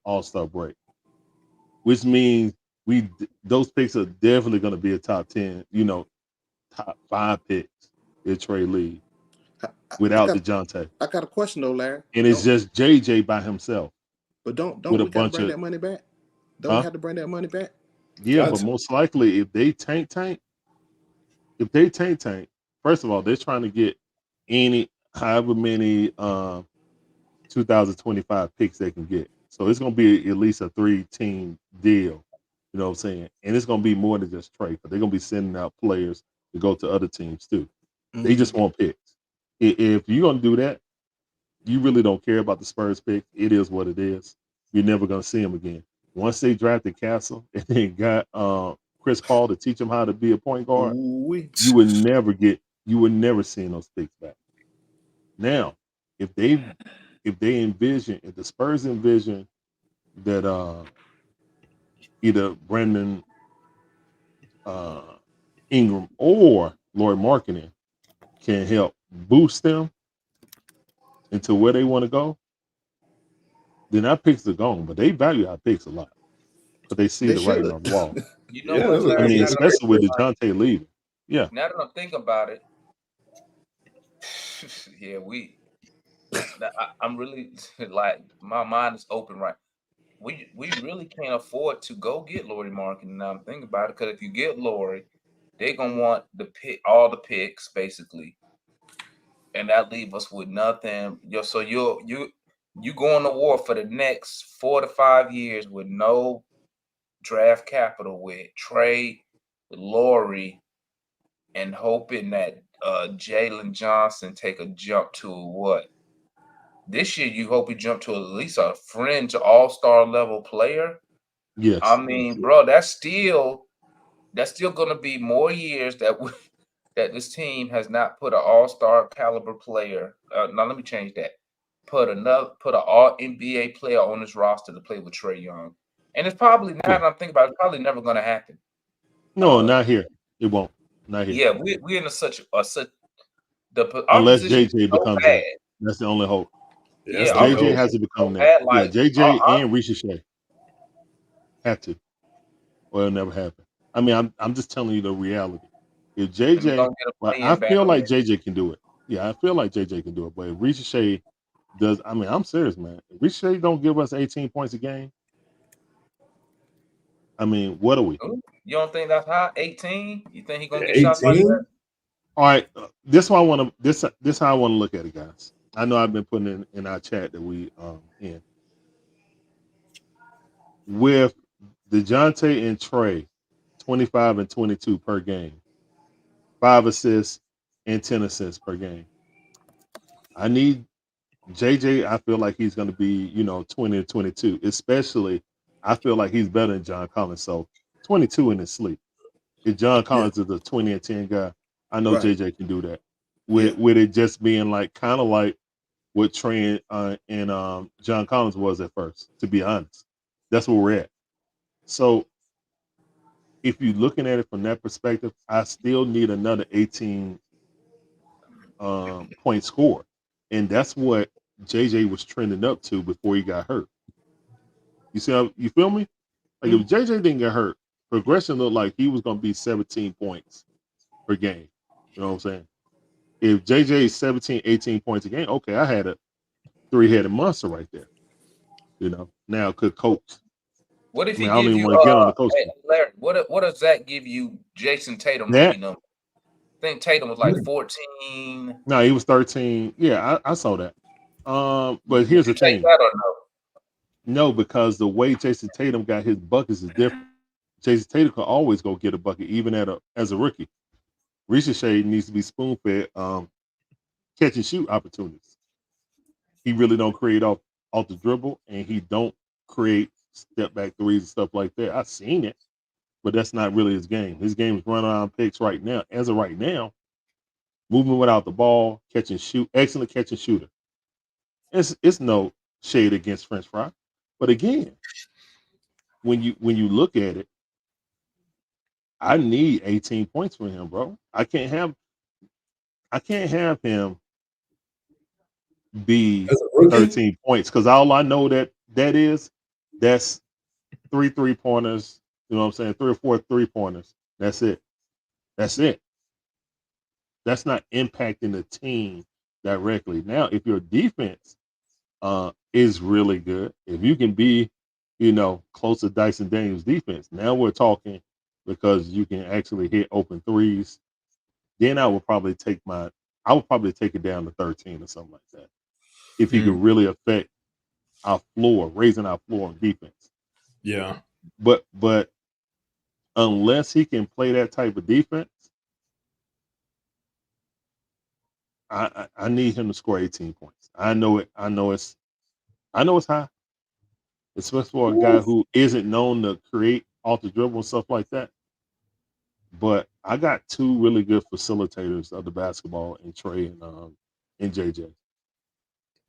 All-Star break, which means those picks are definitely going to be a top 10, top 5 picks if Trey league I without got Dejounte. I got a question though, Larry. And it's just JJ by himself Don't with a we got to bunch bring of, that money back? Don't we huh? have to bring that money back? Yeah, Got but to. most likely if they tank, first of all, they're trying to get however many 2025 picks they can get. So it's gonna be at least a 3-team deal. You know what I'm saying? And it's gonna be more than just Trey, but they're gonna be sending out players to go to other teams too. They just want picks. If you're gonna do that, you really don't care about the Spurs pick. It is what it is. You're never gonna see them again. Once they drafted Castle and they got Chris Paul to teach them how to be a point guard, Ooh-wee. you would never see those picks back. Now, if the Spurs envision that either Brandon Ingram or Lloyd Marketing can help boost them into where they want to go, then our picks are gone. But they value our picks a lot. But they see They the writing should. on the wall. You know Yeah, what, that's a, I Larry? that's mean, a Now that I'm great especially with pick. DeJounte leaving. Yeah. now that I'm thinking about it, yeah, I'm really like my mind is open right. We really can't afford to go get Laurie Markin. Now I'm thinking about it because if you get Laurie, they're gonna want all the picks basically, and that leave us with nothing. So you going to war for the next 4 to 5 years with no draft capital with trade with Laurie and hoping that Jalen Johnson take a jump to what this year you hope he jump to at least a fringe all-star level player. I Yes. mean, bro, that's still gonna be more years that this team has not put an all-star caliber player. Now let me change that. Put an all NBA player on this roster to play with Trey Young. And it's probably now Yeah. that I'm thinking about it, it's probably never gonna happen. No, not here. It won't. Not here. Yeah, we're in such our Unless position is JJ so becomes bad. that. That's the only hope. Yeah, Yeah, that's the our only JJ hope. has position to is so become that. bad. Yeah, Like JJ and Ricochet have to, or it'll never happen. I mean, I'm just telling you the reality. If and we're JJ, gonna get a well, I playing ban feel on like this. JJ can do it. Yeah, I feel like JJ can do it. But if Ricochet does, I mean, I'm serious, man. If Ricochet don't give us 18 points a game, I mean, what are we? Ooh, you don't think that's high? 18? You think he gonna Yeah, get shots like that? 18? All right, this how I want to this how I want to look at it, guys. I know I've been putting in our chat that we in with DeJounte and Trey, 25 and 22 per game, 5 assists and 10 assists per game. I need JJ. I feel like he's going to be 20 and 22. Especially, I feel like he's better than John Collins. So 22 in his sleep. If John Yeah. Collins is a 20 and 10 guy, I know Right. JJ can do that. Yeah. With it just being like kind of like what Trey and John Collins was at first. To be honest, that's where we're at. So if you're looking at it from that perspective, I still need another 18 point score, and that's what JJ was trending up to before he got hurt. You see how you feel me? Like if JJ didn't get hurt, progression looked like he was going to be 17 points per game. You know what I'm saying? If JJ is 17, 18 points a game, okay, I had a 3-headed monster right there. Now could coach. What I if mean, he I don't give even you want to get on the coach hey, team. Larry, what does that give you Jason Tatum rookie That number? I think Tatum was like 14. no, he was 13. Yeah, I saw that. But Would here's you the take thing. that or no? No, because the way Jason Tatum got his buckets is different. Jason Tatum can always go get a bucket, even as a rookie. Ricochet needs to be spoon fed catch and shoot opportunities. He really don't create off the dribble, and he don't create step back threes and stuff like that. I've seen it, but that's not really his game. His game is run around picks right now. As of right now, movement without the ball, catch and shoot, excellent catch and shooter. It's no shade against French Fry, but again, when you look at it, I need 18 points from him, bro. I can't have him be As a rookie, 13 points because all I know that's three pointers. You know what I'm saying? 3 or 4 3 pointers. That's it. That's it. That's not impacting the team directly. Now, if your defense is really good, if you can be, close to Dyson Daniels' defense, now we're talking because you can actually hit open threes. Then I would probably take it down to 13 or something like that. If he could really affect our floor, raising our floor on defense. yeah, But unless he can play that type of defense, I need him to score 18 points. I know it's high, especially for a guy who isn't known to create off the dribble and stuff like that. But I got two really good facilitators of the basketball in Trey and JJ.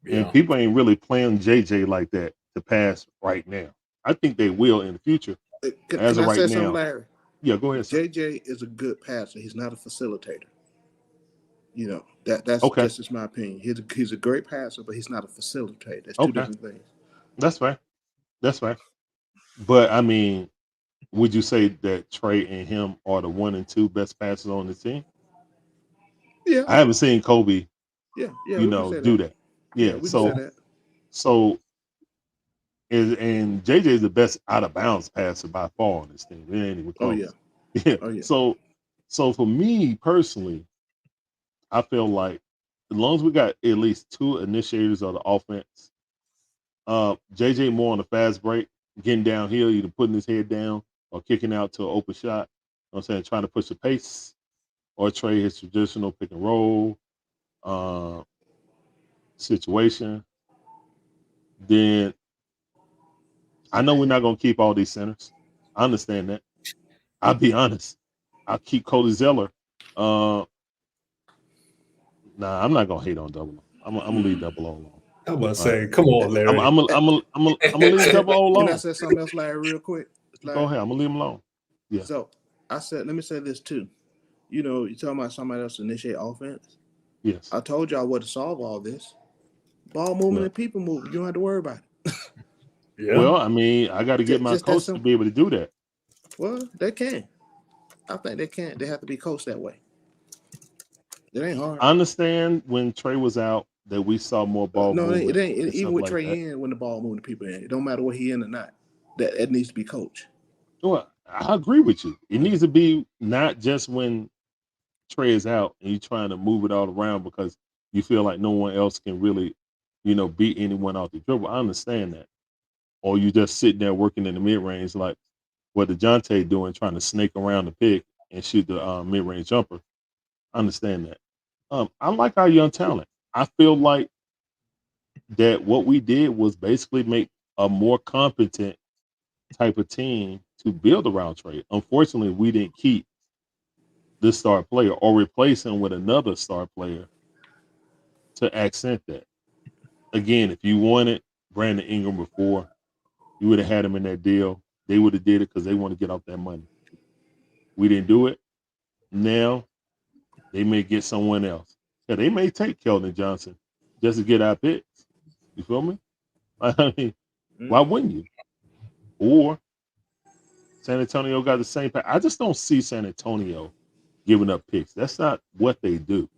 And yeah. people ain't really playing JJ like that to pass right now. I think they will in the future. As Can of I right say something, now, Larry? yeah, go ahead, sir. JJ is a good passer. He's not a facilitator. That's Okay, just my opinion. He's a great passer, but he's not a facilitator. That's two okay, different things. that's fine. That's fine. But I mean, would you say that Trey and him are the 1 and 2 best passers on the team? Yeah, I haven't seen Kobe, yeah. We can say do that. that. Yeah, Yeah. we can say So that. so and JJ is the best out of bounds passer by far on this team. It ain't even Oh yeah, close. Yeah. oh yeah. So for me personally, I feel like as long as we got at least two initiators of the offense, JJ more on the fast break, getting downhill, either putting his head down or kicking out to an open shot. You know what I'm saying, trying to push the pace, or Trey his traditional pick and roll uh, situation. Then I know we're not gonna keep all these centers. I understand that. I'll be honest. I'll keep Cody Zeller. Uh, nah, I'm not gonna hate on Double O. I'm gonna leave Double O alone. I was about to All right. say, come on, I'm Larry. I'm I'm I'm I'm gonna leave Double O Can I alone. say something else, Larry, real quick? Go Larry. ahead. I'm gonna leave him alone. Yeah. So let me say this too. You talking about somebody else initiate offense. Yes. I told y'all what to solve all this. Ball movement What? and people moving. You don't have to worry about it. Yeah, Well, I mean, I got to get my Just that coach to simple. be able to do that. Well, they can. I think they can. They have to be coached that way. It ain't hard. I understand when Trey was out that we saw more ball No, it movement ain't. and Even stuff with like that. Trey in, when the ball moving, the people in. It don't matter what he in or not. That it needs to be coached. Well, I agree with you. It needs to be not just when Trey is out and you're trying to move it all around because you feel like no one else can really, beat anyone off the dribble. I understand that. Or you just sitting there working in the mid range like what Dejounte doing, trying to snake around the pick and shoot the mid range jumper. I understand that. I like our young talent. I feel like that what we did was basically make a more competent type of team to build around Trey. Unfortunately, we didn't keep this star player or replace him with another star player to accent that. Again, if you wanted Brandon Ingram before, you would have had him in that deal. They would have did it because they want to get off that money. We didn't do it. Now they may get someone else. Yeah, they may take Keldon Johnson just to get our picks. You feel me? I mean, why Mm. wouldn't you? Or San Antonio got the same pack. I just don't see San Antonio giving up picks. That's not what they do.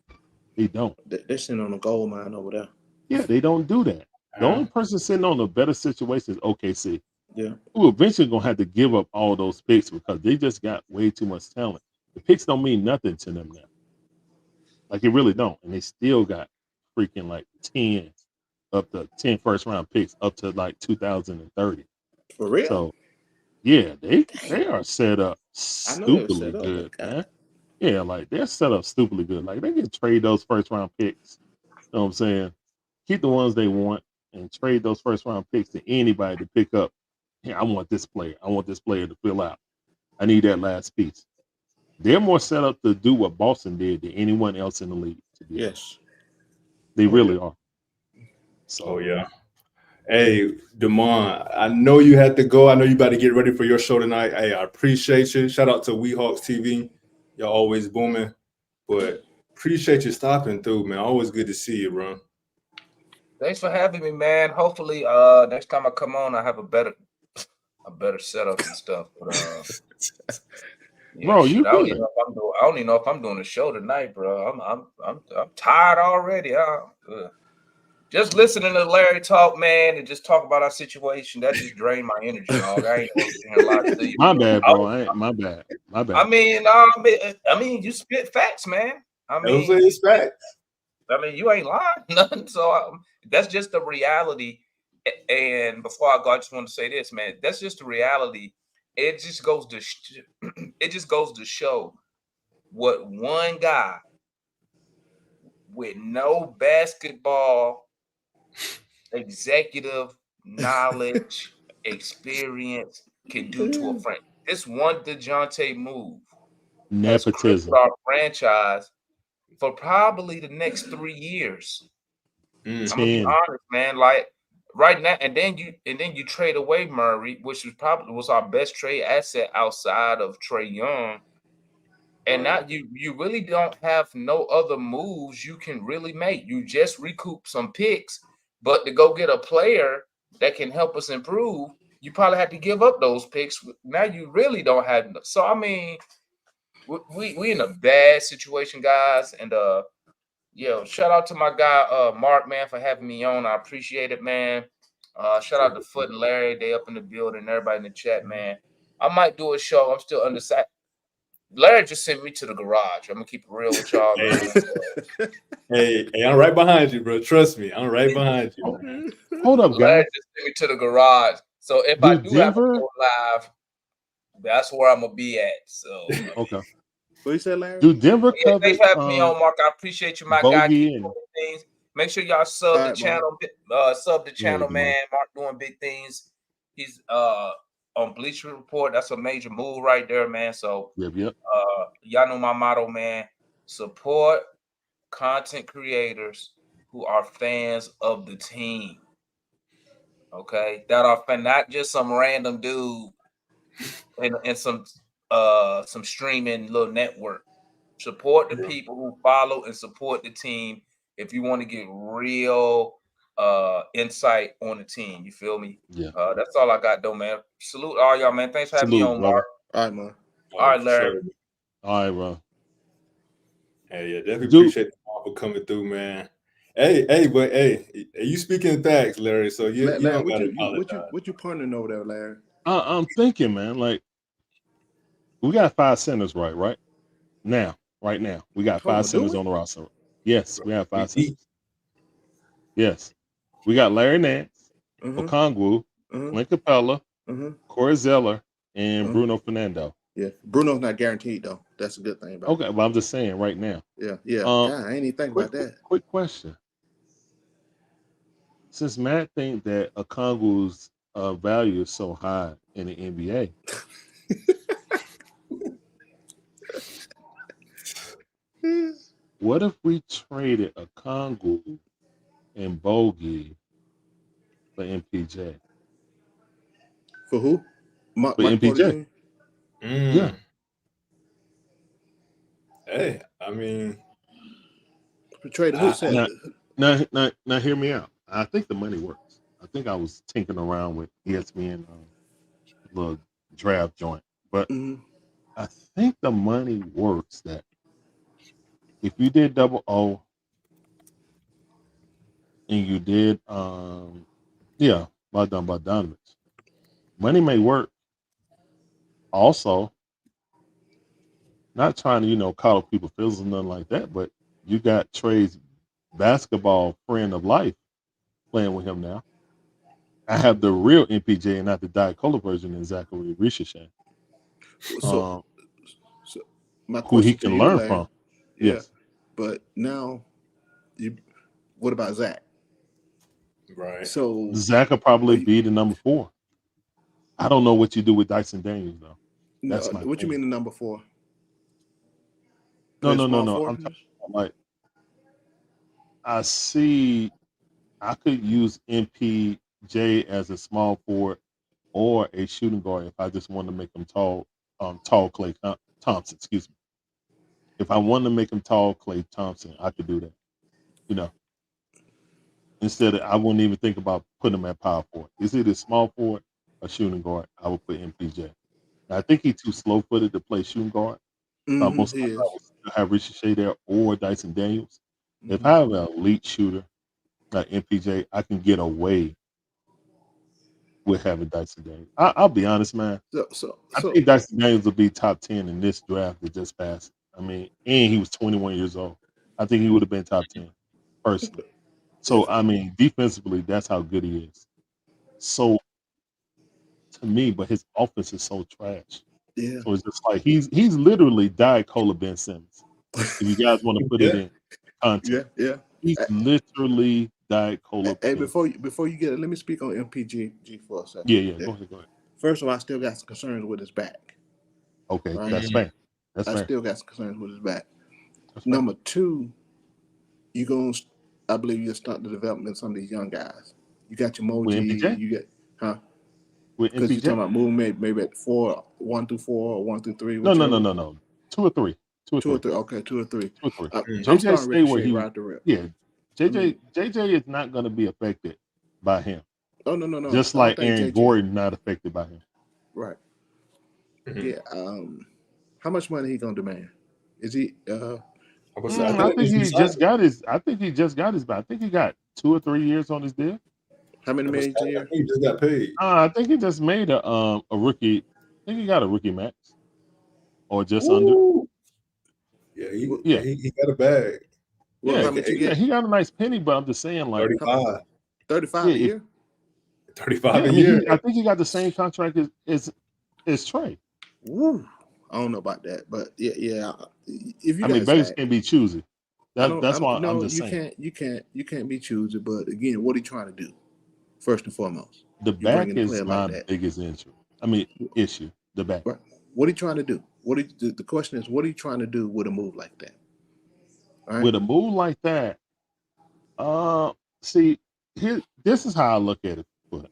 They don't. They're sitting on a gold mine over there. Yeah, they don't do that. The yeah. only person sitting on a better situation is OKC, Yeah. who eventually gonna have to give up all those picks because they just got way too much talent. The picks don't mean nothing to them now. Like it really don't. And they still got freaking like 10. up to 10 first round picks up to like 2030. For real? So yeah, they Damn. are set up I know they were stupidly set up, good, but God. man. Yeah, like they're set up stupidly good. Like they can trade those first round picks. You know what I'm saying? Keep the ones they want and trade those first round picks to anybody to pick up. Hey, I want this player. I want this player to fill out. I need that last piece. They're more set up to do what Boston did than anyone else in the league. To be honest, Yes. they Oh, really yeah. are. Oh So yeah. Hey, Damon, I know you had to go. I know you about to get ready for your show tonight. Hey, I appreciate you. Shout out to Weehawks TV. Y'all always booming. But appreciate you stopping through, man. Always good to see you, bro. Thanks for having me, man. Hopefully, next time I come on, I have a better setup and stuff. But yeah, bro, shit. you good. I don't even know if I'm doing a show tonight, bro. I'm tired already. Just listening to Larry talk, man, and just talk about our situation, that just drained my energy, dog. I ain't gonna sit here and lie to you. My bad, bro. I ain't my bad. My bad. I mean, you spit facts, man. I That was mean, his fact. you ain't lying, nothing. So that's just the reality. And before I go, I just want to say this, man. That's just the reality. It just goes to it just goes to show what one guy with no basketball executive knowledge, experience can do to a friend. This one Dejounte move has crippled Nepotism. our franchise for probably the next 3 years. Mm. I'm gonna be 10. honest, man. Like right now, and then you trade away Murray, which was our best trade asset outside of Trey Young. And now you really don't have no other moves you can really make. You just recoup some picks, but to go get a player that can help us improve, you probably have to give up those picks. Now you really don't have. So I mean, we in a bad situation, guys. And shout out to my guy Mark, man, for having me on. I appreciate it, man. Shout out to Foot and Larry. They up in the building. Everybody in the chat, man. I might do a show. I'm still undecided. Larry just sent me to the garage. I'm gonna keep it real with y'all, Hey, man. So, hey, I'm right behind you, bro. Trust me, I'm right behind you, man. Hold up, Larry guys. just sent me to the garage. So if I Do do have to Denver? go live, that's where I'm gonna be at. So I mean, Okay. What you said, Larry? Do Denver yeah, thanks covet for having me on, Mark. I appreciate you, my guy. Keep Bogey doing and things. Make sure y'all All sub the right, Mark. channel. Sub the yeah, channel, good man. man. Mark doing big things. He's on Bleacher Report. That's a major move right there, man. So Yep. y'all know my motto, man. Support content creators who are fans of the team. Okay, that are not just some random dude in some streaming little network. Support the people who follow and support the team if you want to get real insight on the team. You feel me? Yeah. That's all I got though, man. Salute all y'all, man. Thanks for having me Salute, on, brother. Mark. All right, Mark. All right, For Larry. sure. All right, bro. Hey, yeah, definitely Do appreciate the for coming through, man. But you speaking facts, Larry. So you Larry, don't gotta apologize. what you pondering over there, Larry? I'm thinking, man, like we got 5 centers right now. Right now, we got Hold 5 on, do centers we? on the roster. Yes, we have We 5 deep. centers. Yes, we got Larry Nance, Mm-hmm. Okongwu, Mm-hmm. Clint Capella, Mm-hmm. Corey Zeller, and Mm-hmm. Bruno Fernando. Yeah, Bruno's not guaranteed though. That's a good thing about Okay, but I'm just saying right now. it. Yeah. Um, God, I ain't even think about that. quick question. Since Matt think that Okongwu's value is so high in the NBA, what if we traded Okongwu and Bogey for MPJ? For who? For Michael Porter MPJ, Jr.? yeah. Hey, I mean, Trade who said? Now, hear me out. I think the money works. I think I was tinkering around with ESPN little draft joint, but Mm-hmm. I think the money works. That if you did double O and you did Bogdanovich, money may work. Also, not trying to coddle people feels or nothing like that, but you got Trey's basketball friend of life playing with him now. I have the real MPJ and not the Diet Cola version in Zachary Ricochet, So, so my who he question to can you, learn Larry, from. yeah, Yes. but now what about Zach? Right. So, Zach will probably are you, be the number 4. I don't know what you do with Dyson Daniels though. That's my what you thing. mean the number 4? No, Play no, no, small no. I'm forward? talking about, like, I see I could use MPJ as a small forward or a shooting guard if I just want to make him tall Clay Thompson, excuse me. If I want to make him tall Clay Thompson, I could do that. You know, instead of I wouldn't even think about putting him at power forward. Is it a small forward or shooting guard? I would put MPJ. Now, I think he's too slow footed to play shooting guard. So most He likely I is. would still have Ricochet there or Dyson Daniels. If Mhm. I have an elite shooter like MPJ, I can get away with having Dyson Daniels. I'll be honest, man. I So think Dyson Daniels will be top 10 in this draft that just passed. I mean, and he was 21 years old. I think he would have been top 10 personally. So, if I mean, defensively, that's how good he is. So, to me, but his offense is so trash. yeah, So it's just like he's literally Diet Cola Ben Simmons. If you guys want to put it Yeah. in context, yeah. he's literally Diet Cola Hey, Ben. before you get it, let me speak on MPG for a second. Yeah, yeah. Yeah. Go ahead, go ahead. First of all, I still got some concerns with his back. Okay, Right, that's fair. That's I fair. still got some concerns with his back. That's fair. Number two, you going I believe you'll start the development of some of these young guys. You got your With Moji, MPJ, you get with because you're talking MPJ. about movement maybe at 1 through 4 or 1 through 3, No, no, no, whichever. no, no. 2 or 3. Two or 2 or three. 3. Okay, 2 or 3. 2 or 3. I'm JJ starting stay where Ricochet he. right the rip. Yeah, I mean, JJ is not going to be affected by him. oh no. Just I don't like think Aaron JJ. Gordon not affected by him. Right. Mhm. Yeah. How much money he gonna demand? Is he? I was I I think think it's he just recycled. got his. I think he just got his. But I think he got 2 or 3 years on his deal. How many million a I year? think he just got paid. I think he just made a rookie. I think he got a rookie max or just under. Ooh. Yeah, Well, Yeah, he got a bag. well, yeah, how Like much you yeah. get? He got a nice penny, but I'm just saying, like, 35. 35 yeah, a year? 35 yeah. a I mean, year. I think he got the same contract as Trey. Woo. I don't know about that, but yeah. If you I mean, got Vegas Zach, can't be choosy. I don't. That's why I'm No, just saying. you can't be choosy. But again, what are you trying to do? First and foremost, The you bring back in a is player like my that. biggest issue. I mean, issue. The back. Right. What are you trying to do? The question is, what are you trying to do with a move like that? All right. With a move like that, uh, see, here, this is how I look at it. But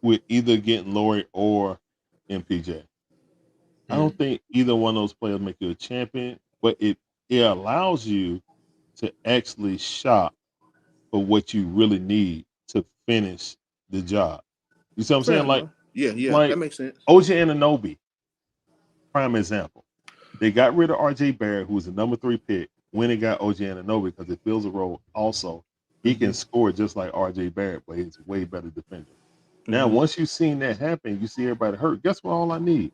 with either getting Laurie or MPJ, I don't think either one of those players make you a champion, but it allows you to actually shop for what you really need to finish the job. You see what I'm Fair saying? enough. Yeah. That Like makes sense. OJ Anunoby, prime example. They got rid of RJ Barrett, who was the number 3 pick, when they got OJ Anunoby because it fills a role. Also, he can score just like RJ Barrett, but he's a way better defender. Now, Mm-hmm. once you've seen that happen, you see everybody hurt. Guess what? All I need.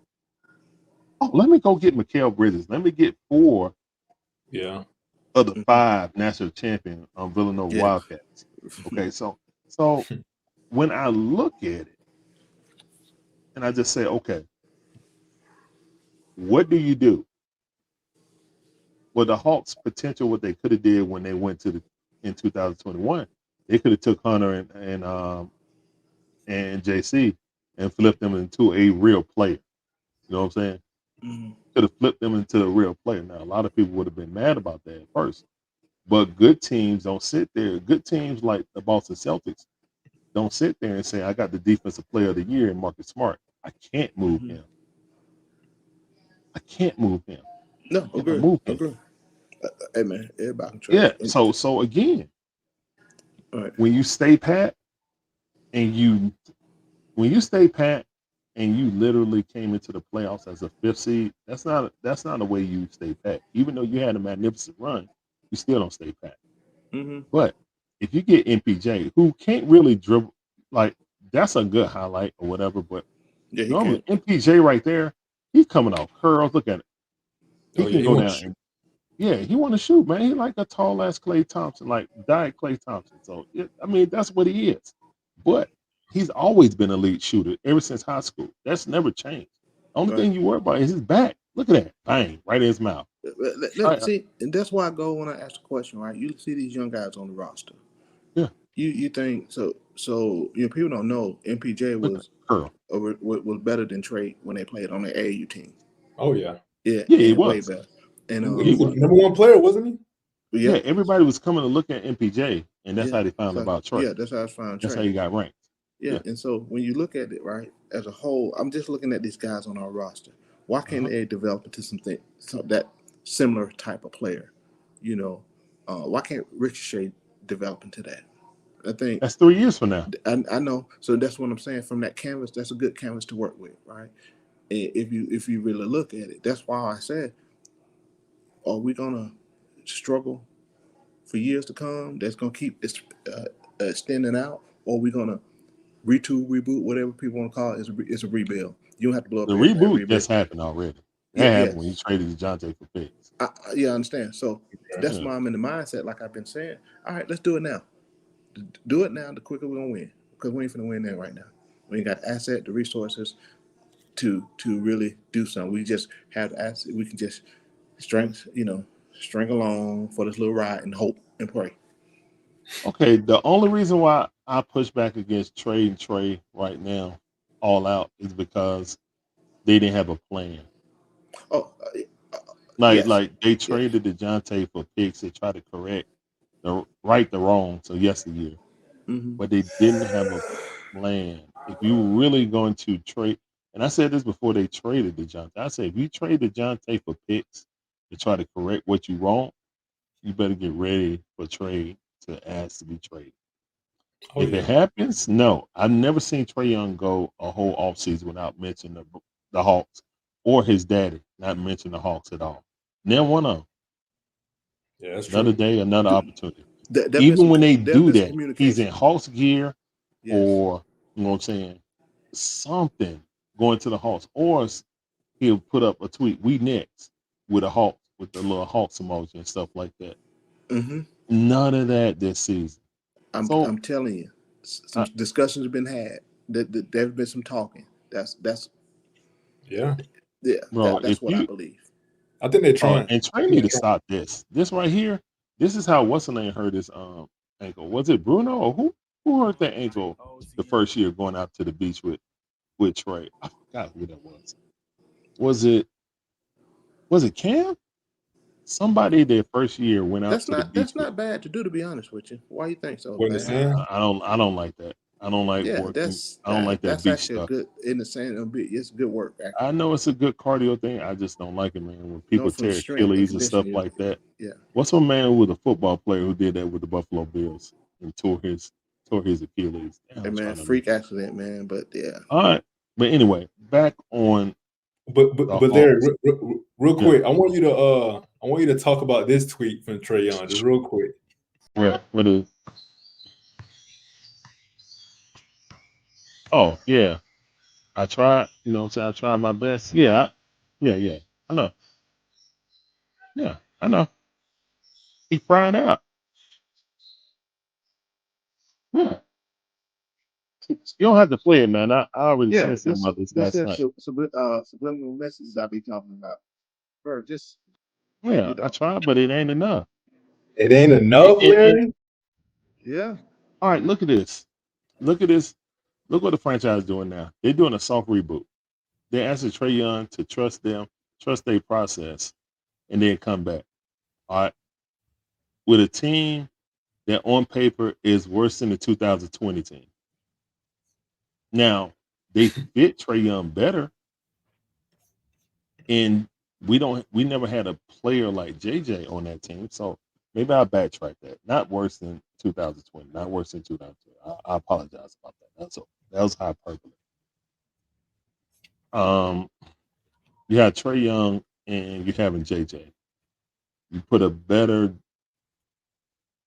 Oh, let me go get Mikal Bridges. Let me get 4 Yeah. of the Mm-hmm. 5 national champion Villanova Yeah. Wildcats. Okay, so when I look at it and I just say, okay, what do you do? Well, the Hawks' potential, what they could have did when they went to in 2021, they could have took Hunter and JC and flipped them into a real player. You know what I'm saying? Mm-hmm. Could have flipped them into a real player. Now, a lot of people would have been mad about that at first, but good teams don't sit there. Good teams like the Boston Celtics don't sit there and say, "I got the defensive player of the year in Marcus Smart. I can't move Mm-hmm. him. I can't move him. I No, cannot agree. move him." Agree. Hey man, everybody can Yeah. trade. And, So again, all right. when you stay pat and you stay pat and you literally came into the playoffs as a 5th seed, that's not a way you stay pat. Even though you had a magnificent run, you still don't stay pat. Mm-hmm. But if you get MPJ, who can't really dribble, like, that's a good highlight or whatever. But Yeah, he normally can't. MPJ right there, he's coming off curls. Look at it. He Oh yeah, can he go gonna down shoot. and Yeah, he want to shoot, man. He like a tall ass Clay Thompson, like diet Clay Thompson. So I mean, that's what he is. But he's always been a lead shooter ever since high school. That's never changed. The only Right. thing you worry about is his back. Look at that, bang, right in his mouth. See, and that's why I go when I ask the question. Right, you see these young guys on the roster. Yeah, You think so? So people don't know MPJ look at that was curl. was better than Trey when they played on the AAU team. Oh yeah, Yeah, Yeah, he and way was. better. And he was the number one player, wasn't he? Yeah, yeah, everybody was coming to look at MPJ, and that's yeah, how they found so about Trey. yeah, that's how I found That's how Trey. he got ranked. Yeah, Yeah. and so when you look at it, right, as a whole, I'm just looking at these guys on our roster. Why can't Uh-huh. they develop into that similar type of player? You know, why can't Ricochet develop into that? I think That's 3 years from now. I know. So that's what I'm saying. From that canvas, that's a good canvas to work with, right? And if you really look at it, that's why I said, are we gonna struggle for years to come? That's gonna keep extending out, or are we gonna retool, reboot, whatever people want to call it? It's a rebuild. You don't have to blow up The everything. reboot Rebuild. just happened already. Yeah, That yeah. happened when he traded Dejounte for picks. Yeah, I understand. So that's Yeah. why I'm in the mindset, like I've been saying. All right, let's do it now. Do it now. The quicker we're gonna win, because we ain't finna win that right now. We ain't got the asset, the resources to really do something. We just have the asset. We can just string along for this little ride and hope and pray. Okay, the only reason why I push back against trading Trey right now, all out, is because they didn't have a plan. Oh, Like, yes, like they yes. traded Dejounte for picks to try to correct the right the wrong. So yesteryear, Mm-hmm. but they didn't have a plan. If you really going to trade, and I said this before they traded Dejounte, I said if you trade Dejounte for picks to try to correct what you wrong, you better get ready for trade to ask to be traded. Oh If it yeah. happens, no. I've never seen Trey Young go a whole offseason without mentioning the Hawks or his daddy, not mention the Hawks at all. Never one of them. Yeah, that's Another true. day, another opportunity. There been Even some when they there do been some that, he's in communication. Hawks gear Yes. or, you know what I'm saying, something going to the Hawks. Or he'll put up a tweet, we next, with a Hawks, with the little Hawks emoji and stuff like that. Mm-hmm. None of that this season. So, I'm telling you, some uh, discussions have been had. There's been some talking. That's Yeah, yeah. bro, if That's what I you believe. I think they're trying. and Trey need to stop this. This right here, this is how what's the name hurt his ankle. Was it Bruno or who hurt that ankle the first year going out to the beach with Trey? I forgot who that was. Was it Cam? Somebody their first year went out to the beach That's with. not bad to do. To be honest with you, why you think so, What in the man? sand? I don't like that. I don't like Yeah, working. I don't like that that's beach actually a stuff. good in the same. It's good work I actually. know it's a good cardio thing. I just don't like it, man. When No, people for the tear strength and Achilles and stuff conditioning. like that. Yeah. What's a man with a football player who did that with the Buffalo Bills and tore his Achilles? Damn, Hey I'm man, trying to remember. freak accident, man. But yeah, All right, but anyway, back on the But there, Hawks. real Yeah, quick, I want you to talk about this tweet from Trey Young, just real quick. what is? Oh yeah, I tried. You know, what I'm saying I tried my best. Yeah, yeah. I know. Yeah, I know. He crying out. Yeah, you don't have to play it, man. I already yeah. said something about this That's last that night. subliminal messages I be talking about, bro. Just Yeah, you I know, tried, but it ain't enough. It ain't It, enough, it, it, Larry. yeah. all right, look at this. Look at this. Look what the franchise is doing now. They're doing a soft reboot. They asked Trey Young to trust them, trust their process, and then come back. All right, with a team that on paper is worse than the 2020 team. Now they fit Trey Young better, and we never had a player like JJ on that team. So maybe I backtrack that. Not worse than 2020. Not worse than 2020. I apologize about that. That was hyperbole. Um, you have Trey Young and you having JJ. You put a better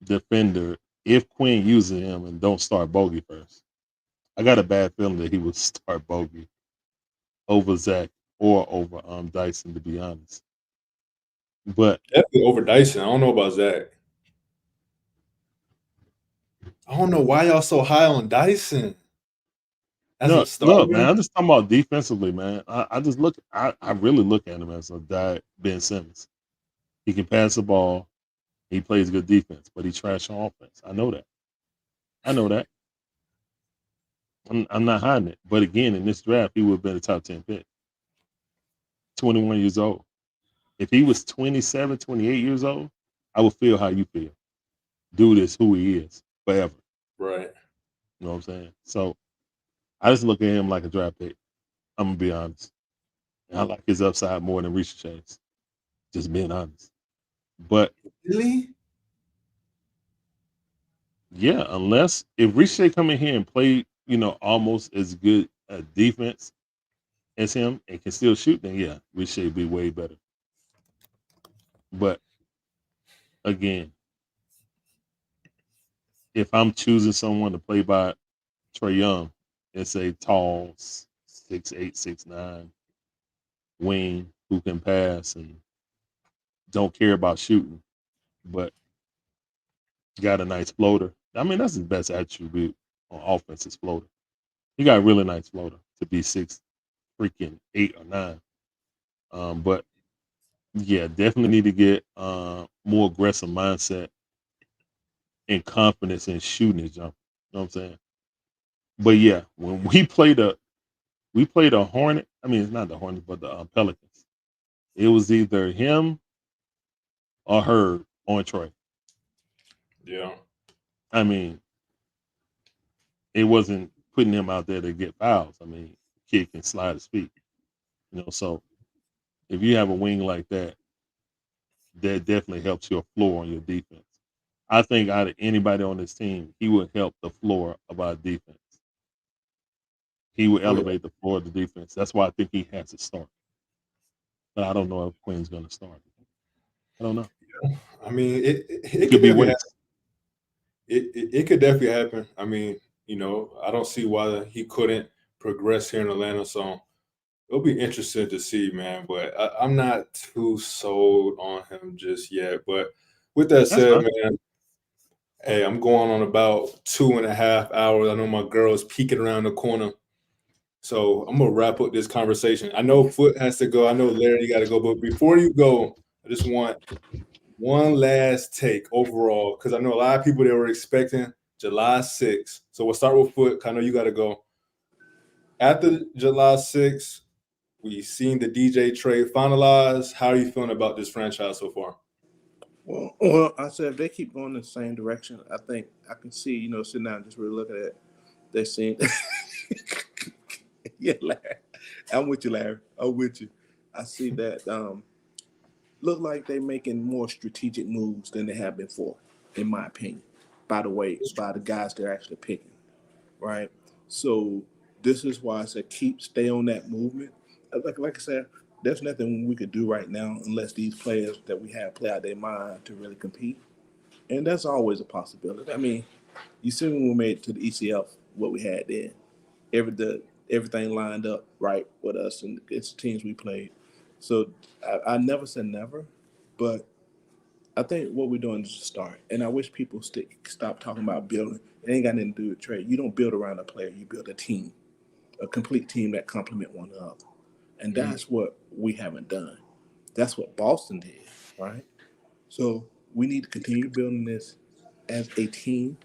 defender if Quinn uses him and don't start Bogey first. I got a bad feeling that he would start Bogey over Zach or over Dyson, to be honest. But definitely over Dyson. I don't know about Zach. I don't know why y'all so high on Dyson as a no, look, starter. man, I'm just talking about defensively, man. I just look, I really look at him as a guy, Ben Simmons. He can pass the ball. He plays good defense, but he trash on offense. I know that. I know that. I'm not hiding it. But again, in this draft, he would have been a top 10 pick. 21 years old. If he was 27, 28 years old, I would feel how you feel. Dude is who he is forever. Right. You know what I'm saying? So I just look at him like a draft pick. I'm gonna be honest. And I like his upside more than Reese Chase. Just being honest. But Really? yeah, unless if Riche come in here and play, almost as good a defense as him and can still shoot, then yeah, Riche would be way better. But again, if I'm choosing someone to play by Trey Young, it's a tall 6'8", 6'9" wing who can pass and don't care about shooting, but got a nice floater. I mean, that's his best attribute on offense is floater. He got a really nice floater to be 6'8" or 9. But yeah, definitely need to get more aggressive mindset and confidence in shooting his jumper. You know what I'm saying? But yeah, when we played a Hornet. I mean, it's not the Hornets, but the Pelicans. It was either him or her on Trey. Yeah. I mean, it wasn't putting him out there to get fouls. I mean, kid can slide his feet. So if you have a wing like that, that definitely helps your floor on your defense. I think out of anybody on this team, he would help the floor of our defense. He would Oh yeah. elevate the floor of the defense. That's why I think he has to start. But I don't know if Quinn's going to start. I don't know. I mean, It it could could be definitely happen. Wentz. It could definitely happen. I mean, I don't see why he couldn't progress here in Atlanta. So it'll be interesting to see, man. But I'm not too sold on him just yet. But with that That's said, fine. man, hey, I'm going on about 2.5 hours. I know my girl's peeking around the corner. So I'm gonna wrap up this conversation. I know Foot has to go. I know Larry, you got to go. But before you go, I just want one last take overall because I know a lot of people that were expecting July 6th. So we'll start with Foot. I know you got to go. After July 6th, we've seen the DJ trade finalized. How are you feeling about this franchise so far? Well, I said if they keep going in the same direction, I think I can see, sitting down and just really looking at it. They're seeing, yeah, Larry. I'm with you, Larry. I'm with you. I see that. Look like they're making more strategic moves than they have before, in my opinion. By the way, by the guys they're actually picking, right? So this is why I said stay on that movement. Like I said, there's nothing we could do right now unless these players that we have play out their mind to really compete, and that's always a possibility. I mean, you see when we made it to the ECF, what we had then, everything lined up right with us, and it's the teams we played. So I never said never, but I think what we're doing is a start. And I wish people stop talking about building. It ain't got nothing to do with trade. You don't build around a player. You build a team, a complete team that complement one another. And Mm, that's what we haven't done. That's what Boston did, right? So we need to continue building this as a team,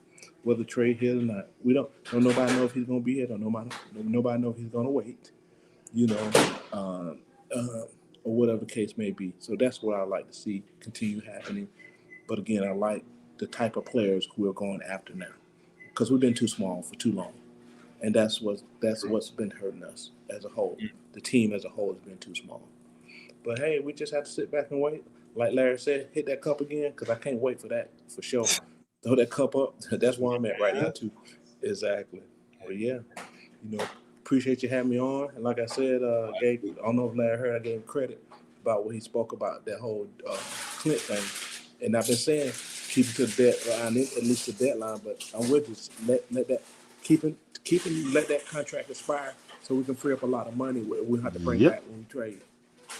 whether trade here or not. We don't nobody know if he's gonna be here. Nobody know if he's gonna wait. You know, um, or whatever the case may be. So that's what I like to see continue happening. But again, I like the type of players who are going after now because we've been too small for too long, and that's what's been hurting us as a whole. mm. The team as a whole has been too small. But hey, we just have to sit back and wait. Like Larry said, hit that cup again because I can't wait for that for sure. Throw that cup up. That's where I'm at right now too. Exactly. But yeah, you know, appreciate you having me on. And like I said, I don't know if Larry heard, I gave him credit about what he spoke about that whole Clint thing. And I've been saying keep it to the deadline, at least the deadline. But I'm with you. Let that keep it, let that contract expire so we can free up a lot of money. We have to bring Yep. back when we trade.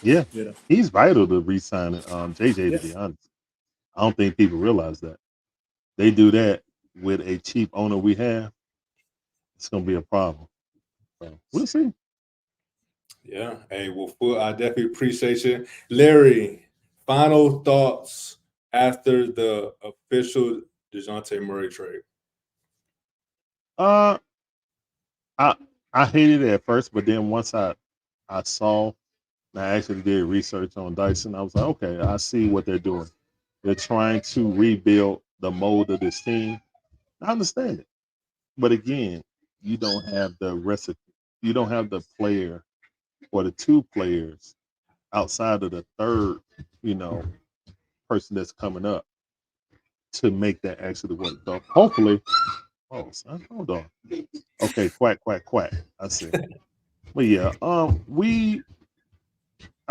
Yeah, You know. he's vital to re-signing JJ. To Yeah. be honest, I don't think people realize that they do that with a cheap owner we have. It's gonna be a problem. So we'll see. Yeah. Hey, well, Foot, I definitely appreciate you. Larry, final thoughts after the official Dejounte Murray trade. Uh, I I hated it at first, but then once I saw, and I actually did research on Dyson. I was like, okay, I see what they're doing. They're trying to rebuild the mold of this team. I understand it, but again, you don't have the recipe. You don't have the player or the two players outside of the third, you know, person that's coming up to make that actually work. So hopefully, oh, son, hold on. Okay, quack, quack, quack. I see. But yeah, I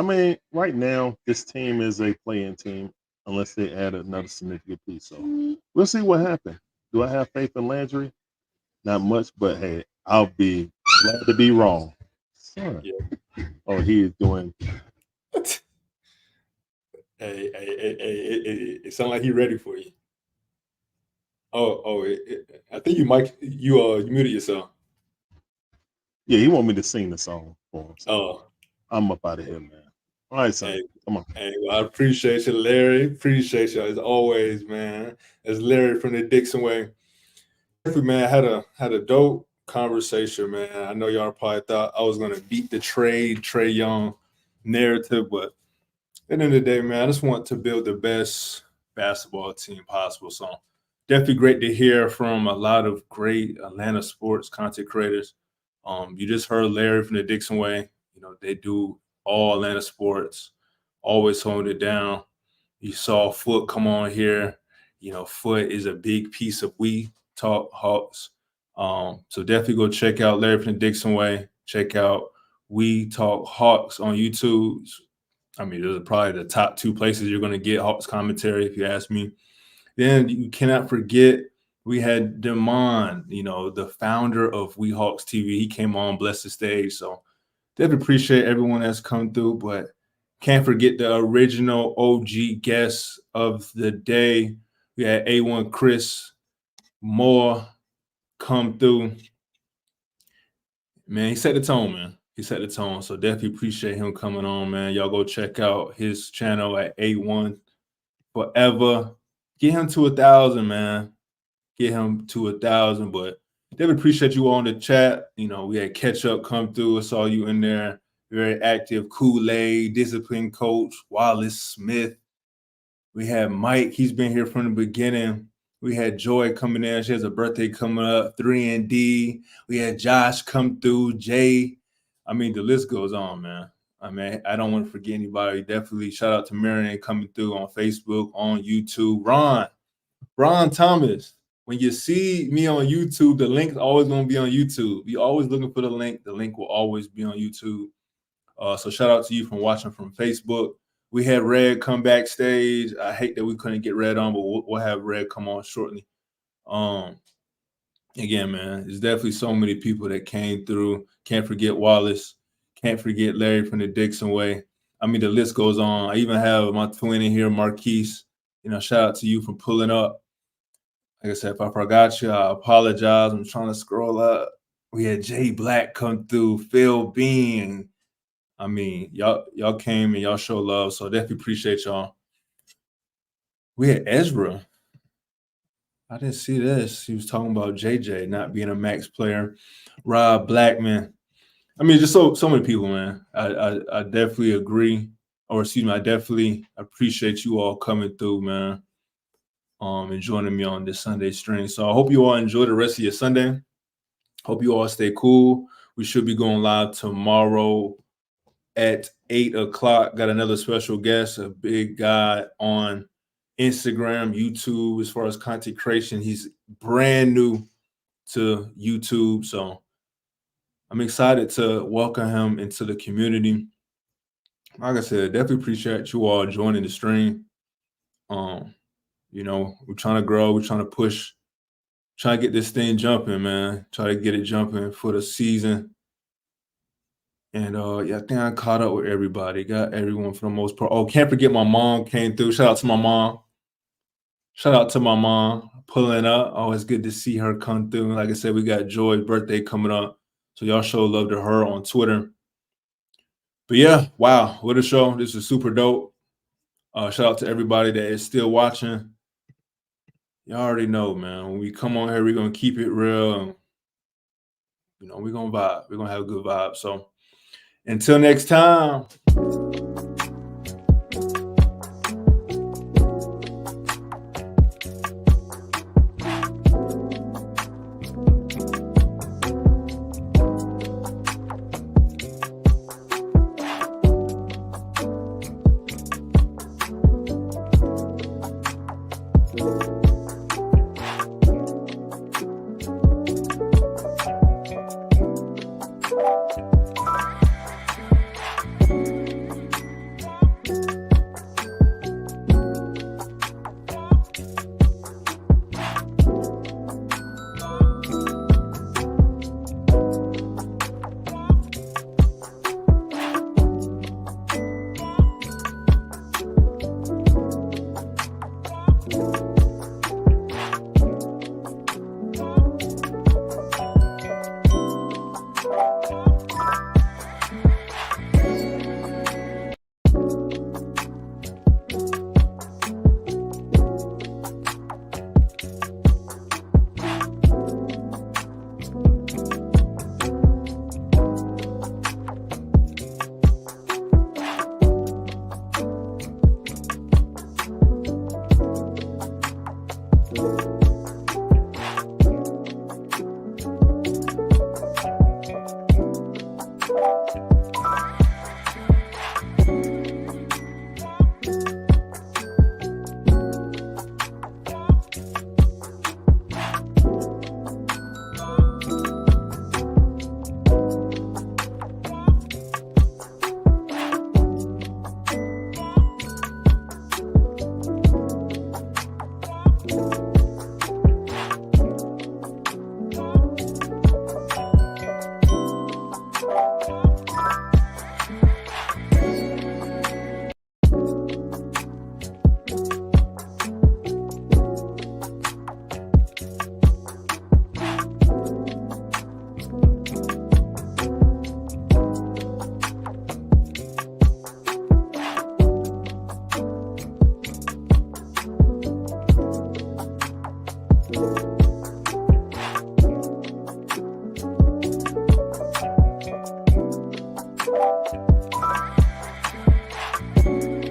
mean, right now this team is a playing team unless they add another significant piece. So we'll see what happens. Do I have faith in Landry? Not much, but hey, I'll be glad to be wrong. Son. Yeah. Oh, he is doing. It sounds like he's ready for you. I think you muted yourself. Yeah, he want me to sing the song for him. So Oh, I'm up out of here, man. All right, son. hey, Come on. hey, well, I appreciate you, Larry. Appreciate you as always, man. As Larry from the Dixon Way. Definitely, man, had a dope conversation, man. I know y'all probably thought I was gonna beat the Trey Young narrative, but at the end of the day, man, I just want to build the best basketball team possible. So definitely great to hear from a lot of great Atlanta sports content creators. You just heard Larry from the Dixon Way. You know, they do all Atlanta sports, always holding it down. You saw Foot come on here. You know, Foot is a big piece of We Talk Hawks. So definitely go check out Larry from the Dixon Way. Check out We Talk Hawks on YouTube. I mean, those are probably the top two places you're going to get Hawks commentary, if you ask me. Then you cannot forget we had Damon, you know, the founder of We Hawks TV. He came on, blessed the stage. So definitely appreciate everyone that's come through, but can't forget the original OG guests of the day. We had A1 Chris Moore come through. Man, he set the tone, man. He set the tone. So definitely appreciate him coming on, man. Y'all go check out his channel at A1 Forever. Get him to 1,000, man. Get him to 1,000. But definitely appreciate you all in the chat. You know, we had Catch Up come through. I saw you in there. Very active. Kool-Aid, Discipline Coach, Wallace Smith. We had Mike. He's been here from the beginning. We had Joy coming in. She has a birthday coming up. 3 and D. We had Josh come through. Jay. I mean, the list goes on, man. I mean, I don't want to forget anybody. Definitely shout out to Marion coming through on Facebook, on YouTube. Ron Thomas. When you see me on YouTube, the link's always going to be on YouTube. You're always looking for the link. The link will always be on YouTube. So shout out to you from watching from Facebook. We had Red come backstage. I hate that we couldn't get Red on, but we'll have Red come on shortly. Again, man, there's definitely so many people that came through. Can't forget Wallace. Can't forget Larry from the Dixon Way. I mean, the list goes on. I even have my twin in here, Marquise. You know, shout out to you for pulling up. Like I said, if I forgot you, I apologize. I'm trying to scroll up. We had Jay Black come through, Phil Bean. I mean, y'all came and y'all show love, so definitely appreciate y'all. We had Ezra. I didn't see this. He was talking about JJ not being a max player. Rob Blackman. I mean, just so many people, man. I definitely agree, or excuse me, I definitely appreciate you all coming through, man. And joining me on this Sunday stream. So I hope you all enjoy the rest of your Sunday. Hope you all stay cool. We should be going live tomorrow at 8 o'clock. Got another special guest, a big guy on Instagram, YouTube, as far as content creation. He's brand new to YouTube. So I'm excited to welcome him into the community. Like I said, definitely appreciate you all joining the stream. You know, we're trying to grow, we're trying to push, trying to get this thing jumping, man. Try to get it jumping for the season. And yeah, I think I caught up with everybody. Got everyone for the most part. Oh, can't forget my mom came through. Shout out to my mom. Shout out to my mom pulling up. Always good to see her come through. Like I said, we got Joy's birthday coming up. So y'all show love to her on Twitter. But yeah, wow, what a show. This is super dope. Shout out to everybody that is still watching. Y'all already know, man. When we come on here, we're going to keep it real. And, you know, we're going to vibe. We're going to have a good vibe. So until next time.